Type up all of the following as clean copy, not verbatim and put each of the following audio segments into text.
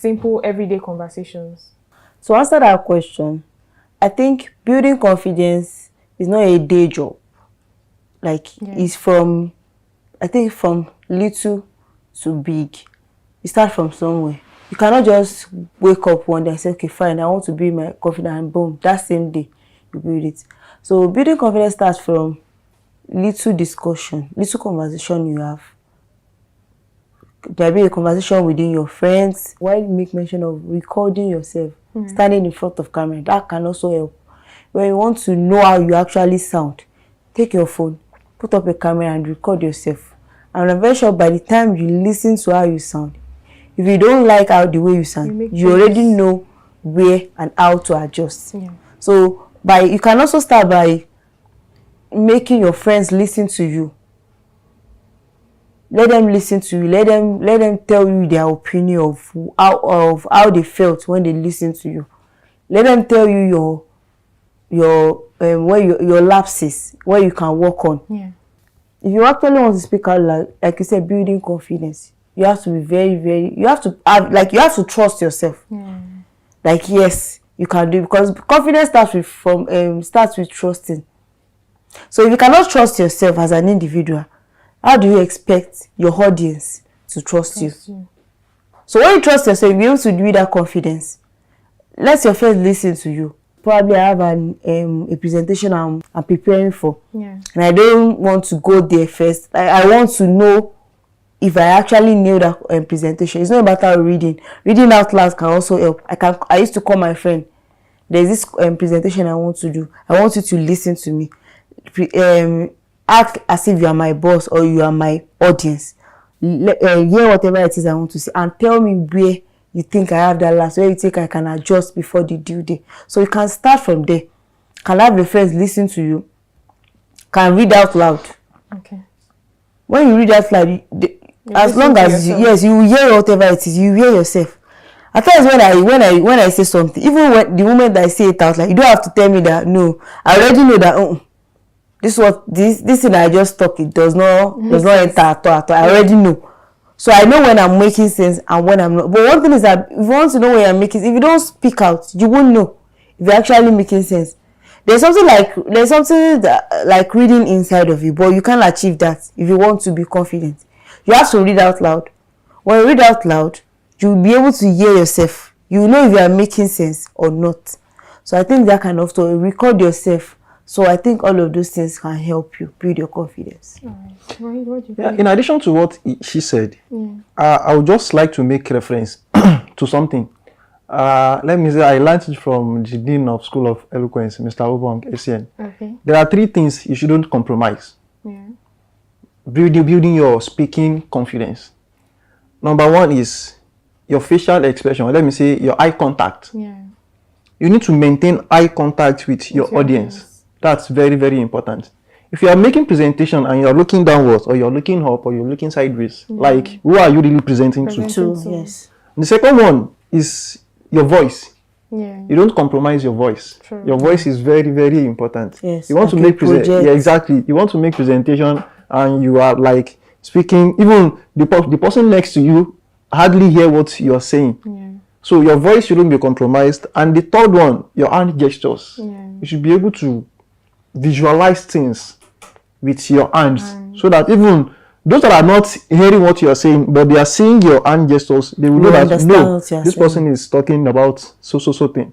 simple everyday conversations? To answer that question, I think building confidence is not a day job. Like, it's from, I think, from little to big. You start from somewhere. You cannot just wake up one day and say, okay, fine, I want to build my confidence, and boom, that same day you build it. So building confidence starts from little discussion, little conversation you have. There be a conversation within your friends. Why you make mention of recording yourself, standing in front of camera, that can also help. When you want to know how you actually sound, take your phone, put up a camera and record yourself. And I'm very sure by the time you listen to how you sound, if you don't like how the way you sound, you already know where and how to adjust. So you can also start by making your friends listen to you. Let them listen to you. Let them tell you their opinion of how they felt when they listen to you. Let them tell you your lapses, where you can work on. If you actually want to speak out like you said, building confidence, you have to be very, you have to trust yourself. Like, yes, you can do it, because confidence starts with trusting. So if you cannot trust yourself as an individual, how do you expect your audience to trust you? So when you trust yourself, you'll be able to do that confidence. Let your friends listen to you. Probably I have a presentation I'm preparing for, and I don't want to go there first. I want to know if I actually nail that presentation. It's not about reading. Reading out loud can also help. I used to call my friend. There's this presentation I want to do. I want you to listen to me. Act as if you are my boss or you are my audience. Hear whatever it is I want to say and tell me where you think I have that last, where you think I can adjust before the due day. So you can start from there. Can have your friends listen to you. Can read out loud. Okay. When you read out loud, as long as you hear whatever it is, you hear yourself. At times when I say something, even when the moment I say it out loud, you don't have to tell me that no. I already know that this thing I just talk, it does not enter at all. I already know. So I know when I'm making sense and when I'm not. But one thing is that if you want to know when you're making sense, if you don't speak out, you won't know if you're actually making sense. There's something like reading inside of you, but you can't achieve that if you want to be confident. You have to read out loud. When you read out loud, you'll be able to hear yourself. You know if you are making sense or not. So I think that kind of to record yourself. So I think all of those things can help you build your confidence. In addition to what she said, I would just like to make reference to something. Let me say I learned it from the Dean of School of Eloquence, Mr. Obong, ACN. Okay. There are 3 things you shouldn't compromise. Building your speaking confidence. Number 1 is your facial expression. Let me say your eye contact. You need to maintain eye contact with your audience. That's very, very important. If you are making presentation and you're looking downwards or you're looking up or you're looking sideways, like who are you really presenting to? Yes. The second one is your voice. You don't compromise your voice. Your voice is very, very important. Yes. You want to make exactly. You want to make presentation and you are like speaking, even the person next to you hardly hear what you're saying. So your voice shouldn't be compromised. And the third one, your hand gestures. You should be able to visualize things with your hands, so that even those that are not hearing what you are saying, but they are seeing your hand gestures, they will know that this person is talking about so thing.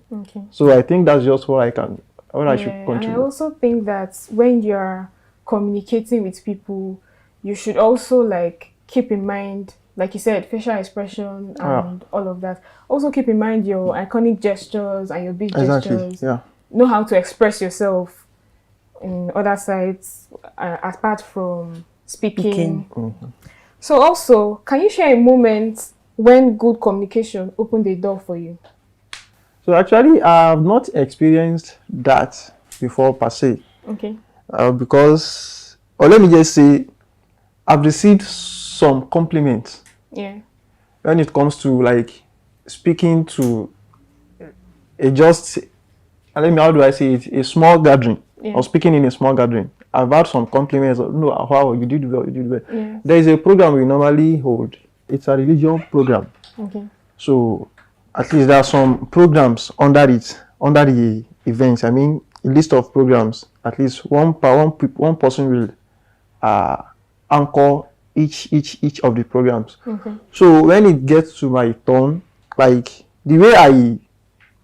So I think that's just what I should contribute. And I also think that when you're communicating with people, you should also like keep in mind, like you said, facial expression and all of that. Also keep in mind your iconic gestures and your big gestures. Know how to express yourself in other sides apart from speaking. So also, can you share a moment when good communication opened the door for you? So actually, I have not experienced that before per se. Because, or let me just say, I've received some compliments. When it comes to like speaking to how do I say it, a small gathering. Or speaking in a small gathering, I've had some compliments. No, wow, you did well, you did well. There is a program we normally hold. It's a religion program. So at least there are some programs under the events. I mean, a list of programs. At least one person will anchor each of the programs. Okay. So when it gets to my turn, like the way I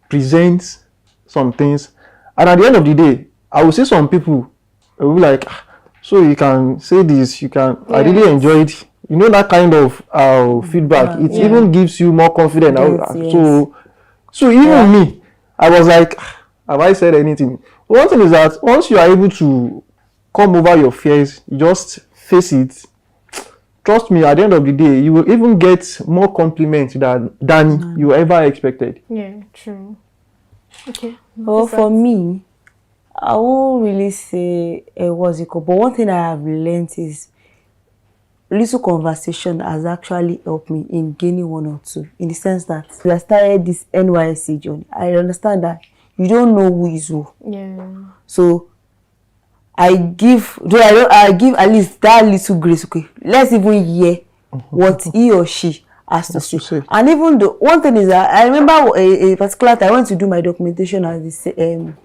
present some things, and at the end of the day, I will see some people who will be like, so you can say this, you can. Yeah. I really enjoyed. You know, that kind of feedback. It even gives you more confidence. Yes. So even me, I was like, have I said anything? One thing is that once you are able to come over your fears, you just face it. Trust me, at the end of the day, you will even get more compliments than you ever expected. Yeah, true. Okay. Well, for me, I won't really say what's it called, but one thing I have learned is little conversation has actually helped me in gaining one or two, in the sense that I started this NYSC journey. I understand that you don't know who is who. Yeah. So I give at least that little grace. Okay, let's even hear what he or she has to say. And even the one thing is that I remember a particular time I went to do my documentation at the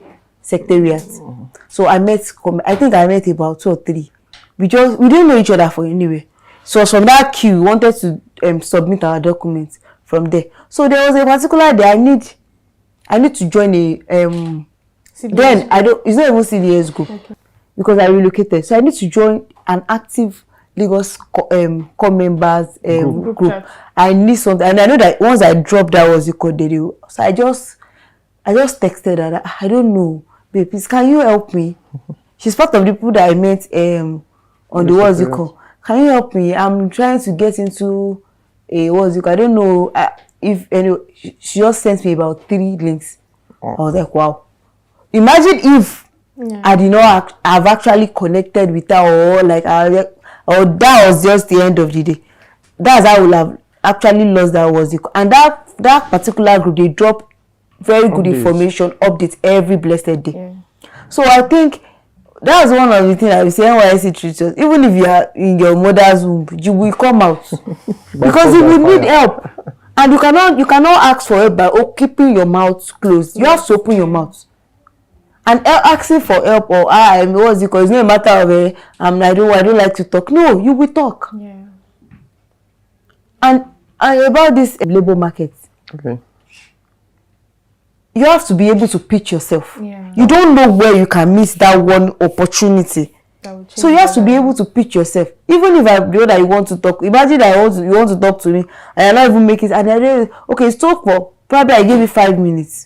secretariat. So I met about 2 or 3. We didn't know each other for anywhere. So from that queue, we wanted to submit our documents from there. So there was a particular day I need to join a then it's not even CDS group. Okay. Because I relocated. So I need to join an active Lagos core members group. I need something, and I know that once I dropped that was the code. So I just texted her. I don't know, babe, please can you help me? She's part of the people that I met on the what's it called. Can you help me? I'm trying to get into a what's it called. I don't know if anyway. She just sent me about 3 links. I was like, wow. Imagine if I did not have actually connected with her, or that was just the end of the day. That's how I would have actually lost that was it. And that particular group, they drop very good information, updates every blessed day. Yeah. So I think that's one of the things I will say NYSC treats us. Even if you are in your mother's womb, you will come out because you will need help, and you cannot ask for help by keeping your mouth closed. You have to open your mouth. And asking for help or what's it called? It's not a matter of I don't like to talk. No, you will talk. Yeah. And about this labor market. Okay. You have to be able to pitch yourself. Yeah. You don't know where you can miss that one opportunity. So you have to be able to pitch yourself. Even if I know that you want to talk, imagine that you want to talk to me and I don't even make it. And it's talk for probably I gave you 5 minutes.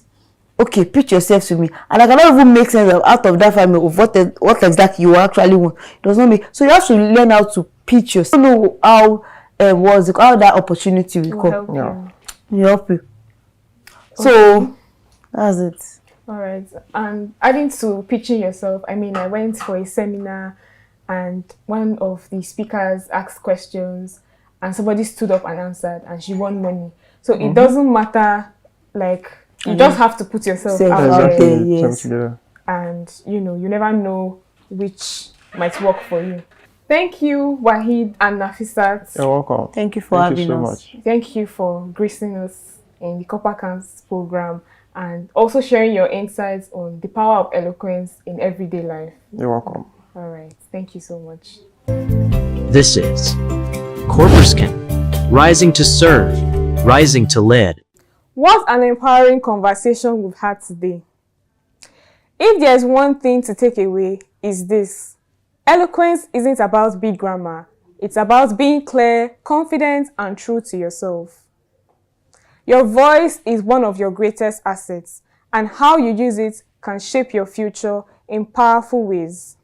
Okay, pitch yourself to me, and I cannot even make sense out of that 5 minutes of what exactly you actually want. It does not make. So you have to learn how to pitch yourself. You know how how that opportunity will come. You help you. So that's it. All right. And adding to pitching yourself, I mean, I went for a seminar, and one of the speakers asked questions, and somebody stood up and answered, and she won money. So it doesn't matter, like. You just have to put yourself out there, yes. And you never know which might work for you. Thank you, Waheed and Nafisat. You're welcome. Thank you for having us. Much. Thank you for gracing us in the Copper Cans program and also sharing your insights on the power of eloquence in everyday life. You're welcome. All right. Thank you so much. This is Corporscan, rising to serve, rising to lead. What an empowering conversation we've had today. If there's one thing to take away, is this. Eloquence isn't about big grammar. It's about being clear, confident, and true to yourself. Your voice is one of your greatest assets, and how you use it can shape your future in powerful ways.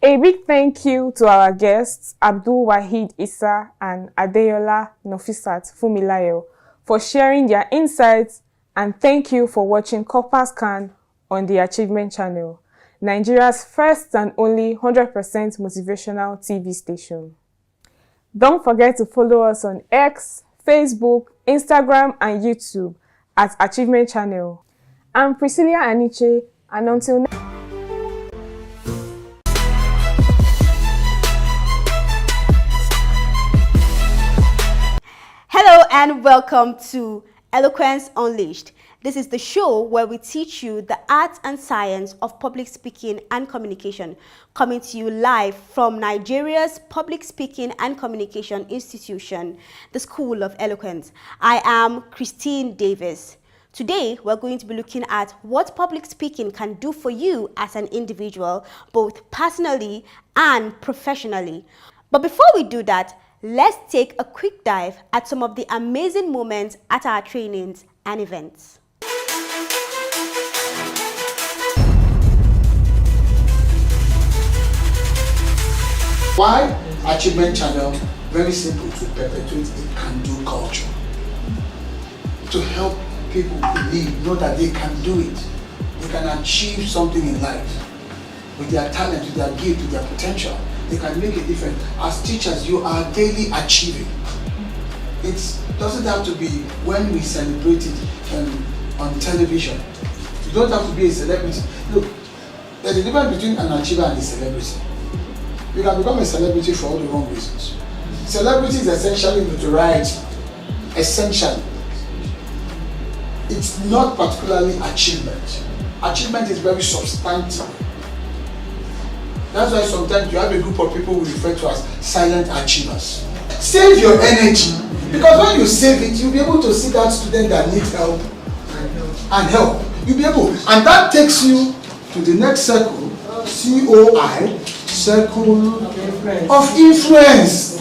A big thank you to our guests, Abdul Waheed Issa and Adeyola Nafisat Fumilayo, for sharing their insights, and thank you for watching Corporscan on the Achievement Channel, Nigeria's first and only 100% motivational TV station. Don't forget to follow us on X, Facebook, Instagram, and YouTube at Achievement Channel. I'm Priscilla Aniche, and until next time. Hello and welcome to Eloquence Unleashed. This is the show where we teach you the art and science of public speaking and communication, coming to you live from Nigeria's public speaking and communication institution, the School of Eloquence. I am Christine Davis. Today, we're going to be looking at what public speaking can do for you as an individual, both personally and professionally. But before we do that, let's take a quick dive at some of the amazing moments at our trainings and events. Why Achievement Channel? Very simple, to perpetuate a can-do culture. To help people believe, know that they can do it. They can achieve something in life. With their talent, with their gift, with their potential. They can make a difference. As teachers, you are daily achieving. It doesn't have to be when we celebrate it on television. You don't have to be a celebrity. Look, there's a difference between an achiever and a celebrity. You can become a celebrity for all the wrong reasons. Celebrity is essentially notoriety. Essentially. It's not particularly achievement. Achievement is very substantive. That's why sometimes you have a group of people we refer to as silent achievers. Save your energy, because when you save it, you'll be able to see that student that needs help and help. You'll be able, and that takes you to the next circle, COI, circle of influence.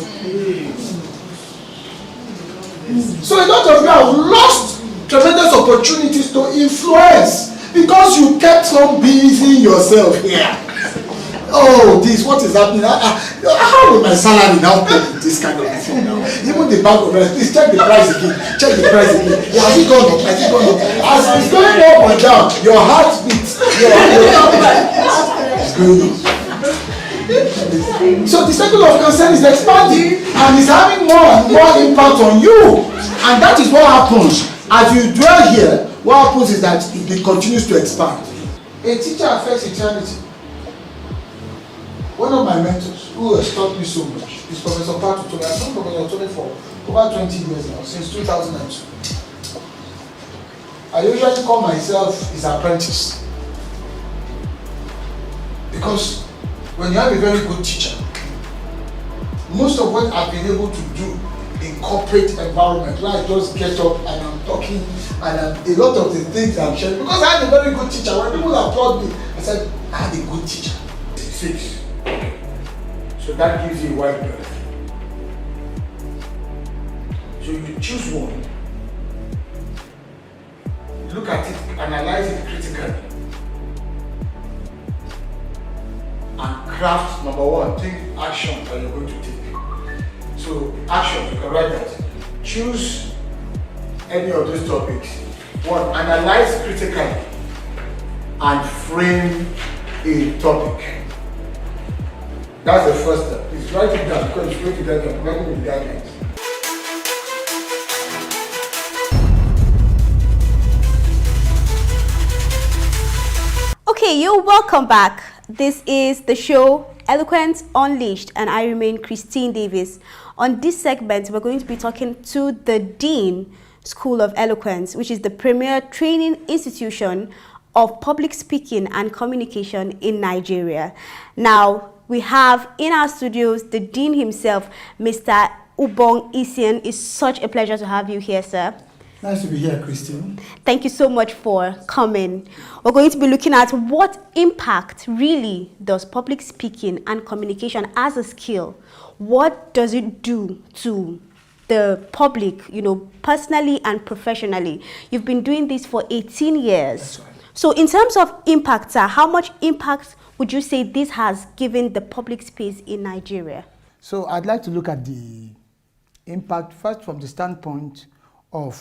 So a lot of you have lost tremendous opportunities to influence because you kept on busy yourself here. Oh, what is happening? How will my salary now pay this kind of thing now? Even the bank of rest, please check the price again. Check the price again. Has it gone up? Has it gone up? As it's going up or down, your heart beats. It's going up. So the circle of concern is expanding and is having more and more impact on you. And that is what happens. As you dwell here, what happens is that it continues to expand. A teacher affects eternity. One of my mentors, who has taught me so much, is Professor Patu Tole. I've known Professor Tole for over 20 years now, since 2002. I usually call myself his apprentice. Because when you have a very good teacher, most of what I've been able to do in corporate environment, where I just get up and I'm talking, and a lot of the things I'm sharing, because I had a very good teacher. When people applaud me, I said, I had a good teacher. 6. So that gives you a wide berth. So you choose one, look at it, analyze it critically, and craft number 1, think action that you're going to take. So action, you can write that. Choose any of those topics. 1, analyze critically and frame a topic. That's the first step. It's write it down because it's going to get them working with guidelines. Okay, you're welcome back. This is the show Eloquence Unleashed, and I remain Christine Davis. On this segment, we're going to be talking to the Dean, School of Eloquence, which is the premier training institution of public speaking and communication in Nigeria. Now, we have in our studios the Dean himself, Mr. Ubong Isian. It's such a pleasure to have you here, sir. Nice to be here, Christine. Thank you so much for coming. We're going to be looking at what impact really does public speaking and communication as a skill, what does it do to the public, personally and professionally? You've been doing this for 18 years. That's right. So in terms of impact, sir, how much impact would you say this has given the public space in Nigeria? So I'd like to look at the impact first from the standpoint of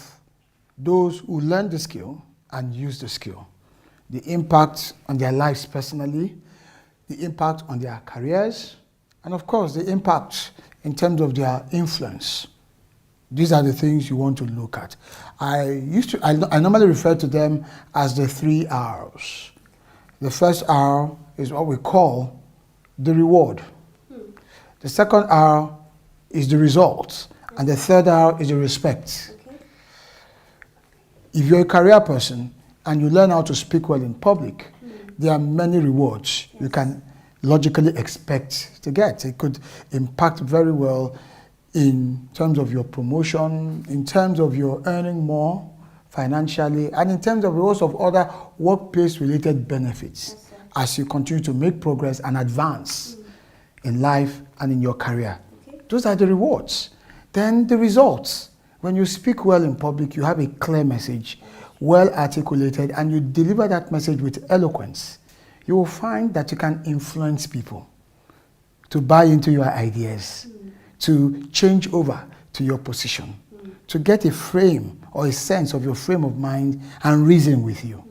those who learn the skill and use the skill. The impact on their lives personally, the impact on their careers, and of course the impact in terms of their influence. These are the things you want to look at. I normally refer to them as the 3 R's. The first R is what we call the reward. The second R is the result. And the third R is the respect. if you're a career person and you learn how to speak well in public, there are many rewards you can logically expect to get. It could impact very well in terms of your promotion, in terms of your earning more financially, and in terms of lots of other workplace-related benefits as you continue to make progress and advance in life and in your career. Those are the rewards. Then the results. When you speak well in public, you have a clear message, well articulated, and you deliver that message with eloquence. You will find that you can influence people to buy into your ideas, to change over to your position, to get a frame or a sense of your frame of mind and reason with you.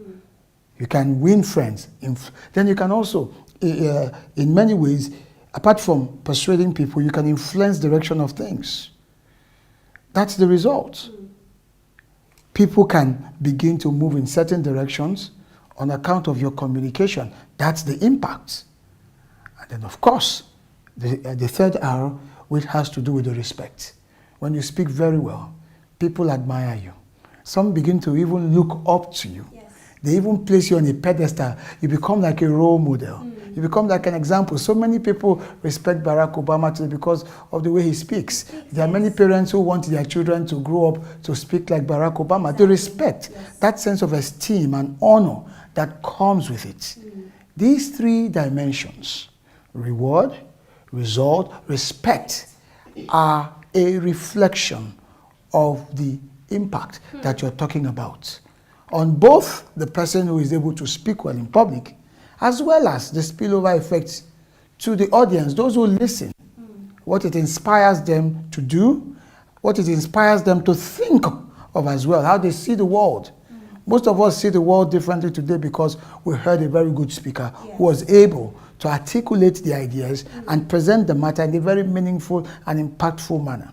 You can win friends. Then you can also, in many ways, apart from persuading people, you can influence the direction of things. That's the result. People can begin to move in certain directions on account of your communication. That's the impact. And then, of course, the third R, which has to do with the respect. When you speak very well, people admire you. Some begin to even look up to you. Yes. They even place you on a pedestal. You become like a role model. You become like an example. So many people respect Barack Obama today because of the way he speaks. There are many parents who want their children to grow up to speak like Barack Obama. They respect that sense of esteem and honor that comes with it. These three dimensions, reward, result, respect, are a reflection of the impact that you're talking about on both the person who is able to speak well in public, as well as the spillover effects to the audience, those who listen, what it inspires them to do, what it inspires them to think of as well, how they see the world. Most of us see the world differently today because we heard a very good speaker who was able to articulate the ideas and present the matter in a very meaningful and impactful manner.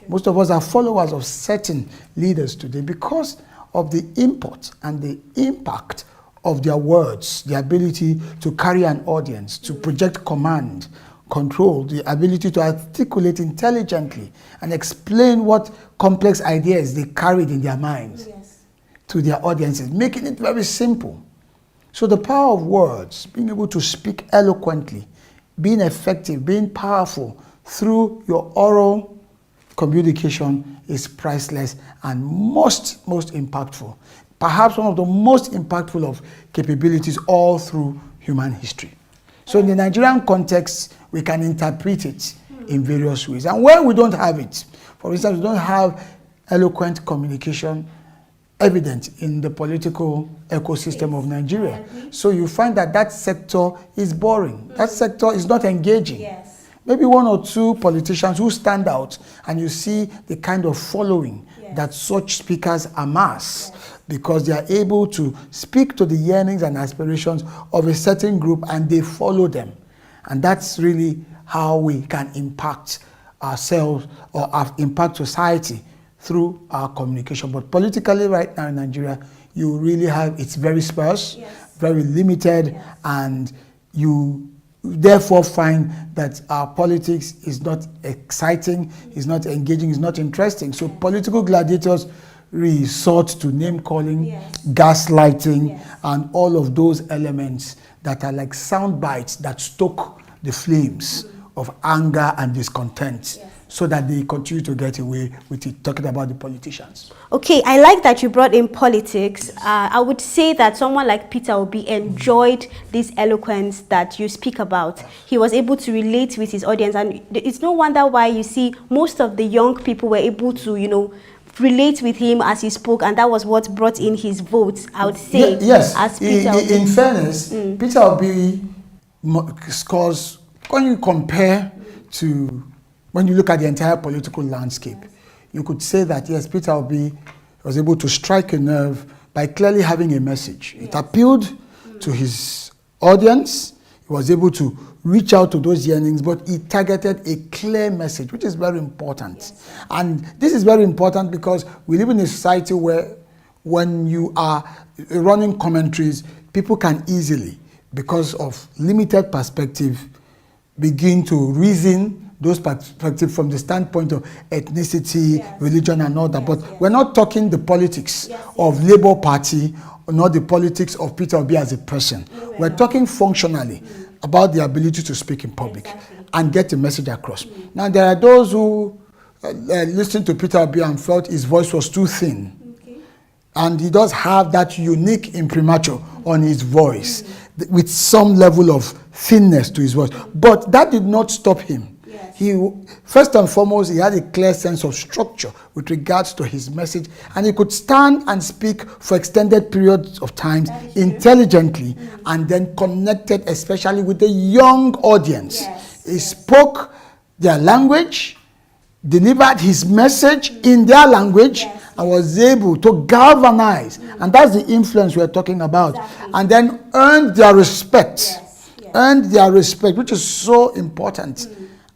Most of us are followers of certain leaders today because of the import and the impact of their words, the ability to carry an audience, to project command, control, the ability to articulate intelligently and explain what complex ideas they carried in their minds to their audiences, making it very simple. So the power of words, being able to speak eloquently, being effective, being powerful through your oral communication is priceless and most impactful. Perhaps one of the most impactful of capabilities all through human history. So in the Nigerian context, we can interpret it in various ways. And where we don't have it, for instance, we don't have eloquent communication evident in the political ecosystem of Nigeria. So you find that that sector is boring. That sector is not engaging. Maybe one or two politicians who stand out and you see the kind of following that such speakers amass because they are able to speak to the yearnings and aspirations of a certain group and they follow them. And that's really how we can impact ourselves or impact society through our communication. But politically right now in Nigeria, you really have, it's very sparse, very limited, and you therefore find that our politics is not exciting, is not engaging, is not interesting. So political gladiators resort to name-calling, gaslighting, and all of those elements that are like sound bites that stoke the flames of anger and discontent so that they continue to get away with it, talking about the politicians. Okay, I like that you brought in politics. I would say that someone like Peter Obi enjoyed this eloquence that you speak about. He was able to relate with his audience, and it's no wonder why you see most of the young people were able to, you know, relate with him as he spoke, and that was what brought in his votes, I would say. Yes, as Peter Obi. In fairness, Peter Obi scores, when you compare to, when you look at the entire political landscape, you could say that, yes, Peter Obi was able to strike a nerve by clearly having a message. It appealed to his audience. He was able to reach out to those yearnings, but he targeted a clear message, which is very important. And this is very important because we live in a society where when you are running commentaries, people can easily, because of limited perspective, begin to reason those perspectives from the standpoint of ethnicity, religion, and all that. But we're not talking the politics of Labour Party, or not the politics of Peter Obi as a person. We're talking functionally about the ability to speak in public and get the message across. Now, there are those who listened to Peter Obi and felt his voice was too thin. And he does have that unique imprimatur on his voice with some level of thinness to his voice. But that did not stop him. He, first and foremost, he had a clear sense of structure with regards to his message, and he could stand and speak for extended periods of time intelligently and then connected especially with the young audience. He spoke their language, delivered his message in their language, and was able to galvanize, and that's the influence we're talking about, and then earned their respect, which is so important,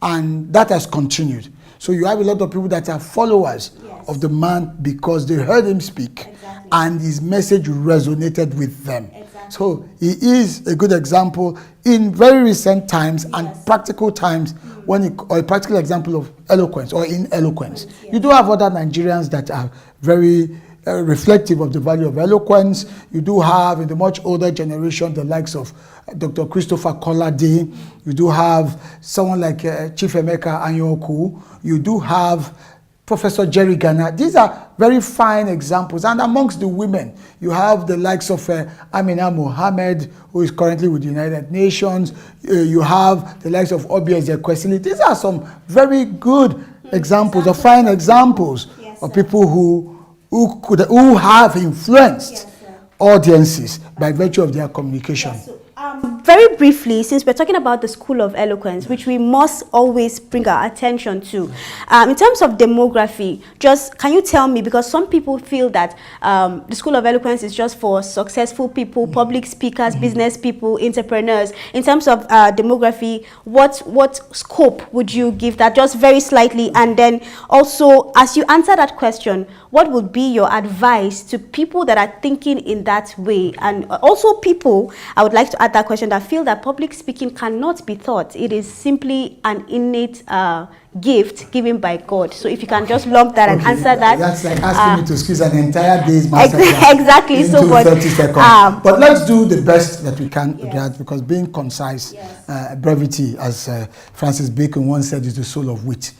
and that has continued. So you have a lot of people that are followers of the man because they heard him speak, and his message resonated with them. So he is a good example in very recent times and practical times, or a practical example of eloquence or in eloquence. You do have other Nigerians that are very reflective of the value of eloquence. You do have in the much older generation the likes of Dr. Christopher Kolade. You do have someone like Chief Emeka Anyoku. You do have Professor Jerry Ghana. These are very fine examples. And amongst the women, you have the likes of Amina Mohammed, who is currently with the United Nations. You have the likes of Obi Ezekwesili. These are some very good examples, or fine examples of people who have influenced audiences by virtue of their communication. Very briefly, since we're talking about the School of Eloquence, which we must always bring our attention to, in terms of demography, just can you tell me, because some people feel that the School of Eloquence is just for successful people, public speakers, business people, entrepreneurs. In terms of demography, what scope would you give that, just very slightly? And then also, as you answer that question, what would be your advice to people that are thinking in that way? And also people, I would like to add that question, that feel that public speaking cannot be taught. It is simply an innate gift given by God. So if you can just lump that and answer that. That's like asking me to squeeze an entire day's master exactly. into So 30 seconds. But let's do the best that we can with that, because being concise, brevity, as Francis Bacon once said, is the soul of wit.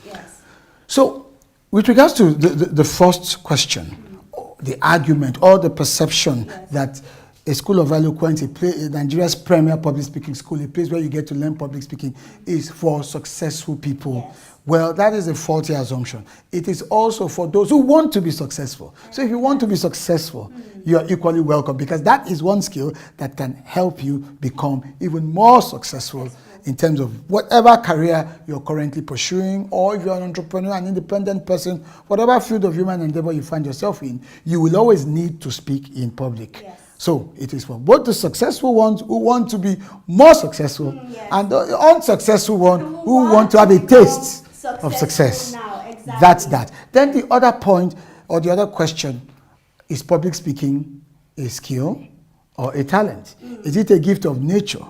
So with regards to the first question, the argument or the perception that a School of Eloquence, Nigeria's premier public speaking school, a place where you get to learn public speaking, is for successful people. Well, that is a faulty assumption. It is also for those who want to be successful. So if you want to be successful, you are equally welcome, because that is one skill that can help you become even more successful in terms of whatever career you're currently pursuing, or if you're an entrepreneur, an independent person, whatever field of human endeavor you find yourself in, you will always need to speak in public. So it is for both the successful ones who want to be more successful and the unsuccessful ones who want to have a taste of success. That's that. Then the other point, or the other question, is public speaking a skill or a talent? Is it a gift of nature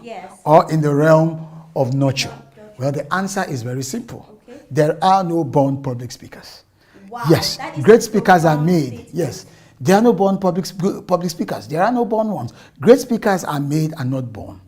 or in the realm of nurture? Well, the answer is very simple. There are no born public speakers. Yes, great speakers are made. Yes. There are no born public speakers. There are no born ones. Great speakers are made and not born.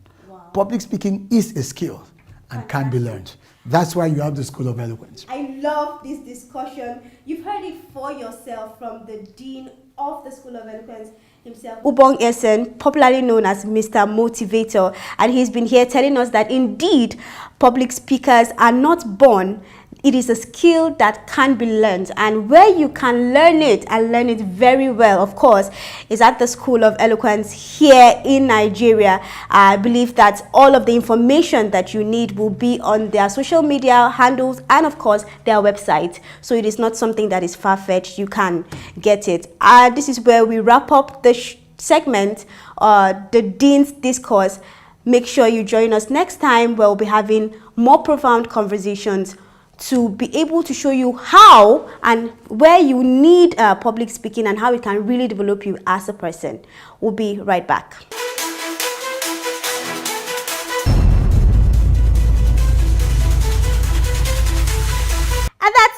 Public speaking is a skill and can be learned. That's why you have the School of Eloquence. I love this discussion. You've heard it for yourself from the Dean of the School of Eloquence himself, Ubong Essen, popularly known as Mr. Motivator. And he's been here telling us that indeed public speakers are not born. It is a skill that can be learned, and where you can learn it and learn it very well, of course, is at the School of Eloquence here in Nigeria. I believe that all of the information that you need will be on their social media handles and, of course, their website. So it is not something that is far-fetched. You can get it. This is where we wrap up the segment, the Dean's Discourse. Make sure you join us next time, where we'll be having more profound conversations to be able to show you how and where you need public speaking and how it can really develop you as a person. We'll be right back.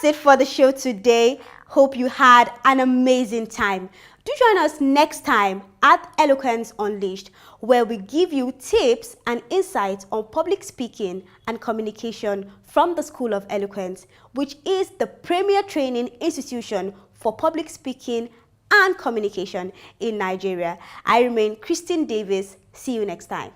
that's it for the show today. Hope you had an amazing time. Do join us next time at Eloquence Unleashed, where we give you tips and insights on public speaking and communication from the School of Eloquence, which is the premier training institution for public speaking and communication in Nigeria. I remain Christine Davis. See you next time.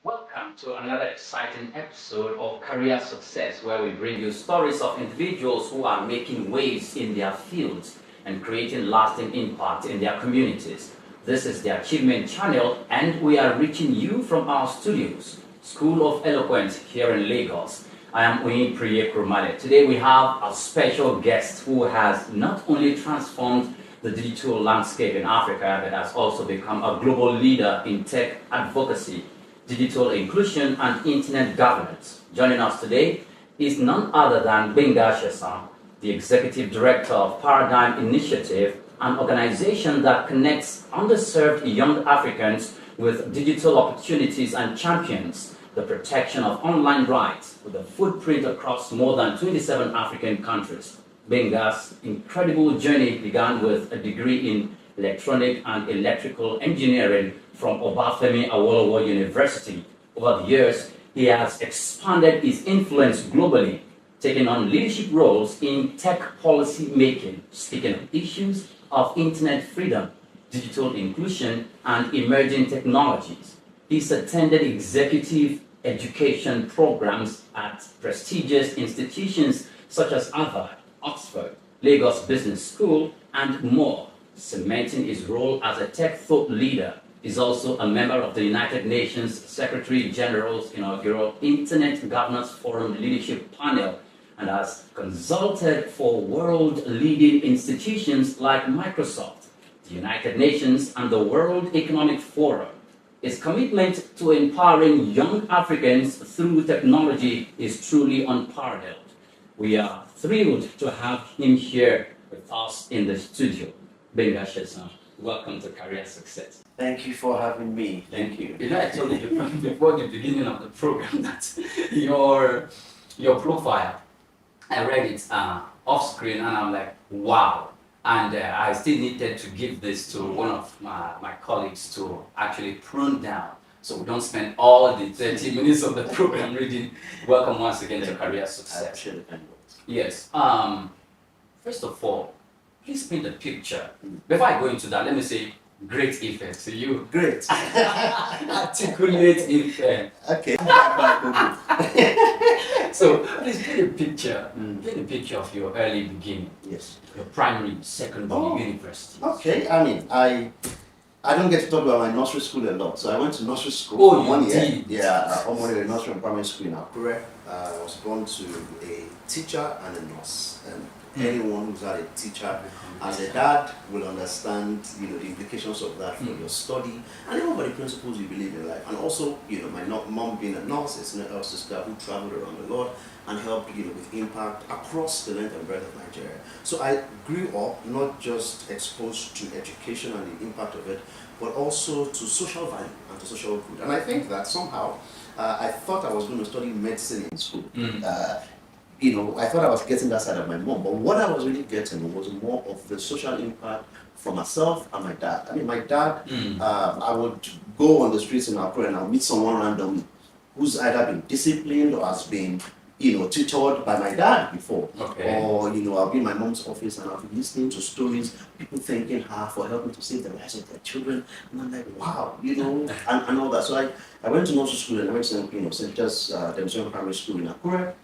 Welcome to another exciting episode of Career Success, where we bring you stories of individuals who are making waves in their fields and creating lasting impact in their communities. This is the Achievement Channel, and we are reaching you from our studios, School of Eloquence here in Lagos. I am Oyin Priye Krumale. Today we have a special guest who has not only transformed the digital landscape in Africa, but has also become a global leader in tech advocacy, digital inclusion, and internet governance. Joining us today is none other than Gbenga Shesan, the Executive Director of Paradigm Initiative, an organization that connects underserved young Africans with digital opportunities and champions the protection of online rights with a footprint across more than 27 African countries. Gbenga's incredible journey began with a degree in electronic and electrical engineering from Obafemi Awolowo University. Over the years, he has expanded his influence globally, taking on leadership roles in tech policy making, speaking of issues of internet freedom, digital inclusion, and emerging technologies. He's attended executive education programs at prestigious institutions such as Harvard, Oxford, Lagos Business School, and more, cementing his role as a tech thought leader. He's also a member of the United Nations Secretary General's inaugural Internet Governance Forum Leadership Panel, and has consulted for world-leading institutions like Microsoft, the United Nations, and the World Economic Forum. His commitment to empowering young Africans through technology is truly unparalleled. We are thrilled to have him here with us in the studio. Gbenga Shesan, welcome to Career Success. Thank you for having me. Thank you. You know, I told you before the beginning of the program that your profile, I read it off screen, and I'm like, wow. And I still needed to give this to one of my colleagues to actually prune down, so we don't spend all the 30 minutes of the program reading. Welcome once again to Career Success. Yes. First of all, please paint a picture. Before I go into that, let me say great effect to you. Great. Articulate effect. Okay. So please paint a picture. Paint a picture of your early beginning. Yes. Your primary, secondary, university. Okay. I mean, I don't get to talk about my nursery school a lot. So I went to nursery school Oh, for you 1 year. did? Yeah, Omori Nursery and Primary School in Akure. I was born to a teacher and a nurse. And anyone who's had a teacher as a dad will understand, the implications of that for your study and even for the principles you believe in life. And also, my mom being a nurse, it's not elder sister who traveled around the world and helped, with impact across the length and breadth of Nigeria. So I grew up not just exposed to education and the impact of it, but also to social value and to social good. And I think that somehow, I thought I was going to study medicine in school. I thought I was getting that side of my mom, but what I was really getting was more of the social impact for myself and my dad. I mean, my dad, I would go on the streets in Accra and I'll meet someone random who's either been disciplined or has been, tutored by my dad before. Okay. Or, I'll be in my mom's office and I'll be listening to stories, people thanking her for helping to save the lives of their children. And I'm like, wow, and all that. So I went to nursery school and I went to, St. Peter's Demonstration Primary School in Accra.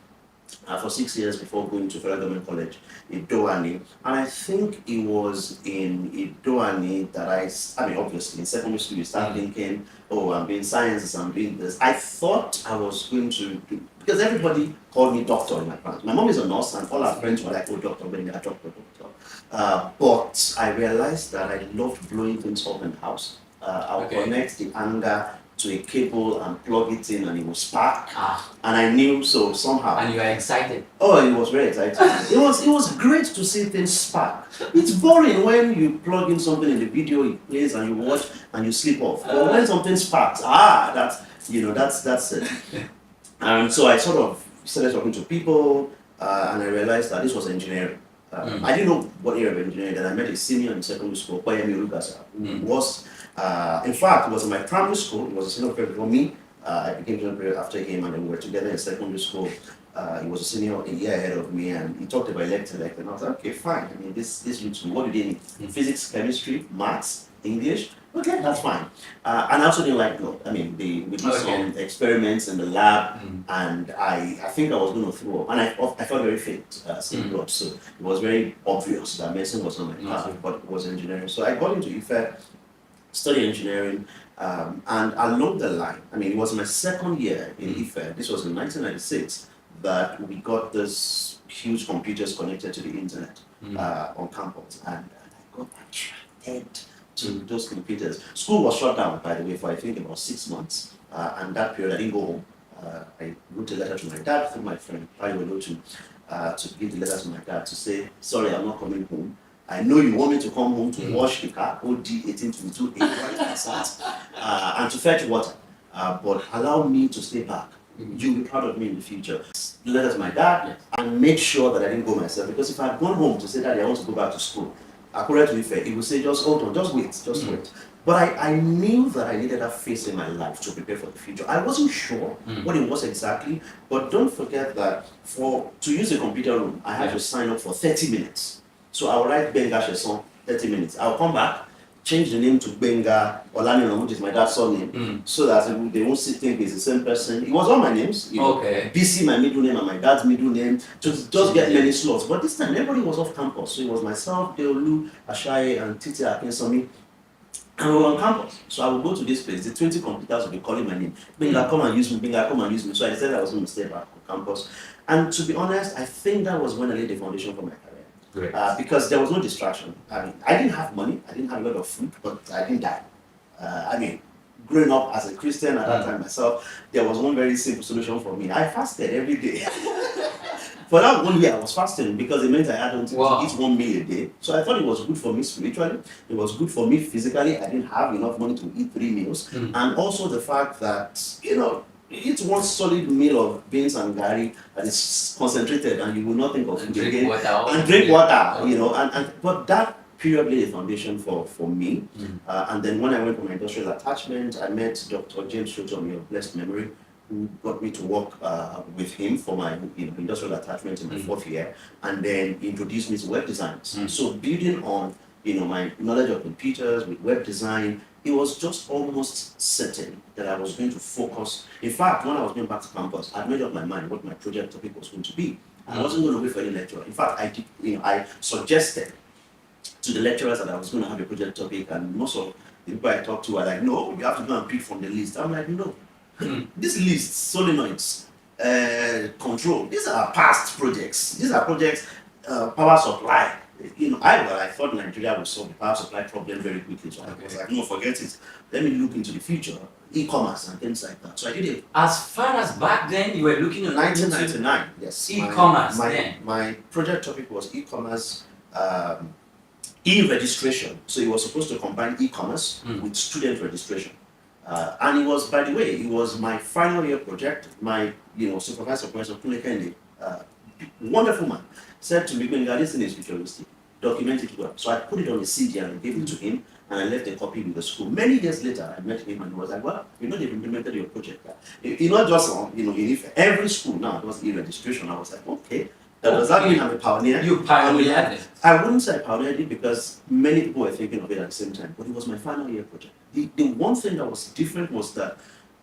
For 6 years before going to Federal Government College in Doani. And I think it was in Doani that I mean, obviously, in secondary school, you start thinking, oh, I'm doing sciences, I'm doing this. I thought I was going to do, because everybody called me doctor in my class. My mom is a nurse, and all our friends were like, oh, doctor, when you're a doctor. But I realized that I loved blowing things up in the house. I'll connect the anger to a cable and plug it in, and it will spark. And I knew, so somehow. And you are excited. Oh, it was very exciting. It was great to see things spark. It's boring when you plug in something in the video, it plays and you watch and you sleep off. But when something sparks, that's it. And so I sort of started talking to people, and I realized that this was engineering. I didn't know what area of engineering. Then I met a senior in secondary school, Kwayemi Olugasa, who was, in fact, was in my primary school. He was a senior before me. I became junior after him, and then we were together in secondary school. He was a senior a year ahead of me, and he talked about elect, and I was like, okay, fine. I mean, this looks, what do they need? Physics, chemistry, maths, English. Okay, that's fine. And I also didn't like blood. I mean, we did some experiments in the lab, and I think I was going to throw up. And I felt very faint seeing blood, so it was very obvious that medicine was not my path, but it was engineering. So I got into IFE, studied engineering, and along the line, I mean, it was my second year in IFE. This was in 1996 that we got this huge computers connected to the internet on campus, and I got attracted to those computers. School was shut down, by the way, for I think about 6 months, and that period I didn't go home. I wrote a letter to my dad through my friend Payo to give the letter to my dad to say, sorry, I'm not coming home. I know you want me to come home to wash the car, OD 1822, and to fetch water, but allow me to stay back. You'll be proud of me in the future. Letter to my dad, and make sure that I didn't go myself, because if I had gone home to say, Daddy, I want to go back to school, according to Ife, he would say, just hold on, just wait. But I knew that I needed that phase in my life to prepare for the future. I wasn't sure what it was exactly, but don't forget that to use a computer room, I had to sign up for 30 minutes. So I would write Benga Sheson, 30 minutes. I'll come back, change the name to Benga Olanina, which is my dad's surname, so that they won't think it's the same person. It was all my names. BC, my middle name, and my dad's middle name, to just get many slots. But this time, everybody was off campus. So it was myself, Deolu, Ashai, and Titi Akinsomi. And we were on campus. So I would go to this place. The 20 computers would be calling my name. Benga, come and use me. Benga, come and use me. So I decided I was going to stay back on campus. And to be honest, I think that was when I laid the foundation for my career. Because there was no distraction. I mean, I didn't have money, I didn't have a lot of food, but I didn't die. I mean, growing up as a Christian at that time myself, there was one very simple solution for me. I fasted every day. For that 1 year, I was fasting because it meant I had to eat 1 meal a day. So I thought it was good for me spiritually. It was good for me physically. I didn't have enough money to eat 3 meals. And also the fact that, eat one solid meal of beans and gari that is concentrated, and you will not think of food again. And drink water, but that period laid a foundation for me. And then when I went for my industrial attachment, I met Dr. James Shotomi of blessed memory, who got me to work with him for my industrial attachment in my 4th year, and then introduced me to web design. So building on my knowledge of computers with web design, it was just almost certain that I was going to focus. In fact, when I was going back to campus, I made up my mind what my project topic was going to be. I wasn't going to wait for any lecturer. In fact, I suggested to the lecturers that I was going to have a project topic, and most of the people I talked to were like, no, you have to go and pick from the list. I'm like, no. This list, solenoids, control, these are past projects. These are projects, power supply. I thought Nigeria would solve the power supply problem very quickly. So I was like, no, forget it. Let me look into the future, e-commerce and things like that. So I did it. As far as back then, you were looking at 1999, yes. E-commerce. My project topic was e-commerce, e-registration. So it was supposed to combine e-commerce with student registration. And it was, by the way, it was my final year project. My supervisor, Professor Kulekende, wonderful man, said to me, Benga, this thing is futuristic. Document it well. So I put it on a CD and I gave it to him, and I left a copy with the school. Many years later, I met him and he was like, well, they've implemented your project. Not just in every school now does e-registration. I was like, okay. Does that mean I'm a pioneer? You pioneered it. I wouldn't say I pioneered it because many people were thinking of it at the same time, but it was my final year project. The one thing that was different was that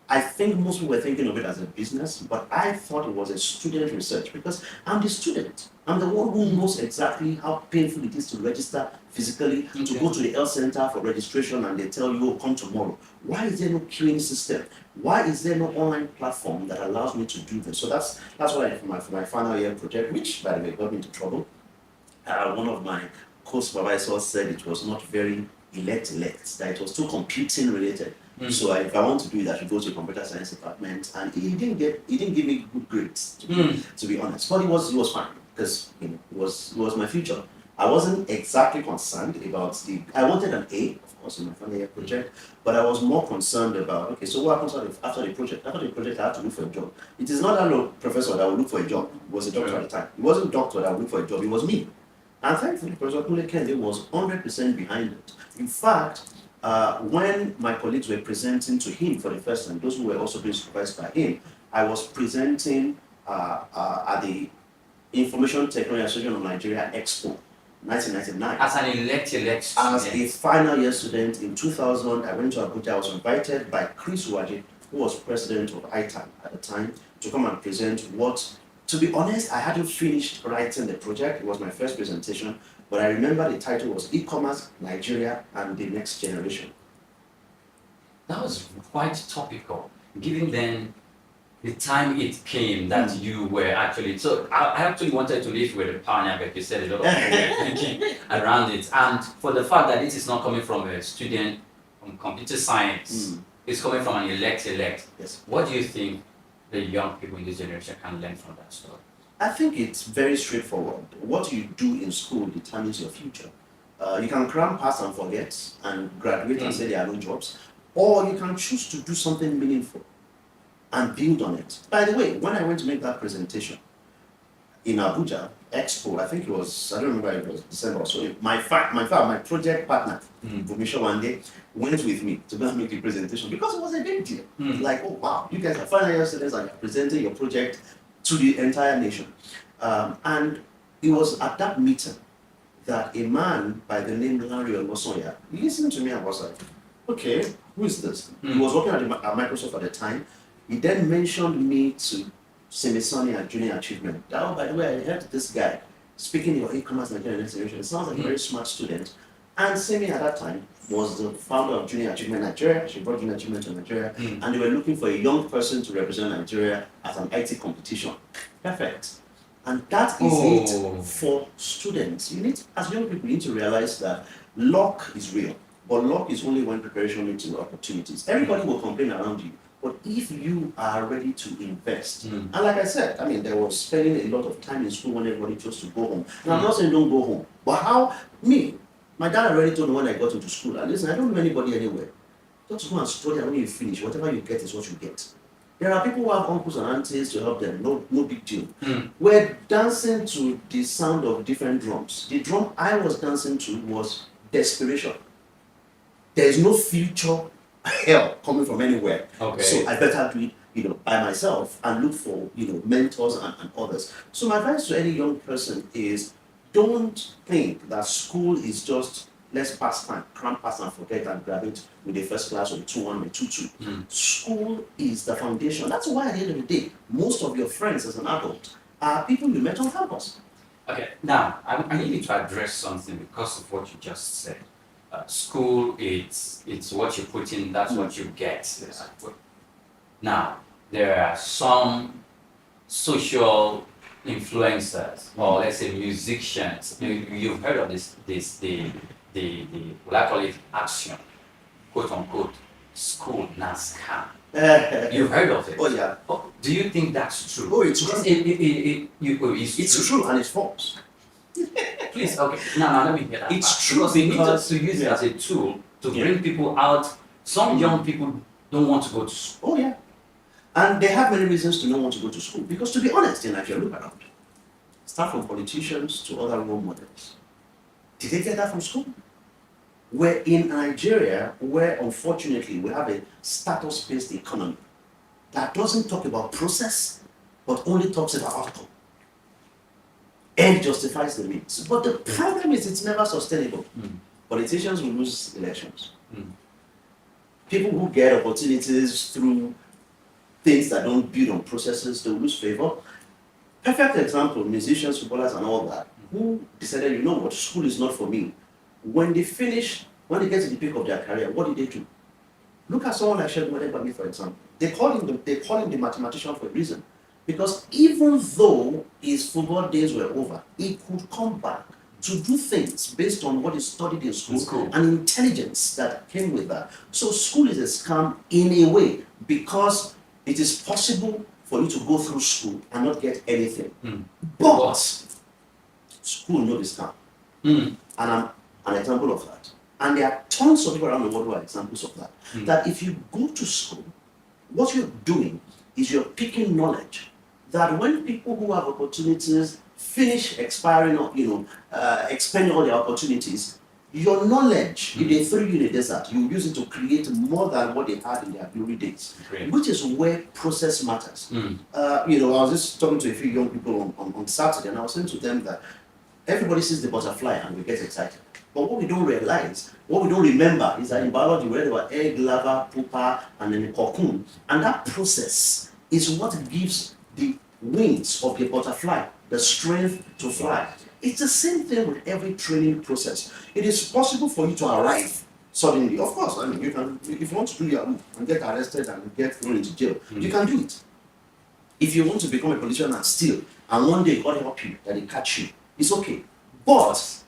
I think most people were thinking of it as a business, but I thought it was a student research because I'm the student. I'm the one who knows exactly how painful it is to register physically, to go to the health center for registration and they tell you, oh, come tomorrow. Why is there no queuing system? Why is there no online platform that allows me to do this? So that's what I did for my final year project, which, by the way, got me into trouble. One of my co-supervisors said it was not very elect, that it was too computing related. So if I want to do it, I should go to a computer science department, and he didn't give me good grades, to be honest. But it was fine because it was my future. I wasn't exactly concerned about I wanted an A, of course, in my final year project, but I was more concerned about, okay, so what happens after the project? After the project, I had to look for a job. It is not that professor that would look for a job. He was a doctor at the time. It wasn't a doctor that would look for a job. It was me. And thankfully, Professor Kunle Kende was 100% behind it. In fact, when my colleagues were presenting to him for the first time, those who were also being supervised by him, I was presenting at the Information Technology Association of Nigeria Expo, 1999. As an elect As a final year student in 2000, I went to Abuja. I was invited by Chris Uwaje, who was president of ITAN at the time, to come and present what, to be honest, I hadn't finished writing the project. It was my first presentation, but I remember the title was E-commerce, Nigeria, and the Next Generation. That was quite topical, given then the time it came that you were actually, so I actually wanted to leave with a pioneer, but you said a lot of thinking around it. And for the fact that it is not coming from a student from computer science, it's coming from an elect. Yes. What do you think the young people in this generation can learn from that story? I think it's very straightforward. What you do in school determines your future. You can cram, pass and forget and graduate and say there are no jobs, or you can choose to do something meaningful and build on it. By the way, when I went to make that presentation in Abuja Expo, I think it was, I don't remember if it was December or so, my project partner, Bumisha Wande, went with me to go and make the presentation because it was a big deal. Like, oh wow, you guys are final year students and you're presenting your project to the entire nation. And it was at that meeting that a man by the name Larry Olosonya listened to me and was like, okay, who is this? He was working at Microsoft at the time. He then mentioned me to Semisani at Junior Achievement. Oh, by the way, I heard this guy speaking your e-commerce Nigeria Next Generation. It sounds like a very smart student. And Semi at that time was the founder of Junior Achievement Nigeria. She brought Junior Achievement to Nigeria. And they were looking for a young person to represent Nigeria at an IT competition. Perfect. And that is it for students. You need, as young people, you need to realize that luck is real. But luck is only when preparation leads to opportunities. Everybody will complain around you. But if you are ready to invest, and like I said, I mean, there was spending a lot of time in school when everybody chose to go home. And I'm not saying don't go home, but my dad already told me when I got into school, and listen, I don't know anybody anywhere. Just go and study, and when you finish, whatever you get is what you get. There are people who have uncles and aunties to help them, no big deal. We're dancing to the sound of different drums. The drum I was dancing to was desperation. There is no future help coming from anywhere. Okay. So I better do it, by myself and look for, mentors and others. So my advice to any young person is don't think that school is just let's pass time, cram, pass and forget and graduate with a first class or a 2-1 or a 2-2. School is the foundation. That's why at the end of the day, most of your friends as an adult are people you met on campus. Okay, now I need you to address something because of what you just said. School, it's what you put in, that's what you get. Yes. Now, there are some social influencers, or let's say musicians. You've heard of the what I call it, action, quote unquote, school NASCAR. You've heard of it? Oh yeah. Do you think that's true? Oh, it's true. It's true and it's false. Please, okay. Now let me hear that. It's true because they need because to use it as a tool to bring people out. Some young people don't want to go to school. Oh yeah. And they have many reasons to not want to go to school. Because to be honest, if you look around, start from politicians to other role models. Did they get that from school? We're in Nigeria where unfortunately we have a status-based economy that doesn't talk about process, but only talks about outcome. End justifies the means. But the problem is it's never sustainable. Politicians will lose elections. People who get opportunities through things that don't build on processes, they'll lose favor. Perfect example, musicians, footballers and all that, who decided, you know what, school is not for me. When they get to the peak of their career, what did they do? Look at someone like Shegun Odegbami, for example. They call him the mathematician for a reason. Because even though his football days were over, he could come back to do things based on what is studied in school and intelligence that came with that. So school is a scam in a way because it is possible for you to go through school and not get anything. But school not a scam. And I'm an example of that. And there are tons of people around the world who are examples of that. That if you go to school, what you're doing is you're picking knowledge that when people who have opportunities finish expiring or, expending all their opportunities, your knowledge, if they threw you in a desert, you use it to create more than what they had in their glory days, which is where process matters. I was just talking to a few young people on Saturday, and I was saying to them that everybody sees the butterfly and we get excited. But what we don't realize, what we don't remember is that in biology, we read about egg, larva, pupa, and then a cocoon. And that process is what gives the wings of the butterfly the strength to fly. It's the same thing with every training process. It is possible for you to arrive suddenly. Of course, I mean, you can, if you want to do your move and get arrested and get thrown into jail, you can do it. If you want to become a politician and steal, and one day God help you, that they catch you, it's okay. But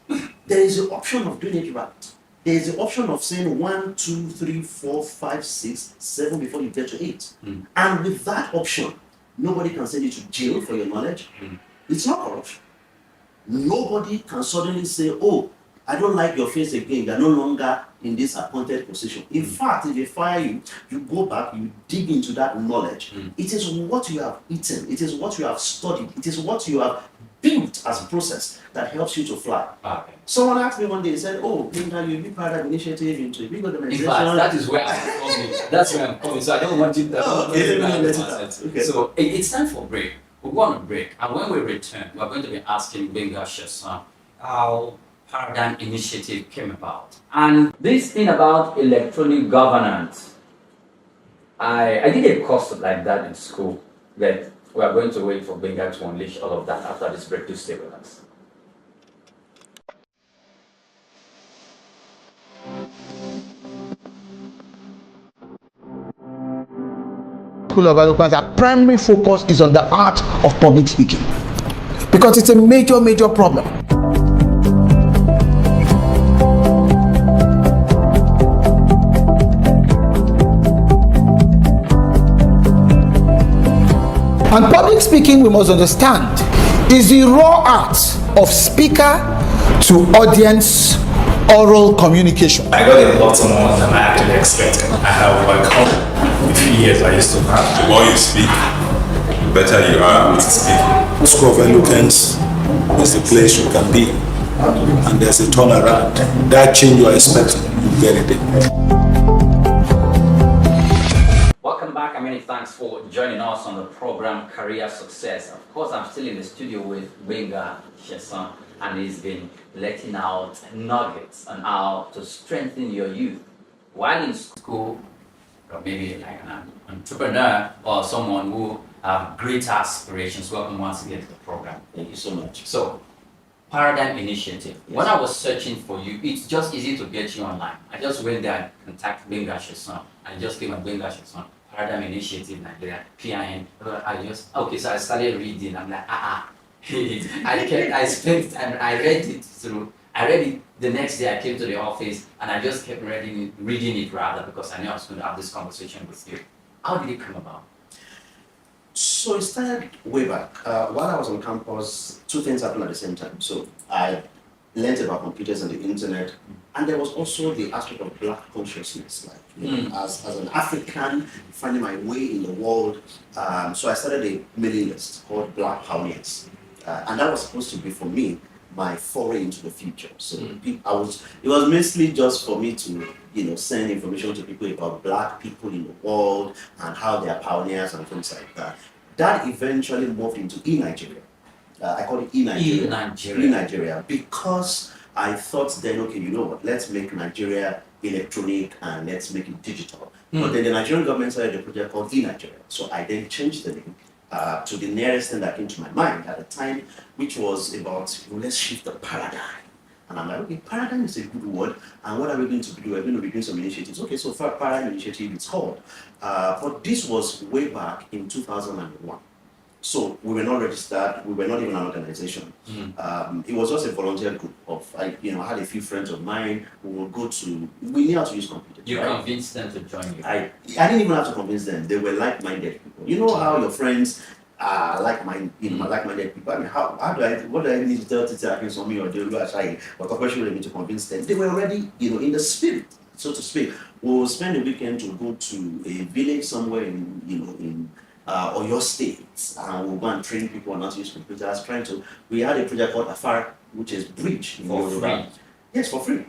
there is the option of doing it right. There is the option of saying 1, 2, 3, 4, 5, 6, 7 before you get to 8. And with that option, nobody can send you to jail for your knowledge. It's not corruption. Nobody can suddenly say, oh, I don't like your face again. You're no longer in this appointed position. In fact, if they fire you, you go back, you dig into that knowledge. It is what you have eaten. It is what you have studied. It is what you have built as a process that helps you to fly. Someone asked me one day, he said, oh, you be part of initiative into a big organization. In fact, that is where I'm coming. That's where I'm coming. So I don't want you to... So it's time for a break. We'll go on a break. And when we return, we're going to be asking Gbenga Shesan how Paradigm Initiative came about. And this thing about electronic governance, I did a course like that in school, but we are going to wait for Gbenga to unleash all of that after this break. To stay with us. School of Eloquence, our primary focus is on the art of public speaking because it's a major problem. And public speaking, we must understand, is the raw art of speaker to audience oral communication. I got a lot more than I actually expected. I have overcome the few years I used to have. The more you speak, the better you are at speaking. School of Eloquence is the place you can be, and there's a turnaround. That change you are expecting, you get it. Welcome back, and many thanks for joining us on the program Career Success. Of course, I'm still in the studio with Gbenga Shesan, and he's been letting out nuggets on how to strengthen your youth while in school, or maybe like an entrepreneur or someone who have great aspirations. Welcome once again to the program. Thank you so much. So, Paradigm Initiative. Yes. When I was searching for you, it's just easy to get you online. I just went there and contacted Gbenga Shesan. I just came on Gbenga Shesan, Paradigm Initiative Nigeria, PIN. So I started reading. I'm like, I spent time, I read it through. I read it the next day. I came to the office and I just kept reading it rather because I knew I was going to have this conversation with you. How did it come about? So it started way back. While I was on campus, two things happened at the same time. So I learned about computers and the internet, and there was also the aspect of Black consciousness, like as an African finding my way in the world. So I started a mailing list called Black Pioneers, and that was supposed to be for me my foray into the future. So it was mostly just for me to send information to people about Black people in the world and how they are pioneers and things like that. That eventually morphed into eNigeria. I call it eNigeria. eNigeria, because I thought then, okay, you know what, let's make Nigeria electronic and let's make it digital. But then the Nigerian government started a project called eNigeria. So I then changed the name to the nearest thing that came to my mind at the time, which was about, let's shift the paradigm. And I'm like, okay, paradigm is a good word, and what are we going to do? We're going to be doing some initiatives. Okay, so for Paradigm Initiative, it's called. But this was way back in 2001. So we were not registered. We were not even an organization. It was just a volunteer group of, I had a few friends of mine who would go to. We knew how to use computers. You right? convinced them to join you. I didn't even have to convince them. They were like-minded people. You know how your friends are like-minded people. I mean, what do I need to tell Titi Akinsomi or Deolu Ashayi or Tokoshi Remi to convince them? They were already, in the spirit, so to speak. We'll spend a weekend to go to a village somewhere in Oyo State, and we'll go and train people on how to use computers. We had a project called Afar, which is bridge in For Yoruba. free? Yes, for free.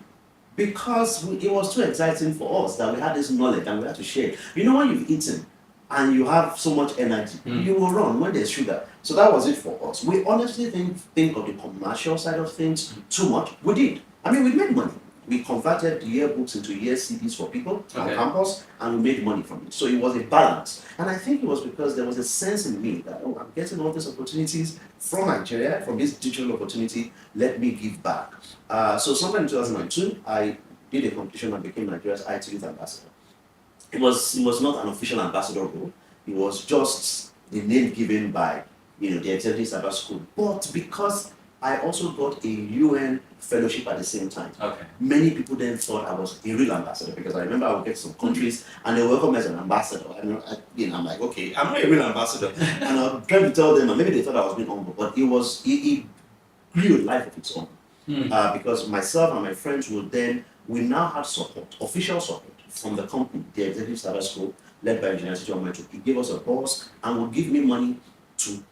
Because it was too exciting for us that we had this knowledge and we had to share it. You know, when you've eaten and you have so much energy, you will run when there's sugar. So that was it for us. We honestly think of the commercial side of things too much. We did. I mean, we made money. We converted yearbooks into year CDs for people on campus, and we made money from it. So it was a balance. And I think it was because there was a sense in me that, I'm getting all these opportunities from Nigeria, from this digital opportunity, let me give back. So sometime in 2002, I did a competition and became Nigeria's IT Youth Ambassador. It was not an official ambassador role. It was just the name given by the Executive Service School. But because I also got a UN fellowship at the same time. Many people then thought I was a real ambassador, because I remember I would get some countries and they welcome me as an ambassador. And I'm like, okay, I'm not a real ambassador. And I'm trying to tell them, and maybe they thought I was being humble, but it grew a life of its own. Because myself and my friends we now had support, official support from the company, the Executive Service School, led by Engineer Tito Omoetu. He gave us a bus and would give me money to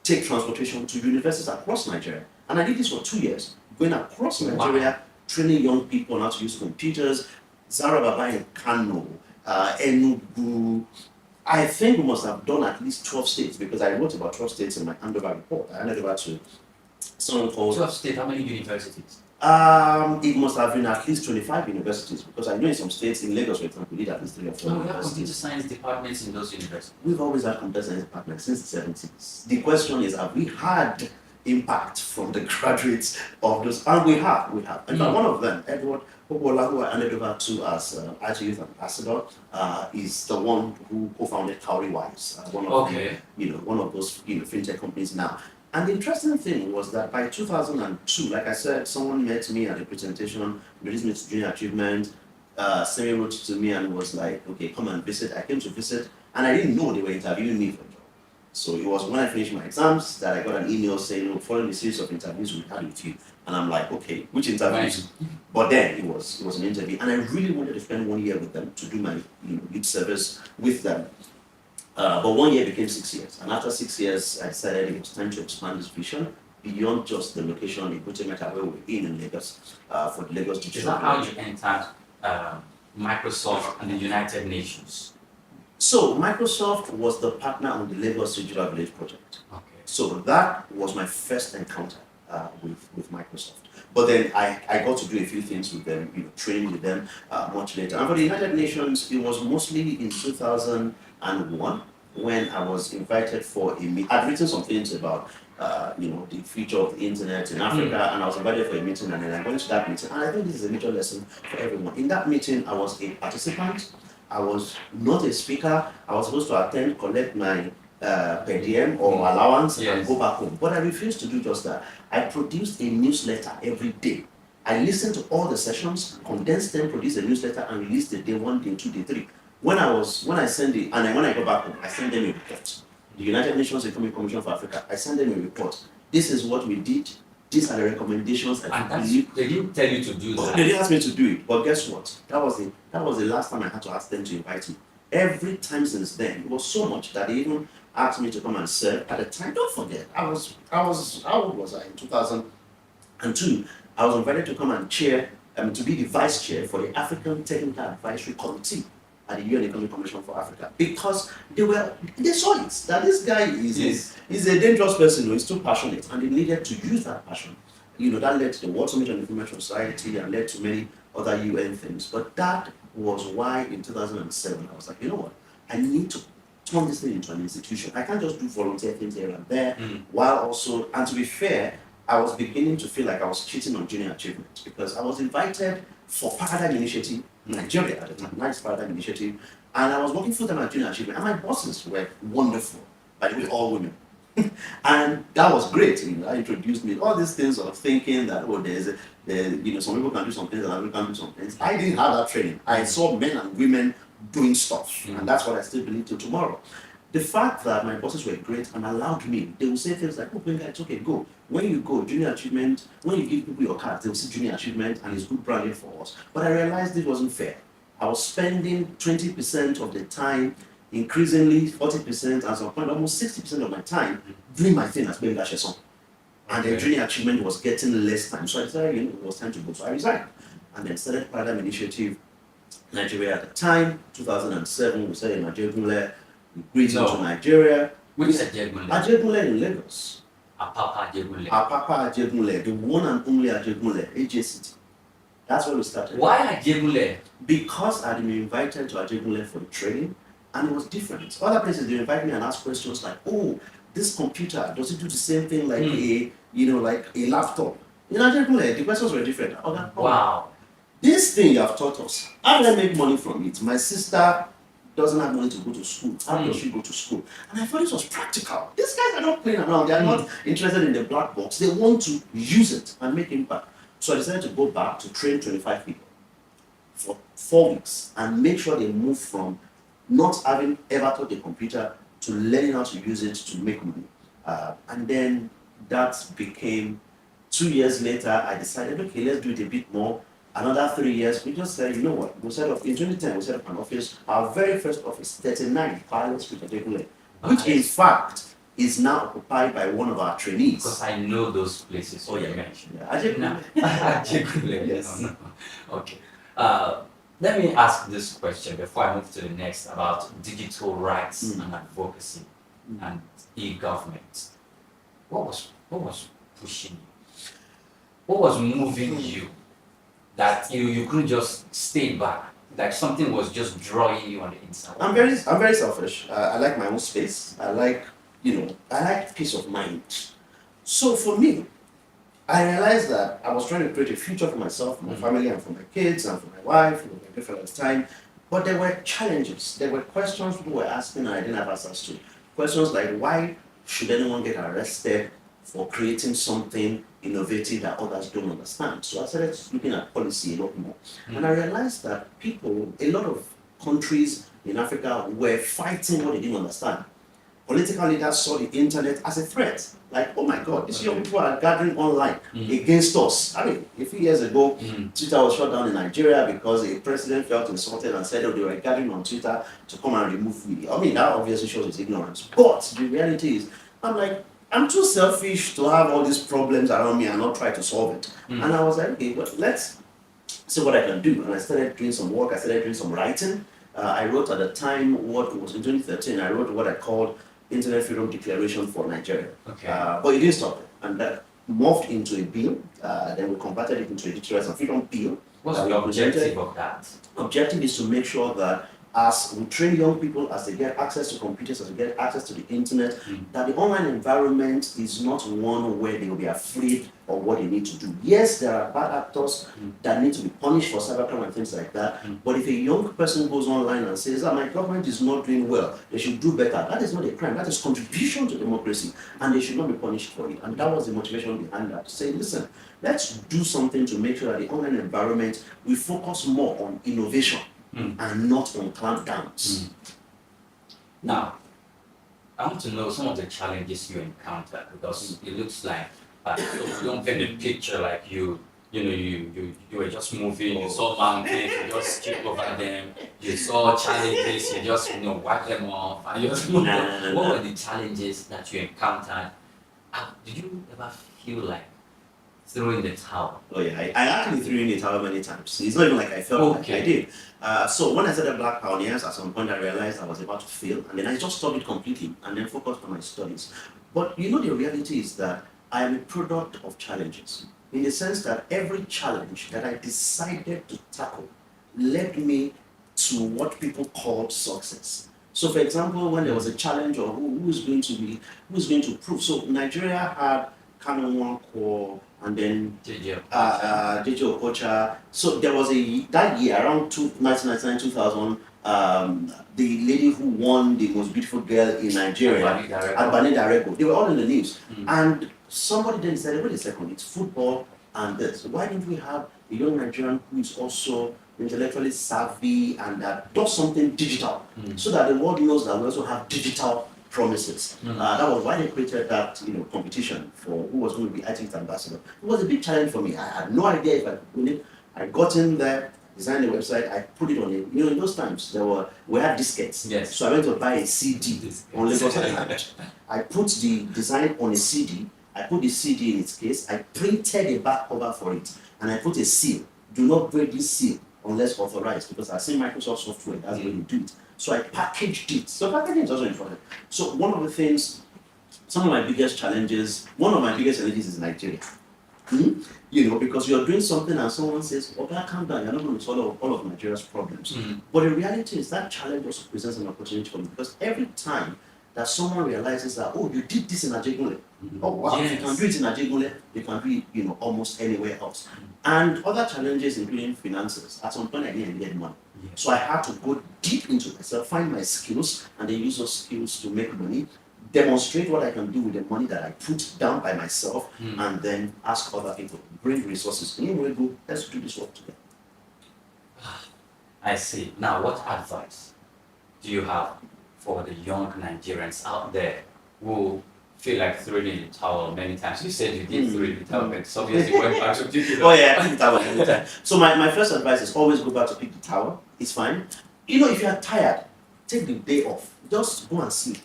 take transportation to universities across Nigeria. And I did this for 2 years, going across Nigeria, training young people on how to use computers. Zara Baba in Kano, Enugu. I think we must have done at least 12 states, because I wrote about 12 states in my handover report. I handed over to someone called... 12 states, how many universities? It must have been at least 25 universities, because I know in some states, in Lagos, for example, we did at least 3 or 4 we have universities. computer science departments in those universities. We've always had computer science departments since the 70s. The question is, have we had impact from the graduates of those? And we have. And one of them, Edward Obola, who I handed over to as IT Youth Ambassador, is the one who co-founded Cowrywise, one of those fintech companies now. And the interesting thing was that by 2002, like I said, someone met me at a presentation, released me to Junior Achievement. Semi wrote to me and was like, okay, come and visit. I came to visit, and I didn't know they were interviewing me for a job. So it was when I finished my exams that I got an email saying, following a series of interviews we had with you. And I'm like, okay, which interviews? But then it was an interview, and I really wanted to spend 1 year with them to do my youth service with them. But 1 year became 6 years, and after 6 years, I decided it was time to expand this vision beyond just the location in Kutemeta where we're in Lagos for the Lagos Digital. Is that how you entered Microsoft and the United Nations? So Microsoft was the partner on the Lagos Digital Village project. So that was my first encounter with Microsoft. But then I got to do a few things with them, training with them much later. And for the United Nations, it was mostly in 2001 when I was invited for a meeting. I'd written some things about the future of the internet in Africa, and I was invited for a meeting, and then I went to that meeting. And I think this is a major lesson for everyone. In that meeting, I was a participant. I was not a speaker. I was supposed to attend, collect my per diem or allowance, and go back home. But I refused to do just that. I produced a newsletter every day. I listened to all the sessions, condensed them, produced a newsletter, and released it day 1, day 2, day 3. When I send it, and then when I go back home, I send them a report. The United Nations Economic Commission for Africa, I send them a report. This is what we did. These are the recommendations. They didn't tell you to do that. They didn't ask me to do it. But guess what? That was the last time I had to ask them to invite me. Every time since then, it was so much that they even asked me to come and serve. At the time, don't forget, I was how old was I in 2002? I was invited to come and chair, to be the vice chair for the African Technical Advisory Committee at the UN Economic Commission for Africa, because they saw it that this guy is a dangerous person, he's too passionate, and they needed to use that passion. That led to the World Summit on Information Society and led to many other UN things. But that was why in 2007 I was like, you know what, I need to turn this thing into an institution. I can't just do volunteer things here and there, while also, and to be fair, I was beginning to feel like I was cheating on Junior Achievement, because I was invited for Paradigm Initiative, Nigeria at the time, nice Paradigm Initiative, and I was working full-time at Junior Achievement, and my bosses were wonderful, by the way, all women. And that was great. That introduced me all these things of thinking that some people can do some things and other people can do some things. I didn't have that training. I saw men and women doing stuff, and that's what I still believe till tomorrow. The fact that my bosses were great and allowed me, they will say things like, "Oh, Benga, it's okay, go." When you go, junior achievement, when you give people your cards, they will see junior achievement and it's good branding for us. But I realized it wasn't fair. I was spending 20% of the time, increasingly 40%, at some point almost 60% of my time doing my thing as Benga Sheson. And the junior achievement was getting less time. So I decided, it was time to go. So I resigned. And then started Paradigm Initiative Nigeria at the time, 2007. We started in Ajegunle. We grew into Nigeria. Which is Ajegunle? Ajegunle in Lagos. Apapa Ajegunle. Apapa Ajegunle, the one and only Ajegunle, AJ City. That's where we started. Why Ajegunle? Because I had been invited to Ajegunle for training, and it was different. Other places they invite me and ask questions like, "Oh, this computer, does it do the same thing like like a laptop?" In Ajegunle, the questions were different. Wow. This thing you have taught us, how do I make money from it? My sister doesn't have money to go to school. How does she go to school? And I thought this was practical. These guys are not playing around. They are not interested in the black box. They want to use it and make impact. So I decided to go back to train 25 people for 4 weeks and make sure they move from not having ever taught the computer to learning how to use it to make money. And then that became 2 years later. I decided, okay, let's do it a bit more. Another 3 years, we just said, you know what, we set up, in 2010, we set up an office, our very first office, 39 Pilot Street, Ajegunle, which in fact is now occupied by one of our trainees. Because I know those places. Oh, yeah. You mentioned. Ajegunle. Ajegunle. Yes. No. Okay. Let me ask this question before I move to the next about digital rights and advocacy and e-government. What was pushing you? What was moving you that you couldn't just stay back? Like something was just drawing you on the inside. I'm very selfish. I like my own space. I like peace of mind. So for me, I realized that I was trying to create a future for myself, for my family, and for my kids, and for my wife, and my girlfriend at the time. But there were challenges. There were questions people were asking and I didn't have answers to. Questions like, why should anyone get arrested for creating something innovative that others don't understand? So I started looking at policy a lot more. And I realized that a lot of countries in Africa were fighting what they didn't understand. Political leaders saw the internet as a threat. Like, oh my God, these young people are gathering online against us. I mean, a few years ago, Twitter was shut down in Nigeria because a president felt insulted and said, they were gathering on Twitter to come and remove video. I mean, that obviously shows his ignorance. But the reality is, I'm too selfish to have all these problems around me and not try to solve it. And I was like, okay, well, let's see what I can do. And I started doing some work. I started doing some writing. I wrote at the time, what was in 2013, I wrote what I called Internet Freedom Declaration for Nigeria. Okay. But it didn't stop it. And that morphed into a bill. Then we converted it into a Digital Rights and Freedom Bill. What's the objective of that? Objective is to make sure that as we train young people, as they get access to computers, as they get access to the internet, that the online environment is not one where they will be afraid of what they need to do. Yes, there are bad actors that need to be punished for cybercrime and things like that. But if a young person goes online and says that my government is not doing well, they should do better, that is not a crime, that is contribution to democracy, and they should not be punished for it. And that was the motivation behind that, to say, listen, let's do something to make sure that the online environment, we focus more on innovation and not on clampdowns. Now, I want to know some of the challenges you encountered, because it looks like you don't get the picture like you were just moving, you saw mountains, you just skip over them, you saw challenges, you just wipe them off, and you just move on. What were the challenges that you encountered? Did you ever feel like throwing the towel? Oh yeah, I actually threw in the towel many times. It's not even like I felt like I did. So when I started Black Pioneers, at some point I realized I was about to fail, and then I just stopped it completely and then focused on my studies. But the reality is that I am a product of challenges, in the sense that every challenge that I decided to tackle led me to what people called success. So for example, when there was a challenge of who's going to prove. So Nigeria had Canon 1 Core, and then JJ Okocha. So there was that year around 1999, 2000. The lady who won the most beautiful girl in Nigeria, Albani Dareko, they were all in the news. And somebody then said, wait a second, it's football and this. Why don't we have a young Nigerian who is also intellectually savvy and that does something digital, so that the world knows that we also have digital promises. That was why they created that competition for who was going to be ITX ambassador. It was a big challenge for me. I had no idea if I could win it. I got in there, designed a website, I put it on it. In those times we had diskettes. Yes. So I went to buy a CD on Lagos Island. I put the design on a CD. I put the CD in its case. I printed a back cover for it, and I put a seal. Do not break this seal unless authorized, because I've seen Microsoft software, that's the way you do it. So I packaged it. So packaging is also important. So one of the things, some of my biggest challenges is Nigeria. Because you're doing something and someone says, okay, calm down, you're not going to solve all of Nigeria's problems. But the reality is that challenge also presents an opportunity for me, because every time that someone realizes that, oh, you did this in Ajegunle, oh wow, yes. You can do it in Ajegunle, you can do it almost anywhere else. And other challenges, including finances, at some point I didn't get money. So I had to go deep into myself, find my skills, and then use those skills to make money, demonstrate what I can do with the money that I put down by myself, and then ask other people, bring resources. Anyway, go, let's do this work together. I see. Now, what advice do you have for the young Nigerians out there who feel like throwing in the towel many times? You said you did throw in the towel, but obviously you went back to pick it up. Oh yeah, pick the towel every time. So my first advice is always go back to pick the towel. It's fine. If you are tired, take the day off. Just go and sleep.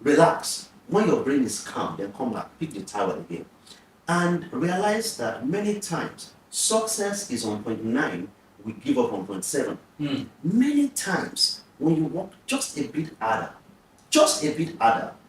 Relax. When your brain is calm, then come back, pick the towel again. And realize that many times, success is on point 9, we give up on point 7. Many times, when you work just a bit harder,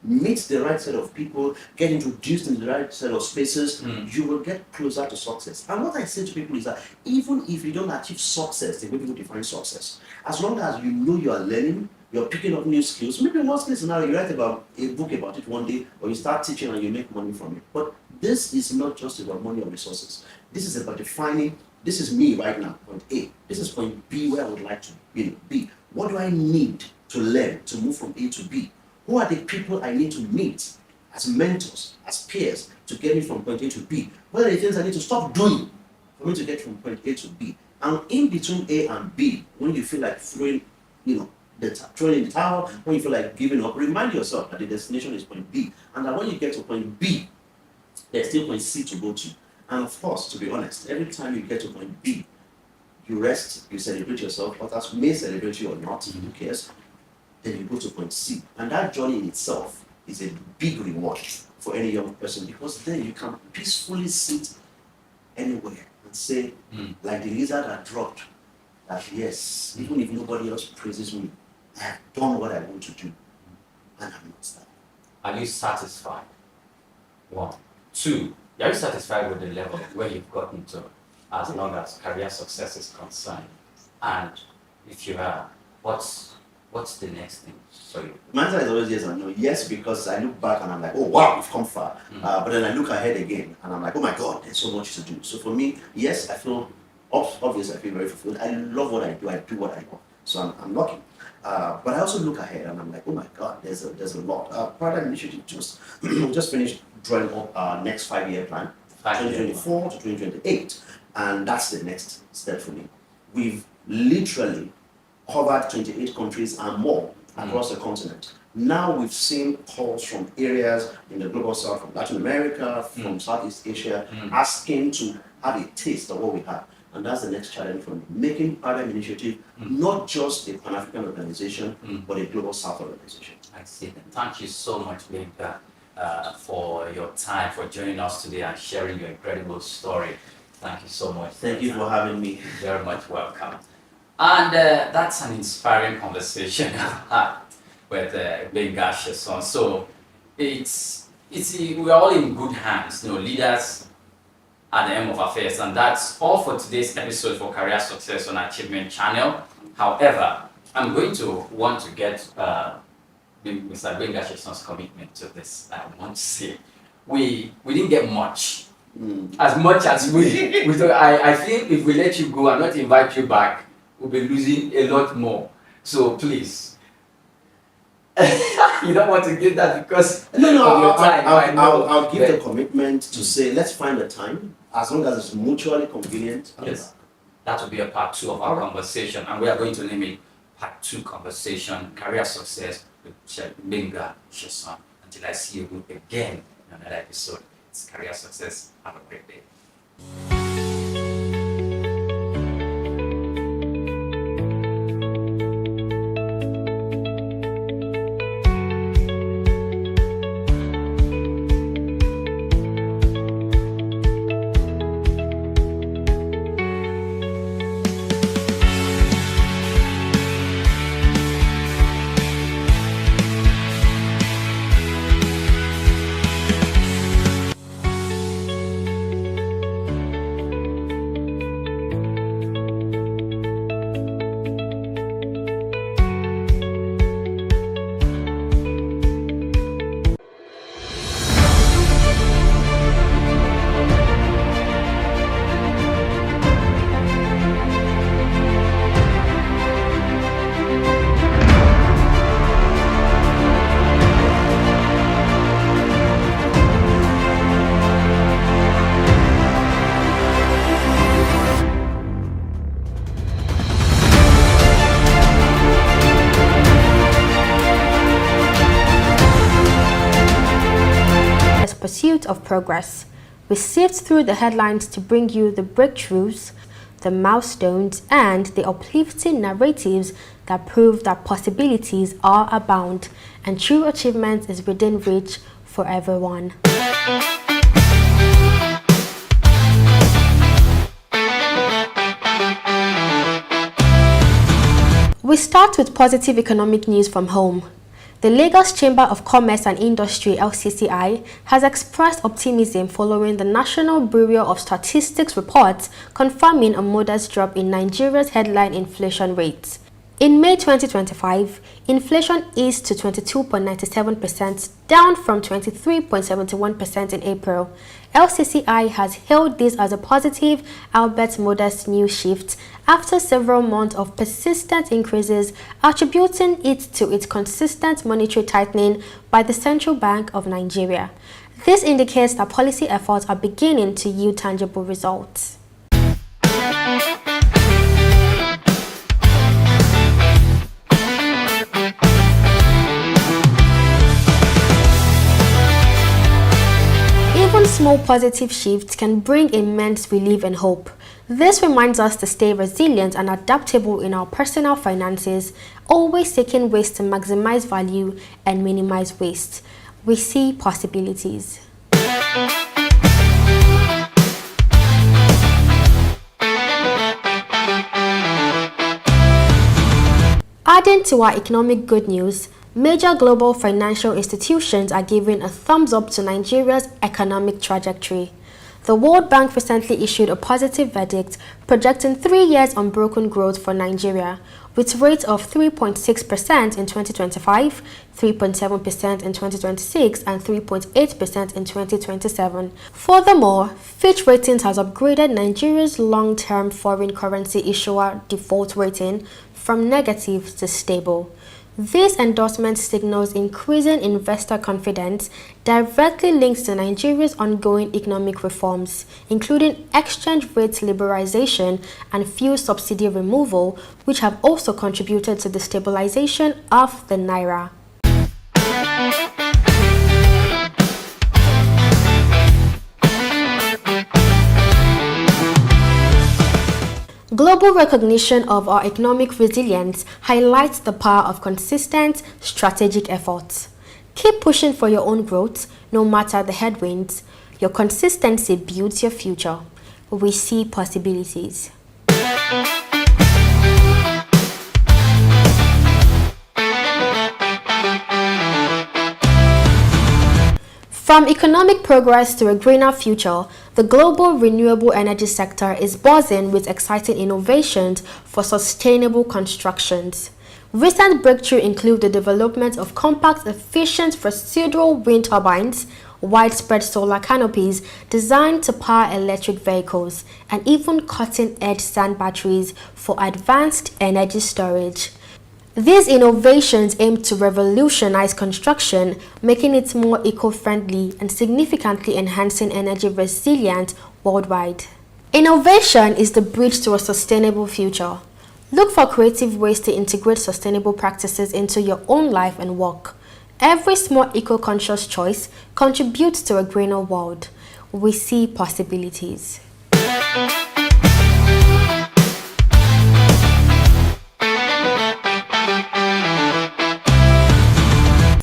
meet the right set of people, get introduced in the right set of spaces, you will get closer to success. And what I say to people is that even if you don't achieve success, the way people define success, as long as you know you are learning, you're picking up new skills, maybe worst case scenario, you write about a book about it one day, or you start teaching and you make money from it. But this is not just about money or resources. This is about defining, this is me right now, point A. This is point B, where I would like to be. What do I need to learn to move from A to B? Who are the people I need to meet as mentors, as peers, to get me from point A to B? What are the things I need to stop doing for me to get from point A to B? And in between A and B, when you feel like throwing in the towel, when you feel like giving up, remind yourself that the destination is point B, and that when you get to point B, there's still point C to go to. And of course, to be honest, every time you get to point B, you rest, you celebrate yourself, others may celebrate you or not, who cares? Then you go to point C. And that journey in itself is a big reward for any young person, because then you can peacefully sit anywhere and say, like the lizard that dropped, that yes, even if nobody else praises me, I have done what I want to do, and I'm not sad. Are you satisfied? 1. 2, are you satisfied with the level where you've gotten to, as long as career success is concerned? And if you are, what's the next thing for you? My answer is always yes and no. Yes, because I look back and I'm like, oh wow, we've come far. But then I look ahead again and I'm like, oh my God, there's so much to do. So for me, yes, I feel, obviously I feel very fulfilled. I love what I do what I love. So I'm lucky. But I also look ahead and I'm like, oh my God, there's a lot. Paradigm Initiative just finished drawing up our next 5-year plan, 2024 to 2028. And that's the next step for me. We've literally covered 28 countries and more across the continent. Now we've seen calls from areas in the global south, from Latin America, from Southeast Asia, asking to have a taste of what we have. And that's the next challenge for me. Making Paradigm Initiative not just a Pan-African organization, but a global south organization. I see. Thank you so much, Gbenga, for your time, for joining us today and sharing your incredible story. Thank you so much. Thank you for having me. Very much welcome. And that's an inspiring conversation with Gbenga Sheson. So we're all in good hands. Leaders at the end of affairs, and that's all for today's episode for Career Success on Achievement Channel. However, I'm going to want to get Mr. Gbenga Sheson's commitment to this. I want to say we didn't get much As much as I feel if we let you go and not invite you back, we'll be losing a lot more. So please, you don't want to give that because of your time. I'll give the commitment to say let's find a time as long as it's mutually convenient. Yes, that will be a part 2 of our conversation, and we are going to name it part 2 conversation, career success with Benga Sheson. Until I see you again in another episode, it's career success. Have a great day. Pursuit of progress. We sift through the headlines to bring you the breakthroughs, the milestones, and the uplifting narratives that prove that possibilities are abound and true achievement is within reach for everyone. We start with positive economic news from home. The Lagos Chamber of Commerce and Industry (LCCI) has expressed optimism following the National Bureau of Statistics report confirming a modest drop in Nigeria's headline inflation rates. In May 2025, inflation eased to 22.97%, down from 23.71% in April. LCCI has hailed this as a positive, albeit modest new shift after several months of persistent increases, attributing it to its consistent monetary tightening by the Central Bank of Nigeria. This indicates that policy efforts are beginning to yield tangible results. Even small positive shifts can bring immense relief and hope. This reminds us to stay resilient and adaptable in our personal finances, always seeking ways to maximize value and minimize waste. We see possibilities. Adding to our economic good news, major global financial institutions are giving a thumbs up to Nigeria's economic trajectory. The World Bank recently issued a positive verdict projecting 3 years unbroken growth for Nigeria, with rates of 3.6% in 2025, 3.7% in 2026, and 3.8% in 2027. Furthermore, Fitch Ratings has upgraded Nigeria's long-term foreign currency issuer default rating from negative to stable. This endorsement signals increasing investor confidence, directly links to Nigeria's ongoing economic reforms, including exchange rate liberalization and fuel subsidy removal, which have also contributed to the stabilization of the naira. Global recognition of our economic resilience highlights the power of consistent, strategic efforts. Keep pushing for your own growth, no matter the headwinds. Your consistency builds your future. We see possibilities. From economic progress to a greener future, the global renewable energy sector is buzzing with exciting innovations for sustainable constructions. Recent breakthroughs include the development of compact, efficient procedural wind turbines, widespread solar canopies designed to power electric vehicles, and even cutting-edge sand batteries for advanced energy storage. These innovations aim to revolutionize construction, making it more eco-friendly and significantly enhancing energy resilience worldwide. Innovation is the bridge to a sustainable future. Look for creative ways to integrate sustainable practices into your own life and work. Every small eco-conscious choice contributes to a greener world. We see possibilities.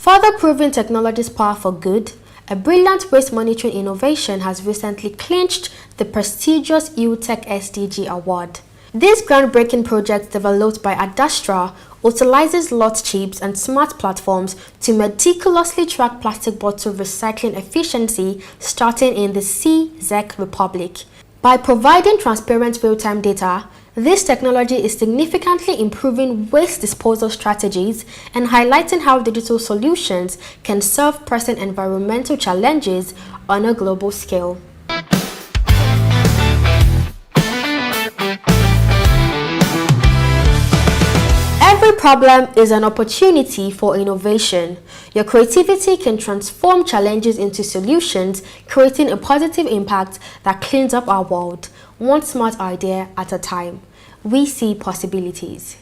Further proving technology's power for good, a brilliant waste monitoring innovation has recently clinched the prestigious EUTech SDG Award. This groundbreaking project, developed by Adastra, utilizes lot chips and smart platforms to meticulously track plastic bottle recycling efficiency starting in the Czech Republic. By providing transparent real-time data, this technology is significantly improving waste disposal strategies and highlighting how digital solutions can solve pressing environmental challenges on a global scale. Every problem is an opportunity for innovation. Your creativity can transform challenges into solutions, creating a positive impact that cleans up our world, one smart idea at a time. We see possibilities.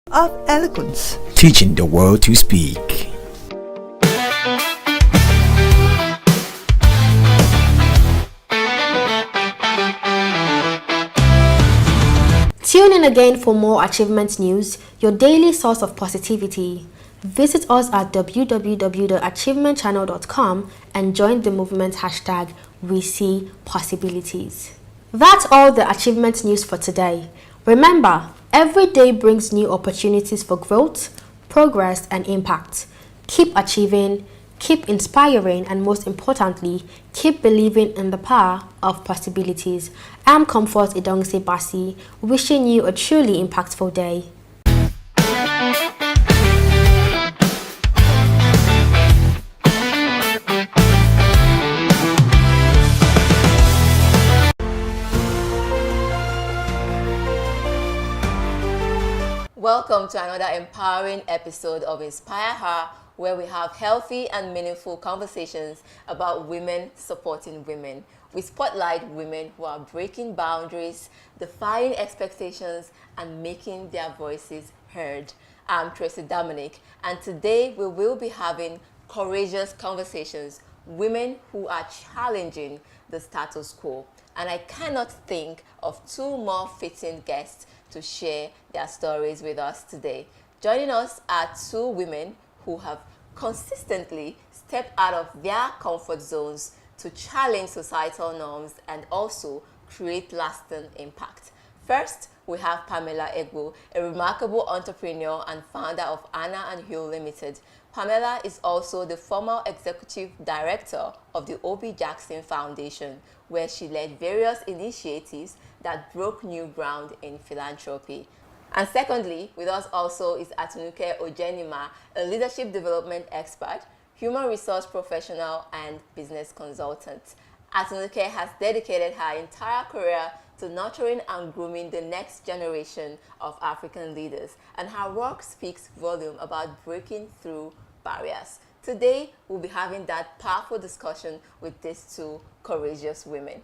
Of eloquence, teaching the world to speak. Tune in again for more achievement news, your daily source of positivity. Visit us at www.achievementchannel.com and join the movement hashtag We See Possibilities. That's all the achievement news for today. Remember, every day brings new opportunities for growth, progress, and impact. Keep achieving, keep inspiring, and most importantly, keep believing in the power of possibilities. I'm Comfort Idongse Basi, wishing you a truly impactful day. Welcome to another empowering episode of Inspire Her, where we have healthy and meaningful conversations about women supporting women. We spotlight women who are breaking boundaries, defying expectations, and making their voices heard. I'm Tracy Dominic, and today we will be having courageous conversations, women who are challenging the status quo. And I cannot think of two more fitting guests to share their stories with us today. Joining us are two women who have consistently stepped out of their comfort zones to challenge societal norms and also create lasting impact. First, we have Pamela Egbo, a remarkable entrepreneur and founder of Anna and Hugh Limited. Pamela is also the former executive director of the O.B. Jackson Foundation, where she led various initiatives that broke new ground in philanthropy. And secondly, with us also is Atunuke Ojenima, a leadership development expert, human resource professional, and business consultant. Atunuke has dedicated her entire career to nurturing and grooming the next generation of African leaders, and her work speaks volume about breaking through barriers. Today, we'll be having that powerful discussion with these two courageous women.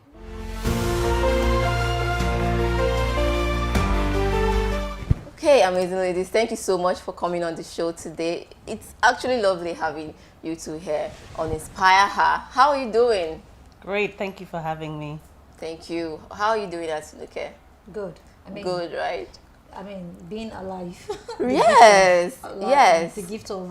Okay, amazing ladies. Thank you so much for coming on the show today. It's actually lovely having you two here on Inspire Her. How are you doing? Great. Thank you for having me. Thank you. How are you doing, Atinuke? Good. I mean, good, right? I mean, being alive. Yes. Yes. The gift of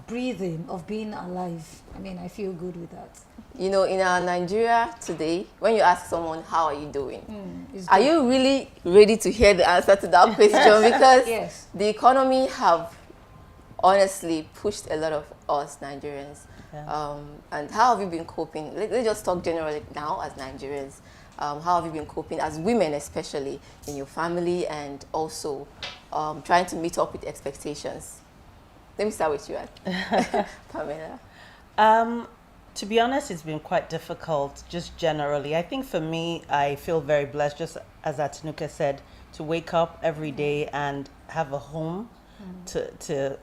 breathing, of being alive. I mean, I feel good with that. You know, in our Nigeria today, when you ask someone, how are you doing? Are you really ready to hear the answer to that question? Because yes. The economy have honestly pushed a lot of us Nigerians. Yeah. And how have you been coping? Let's just talk generally now as Nigerians. How have you been coping as women, especially in your family, and also trying to meet up with expectations? Let me start with you, Pamela. To be honest, it's been quite difficult, just generally. I think for me, I feel very blessed, just as Atinuke said, to wake up every day and have a home to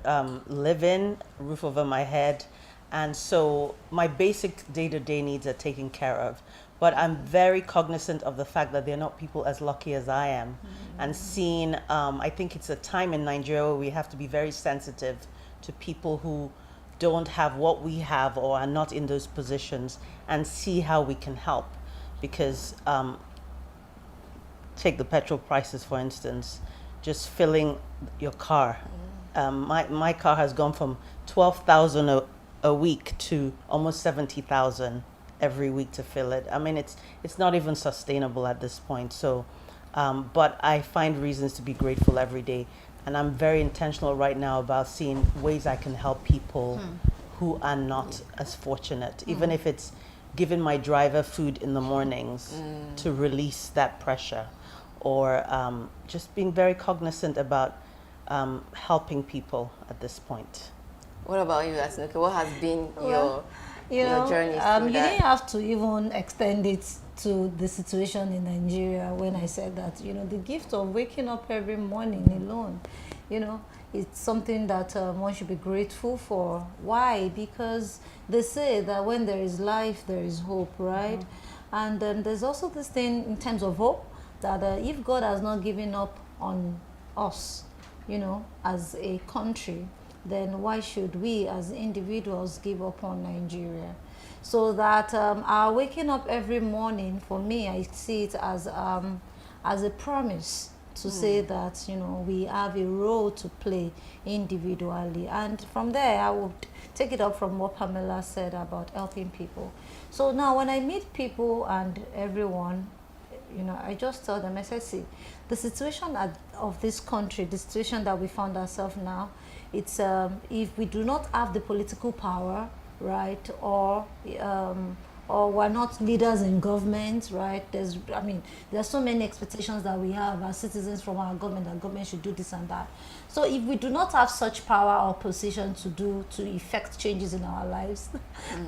live in, roof over my head. And so my basic day-to-day needs are taken care of. But I'm very cognizant of the fact that they're not people as lucky as I am. And seeing, I think it's a time in Nigeria where we have to be very sensitive to people who don't have what we have or are not in those positions, and see how we can help. Because take the petrol prices, for instance, just filling your car. My car has gone from 12,000 a week to almost 70,000 every week to fill it. I mean, it's not even sustainable at this point. So, but I find reasons to be grateful every day. And I'm very intentional right now about seeing ways I can help people who are not as fortunate, even if it's giving my driver food in the mornings to release that pressure, or just being very cognizant about helping people at this point. What about you, Atinuke? What has been your journey through you didn't have to even extend it to the situation in Nigeria when I said that, the gift of waking up every morning alone, it's something that one should be grateful for. Why? Because they say that when there is life, there is hope, right? And there's also this thing in terms of hope, that if God has not given up on us, as a country, then why should we as individuals give up on Nigeria? So that our waking up every morning, for me, I see it as a promise to say that, we have a role to play individually. And from there, I would take it up from what Pamela said about helping people. So now when I meet people and everyone, I just tell them, I say, see, the situation of this country, the situation that we found ourselves now, it's if we do not have the political power, right, or we're not leaders in government, right? There's so many expectations that we have as citizens from our government, that government should do this and that. So if we do not have such power or position to effect changes in our lives,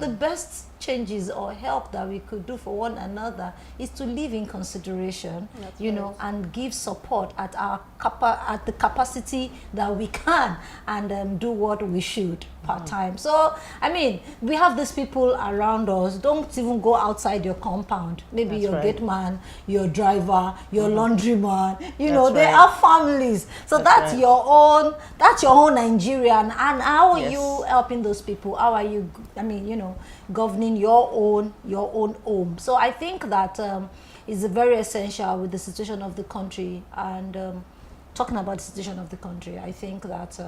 the best changes or help that we could do for one another is to live in consideration, and give support at the capacity that we can, and do what we should part time. So we have these people around us. Don't even go outside your compound. Maybe your gate man, your driver, your laundryman. They have families. So that's your own Nigerian. And how are you helping those people? How are you? Governing your own home. So I think that is very essential with the situation of the country. And talking about the situation of the country, I think that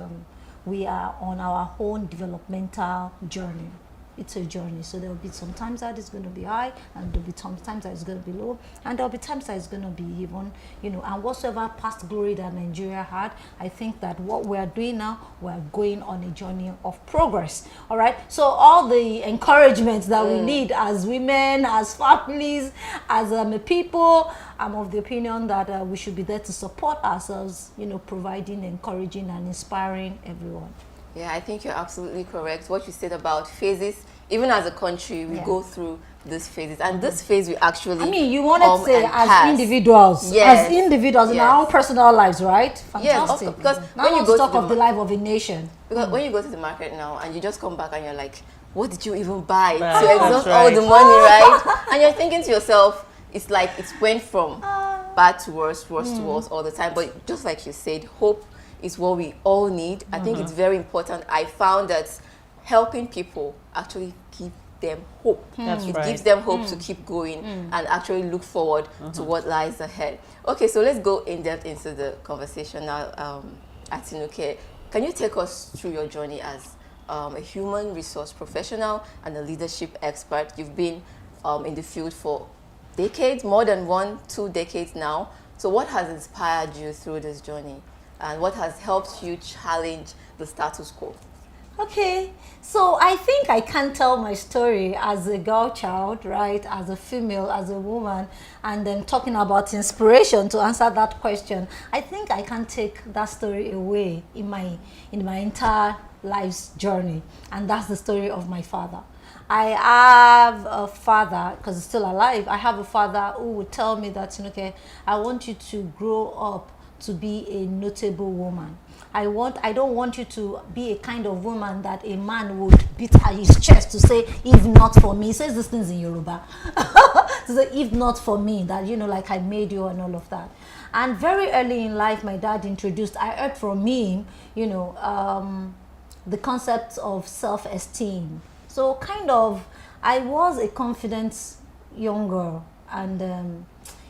we are on our own developmental journey. It's a journey, so there will be some times that it's going to be high, and there will be some times that it's going to be low, and there will be times that it's going to be even, and whatsoever past glory that Nigeria had, I think that what we are doing now, we're going on a journey of progress. All right, so all the encouragement that we need as women, as families, as a people, I'm of the opinion that we should be there to support ourselves, providing, encouraging, and inspiring everyone. Yeah, I think you're absolutely correct. What you said about phases, even as a country, we go through these phases. And this phase we actually you wanted to say as individuals. Yes. As individuals in our own personal lives, right? Fantastic. Yes, because now when you go talk of the life of a nation. Because when you go to the market now and you just come back and you're like, what did you even buy to Right. exhaust all the money, right? And you're thinking to yourself, it's like it went from bad to worse, worse to worse all the time. But just like you said, hope is what we all need. I think it's very important. I found that helping people actually give them hope. It gives them hope to keep going and actually look forward to what lies ahead. Okay, so let's go in depth into the conversation now. Atinuke, can you take us through your journey as a human resource professional and a leadership expert? You've been in the field for decades, more than 1-2 decades now. So what has inspired you through this journey? And what has helped you challenge the status quo? Okay, so I think I can tell my story as a girl child, right, as a female, as a woman, and then talking about inspiration to answer that question. I think I can take that story away in my entire life's journey, and that's the story of my father. I have a father, because he's still alive, I have a father who would tell me that, okay, I want you to grow up to be a notable woman. I don't want you to be a kind of woman that a man would beat his chest to say, if not for me. He says these things in Yoruba. To say, if not for me, that, like I made you and all of that. And very early in life, my dad introduced, I heard from him, the concept of self-esteem. So kind of, I was a confident young girl, and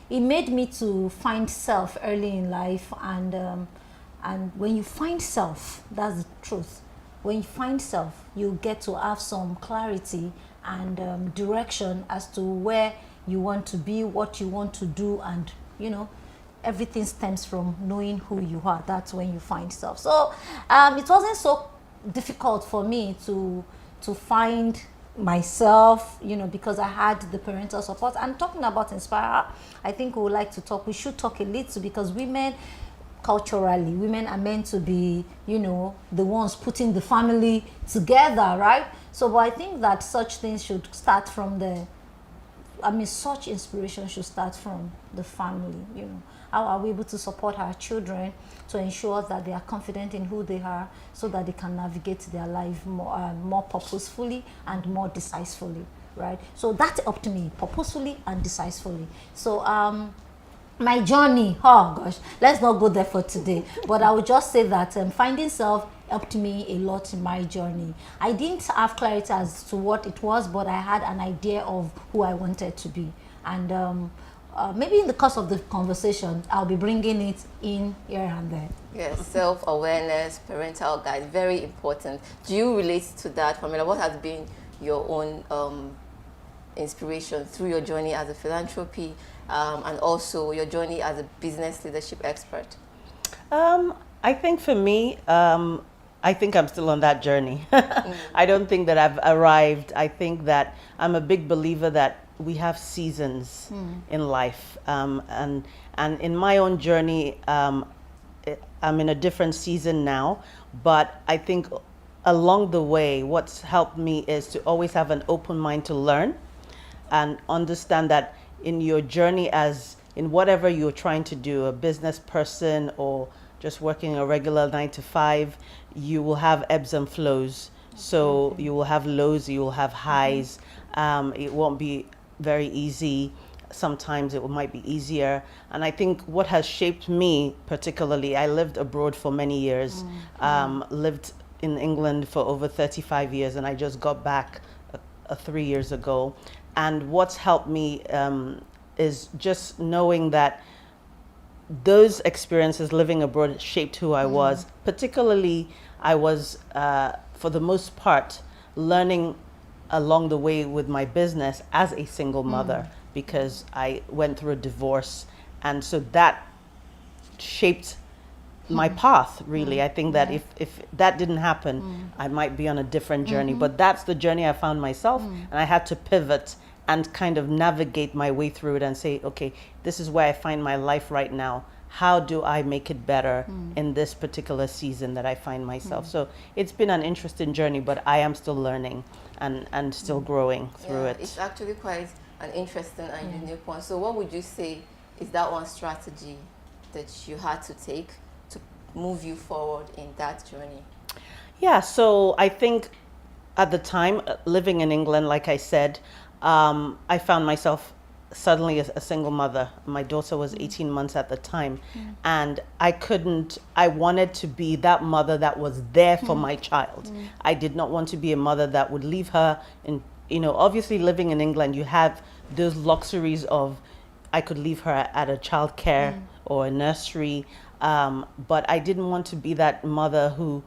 it made me to find self early in life, and when you find self, that's the truth. When you find self, you get to have some clarity and direction as to where you want to be, what you want to do, and everything stems from knowing who you are. That's when you find self. So it wasn't so difficult for me to find myself, because I had the parental support. And talking about Inspire, I think we should talk a little, because culturally, women are meant to be, the ones putting the family together, right? So, but I think that such things should start from such inspiration should start from the family, How are we able to support our children to ensure that they are confident in who they are, so that they can navigate their life more purposefully and more decisively, right? So that's up to me, purposefully and decisively. So, my journey, oh gosh, let's not go there for today, but I would just say that finding self helped me a lot in my journey. I didn't have clarity as to what it was, but I had an idea of who I wanted to be. And maybe in the course of the conversation, I'll be bringing it in here and there. Yes, self-awareness, parental guide, very important. Do you relate to that, Pamela? What has been your own inspiration through your journey as a philanthropy and also your journey as a business leadership expert? I think for me, I think I'm still on that journey. I don't think that I've arrived. I think that I'm a big believer that we have seasons in life. And in my own journey, I'm in a different season now, but I think along the way, what's helped me is to always have an open mind to learn and understand that in your journey, as in whatever you're trying to do, a business person or just working a regular 9-to-5, you will have ebbs and flows. So you will have lows, you will have highs. It won't be very easy. Sometimes it might be easier. And I think what has shaped me particularly, I lived abroad for many years, lived in England for over 35 years, and I just got back 3 years ago. And what's helped me is just knowing that those experiences living abroad shaped who I was. Particularly, I was, for the most part, learning along the way with my business as a single mother, because I went through a divorce. And so that shaped my path, really. I think that if that didn't happen, I might be on a different journey. But that's the journey I found myself, and I had to pivot and kind of navigate my way through it and say, okay, this is where I find my life right now. How do I make it better in this particular season that I find myself? So it's been an interesting journey, but I am still learning and still growing through it. It's actually quite an interesting and unique one. So what would you say is that one strategy that you had to take to move you forward in that journey? Yeah, so I think at the time, living in England, like I said, I found myself suddenly a single mother. My daughter was 18 months at the time, and I wanted to be that mother that was there for my child. I did not want to be a mother that would leave her in, obviously living in England, you have those luxuries of, I could leave her at a childcare or a nursery, but I didn't want to be that mother who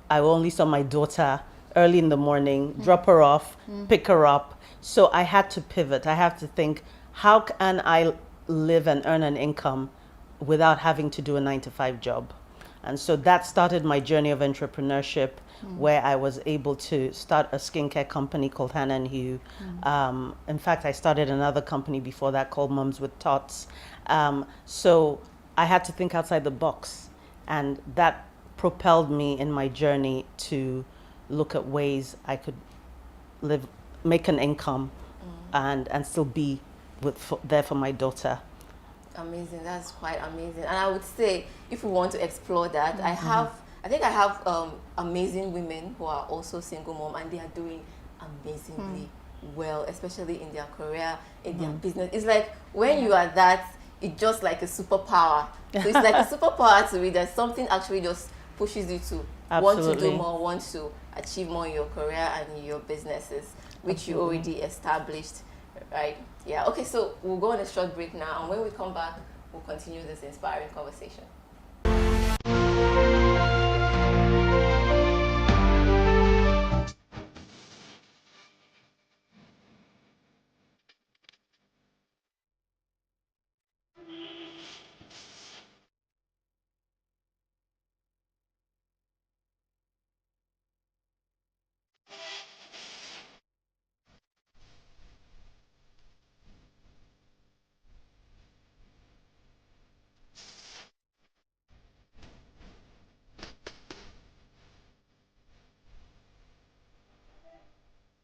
I only saw my daughter early in the morning, drop her off, pick her up. So I had to pivot. I have to think, how can I live and earn an income without having to do a 9-to-5 job? And so that started my journey of entrepreneurship, where I was able to start a skincare company called Hannah and Hugh. In fact, I started another company before that called Mums with Tots. So I had to think outside the box, and that propelled me in my journey to look at ways I could make an income and still be there for my daughter. Amazing, that's quite amazing. And I would say, if we want to explore that, I think I have amazing women who are also single mom, and they are doing amazingly well, especially in their career, in their business. It's like when you are that, it's just like a superpower. So it's like a superpower to me, that something actually just pushes you to want to do more, want to achieve more in your career and in your businesses, which you already established, right? Yeah, okay, so we'll go on a short break now, and when we come back, we'll continue this inspiring conversation.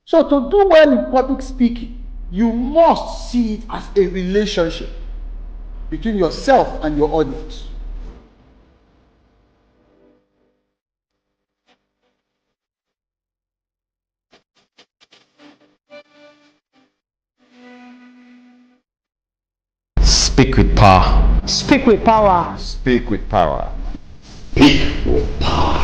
So to do well in public speaking, you must see it as a relationship between yourself and your audience. Speak with power. Speak with power. Speak with power. Speak with power.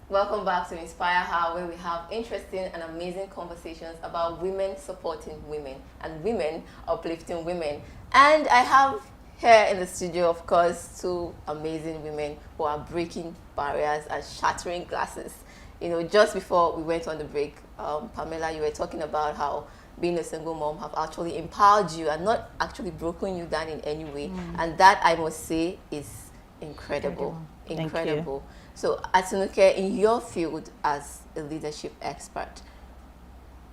Welcome back to Inspire Her, where we have interesting and amazing conversations about women supporting women and women uplifting women. And I have here in the studio, of course, two amazing women who are breaking barriers and shattering glasses. Just before we went on the break, Pamela, you were talking about how being a single mom have actually empowered you and not actually broken you down in any way. And that, I must say, is incredible. Incredible. So, Atinuke, in your field as a leadership expert,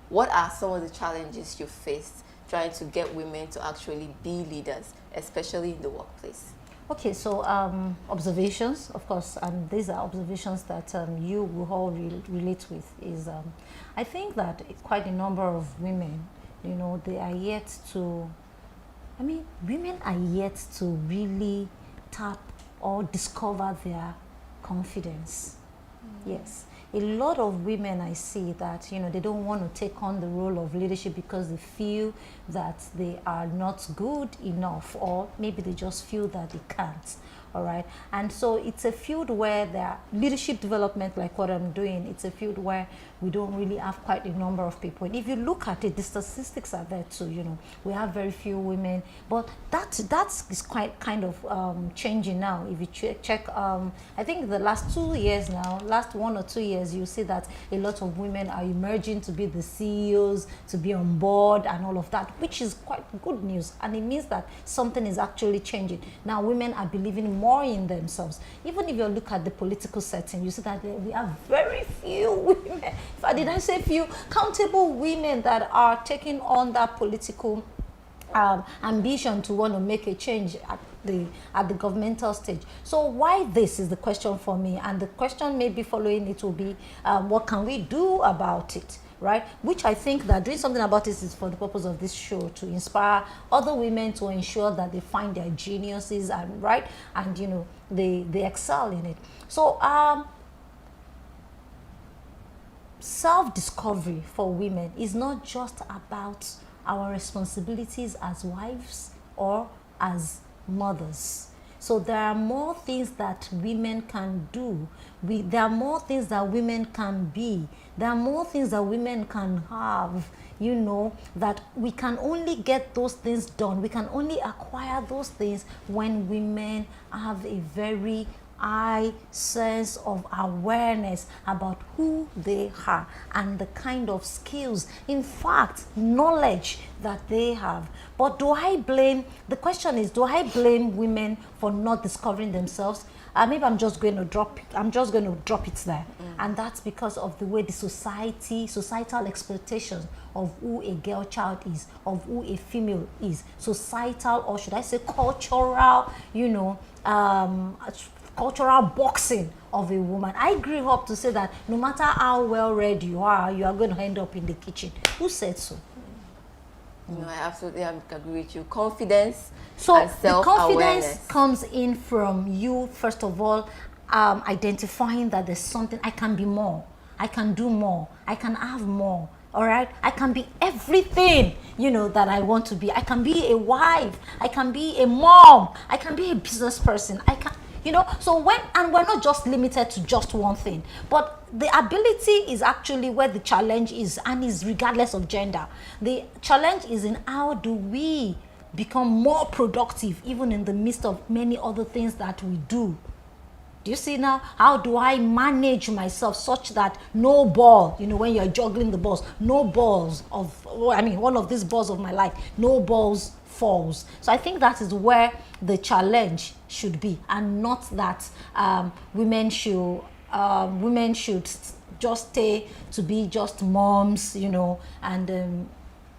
what are some of the challenges you faced trying to get women to actually be leaders, especially in the workplace? Okay, so observations, of course, and these are observations that you will all relate with, is I think that quite a number of women, they are yet to, women are yet to really tap or discover their confidence. Yes, a lot of women I see that they don't want to take on the role of leadership because they feel that they are not good enough, or maybe they just feel that they can't. All right, and so it's a field where their leadership development, like what I'm doing, it's a field where we don't really have quite a number of people. And if you look at it, the statistics are there too. We have very few women, but that is quite kind of changing now. If you check, I think the last 2 years now, last 1 or 2 years, you see that a lot of women are emerging to be the CEOs, to be on board, and all of that, which is quite good news, and it means that something is actually changing. Now women are believing more in themselves. Even if you look at the political setting, you see that we have very few women, if I didn't say few, countable women that are taking on that political ambition to want to make a change at the governmental stage. So why this is the question for me, and the question maybe following it will be, what can we do about it? right? Which I think that doing something about this is for the purpose of this show, to inspire other women to ensure that they find their geniuses and right, and you know, they excel in it. So self-discovery for women is not just about our responsibilities as wives or as mothers. So there are more things that women can do. There are more things that women can be. There are more things that women can have, you know, that we can only get those things done. We can only acquire those things when women have a very high sense of awareness about who they are and the kind of skills, in fact, knowledge that they have. But the question is, do I blame women for not discovering themselves? Maybe I'm just going to drop it there. And that's because of the way the societal expectations of who a girl child is, of who a female is, societal, or should I say cultural, you know, cultural boxing of a woman. I grew up to say that no matter how well read you are going to end up in the kitchen. Who said so? No, I absolutely agree with you. Confidence so and self-awareness. The confidence comes in from you, first of all, identifying that there's something, I can be more, I can do more, I can have more. All right, I can be everything, you know, that I want to be. I can be a wife, I can be a mom, I can be a business person, I can, you know. So we're not just limited to just one thing, but the ability is actually where the challenge is, and is regardless of gender. The challenge is in how do we become more productive even in the midst of many other things that we do. Do you see now? How do I manage myself such that no ball, you know, when you're juggling the balls, no balls of, one of these balls of my life, no balls falls. So I think that is where the challenge should be, and not that women should just stay to be just moms, you know, and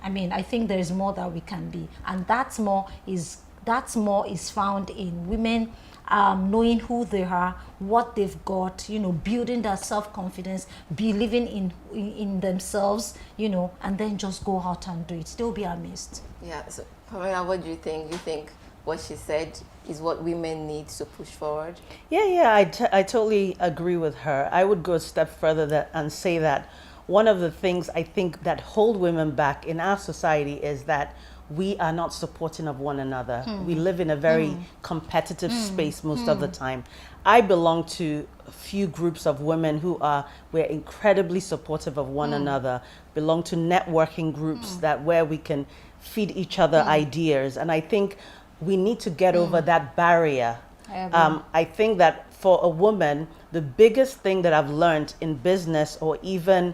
I think there is more that we can be, and that more is found in women knowing who they are, what they've got, you know, building their self-confidence, believing in themselves, you know, and then just go out and do it. They'll be amazed. Yeah. So, Pamela, what do you think? You think what she said is what women need to push forward? Yeah, I totally agree with her. I would go a step further and say that one of the things I think that hold women back in our society is that we are not supporting of one another. We live in a very competitive space most of the time. I belong to a few groups of women we're incredibly supportive of one another, belong to networking groups where we can feed each other ideas. And I think we need to get over that barrier. I think that for a woman, the biggest thing that I've learned in business or even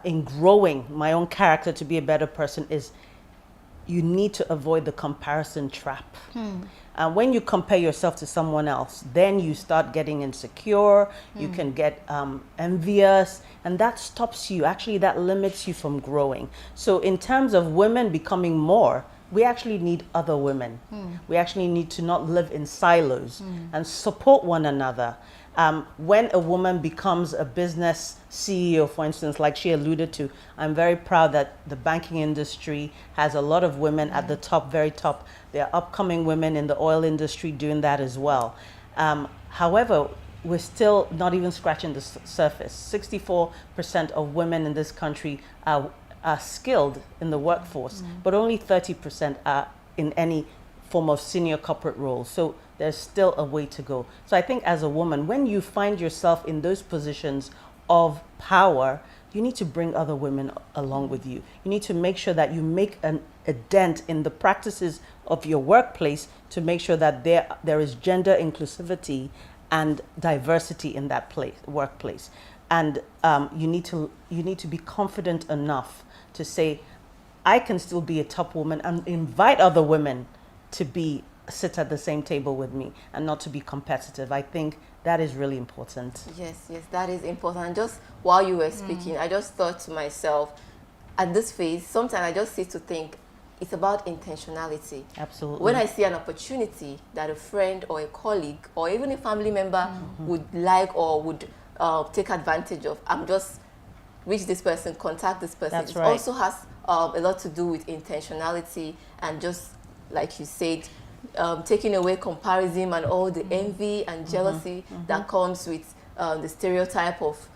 in growing my own character to be a better person is you need to avoid the comparison trap. And when you compare yourself to someone else, then you start getting insecure, you can get envious, and that stops you. Actually, that limits you from growing. So in terms of women becoming more, we actually need other women. We actually need to not live in silos and support one another. When a woman becomes a business CEO, for instance, like she alluded to, I'm very proud that the banking industry has a lot of women at the top, very top. There are upcoming women in the oil industry doing that as well. However, we're still not even scratching the surface. 64% of women in this country are skilled in the workforce, but only 30% are in any form of senior corporate role. So there's still a way to go. So I think as a woman, when you find yourself in those positions of power, you need to bring other women along with you. You need to make sure that you make a dent in the practices of your workplace to make sure that there is gender inclusivity and diversity in that workplace. And you need to be confident enough to say, I can still be a top woman and invite other women to sit at the same table with me and not to be competitive. I think that is really important. Yes, that is important. And just while you were speaking, I just thought to myself, at this phase, sometimes I just sit to think, it's about intentionality. Absolutely. When I see an opportunity that a friend or a colleague or even a family member would like or would take advantage of, I'm just reach this person, contact this person. That's it right. also has a lot to do with intentionality and just, like you said, taking away comparison and all the envy and jealousy that comes with the stereotype of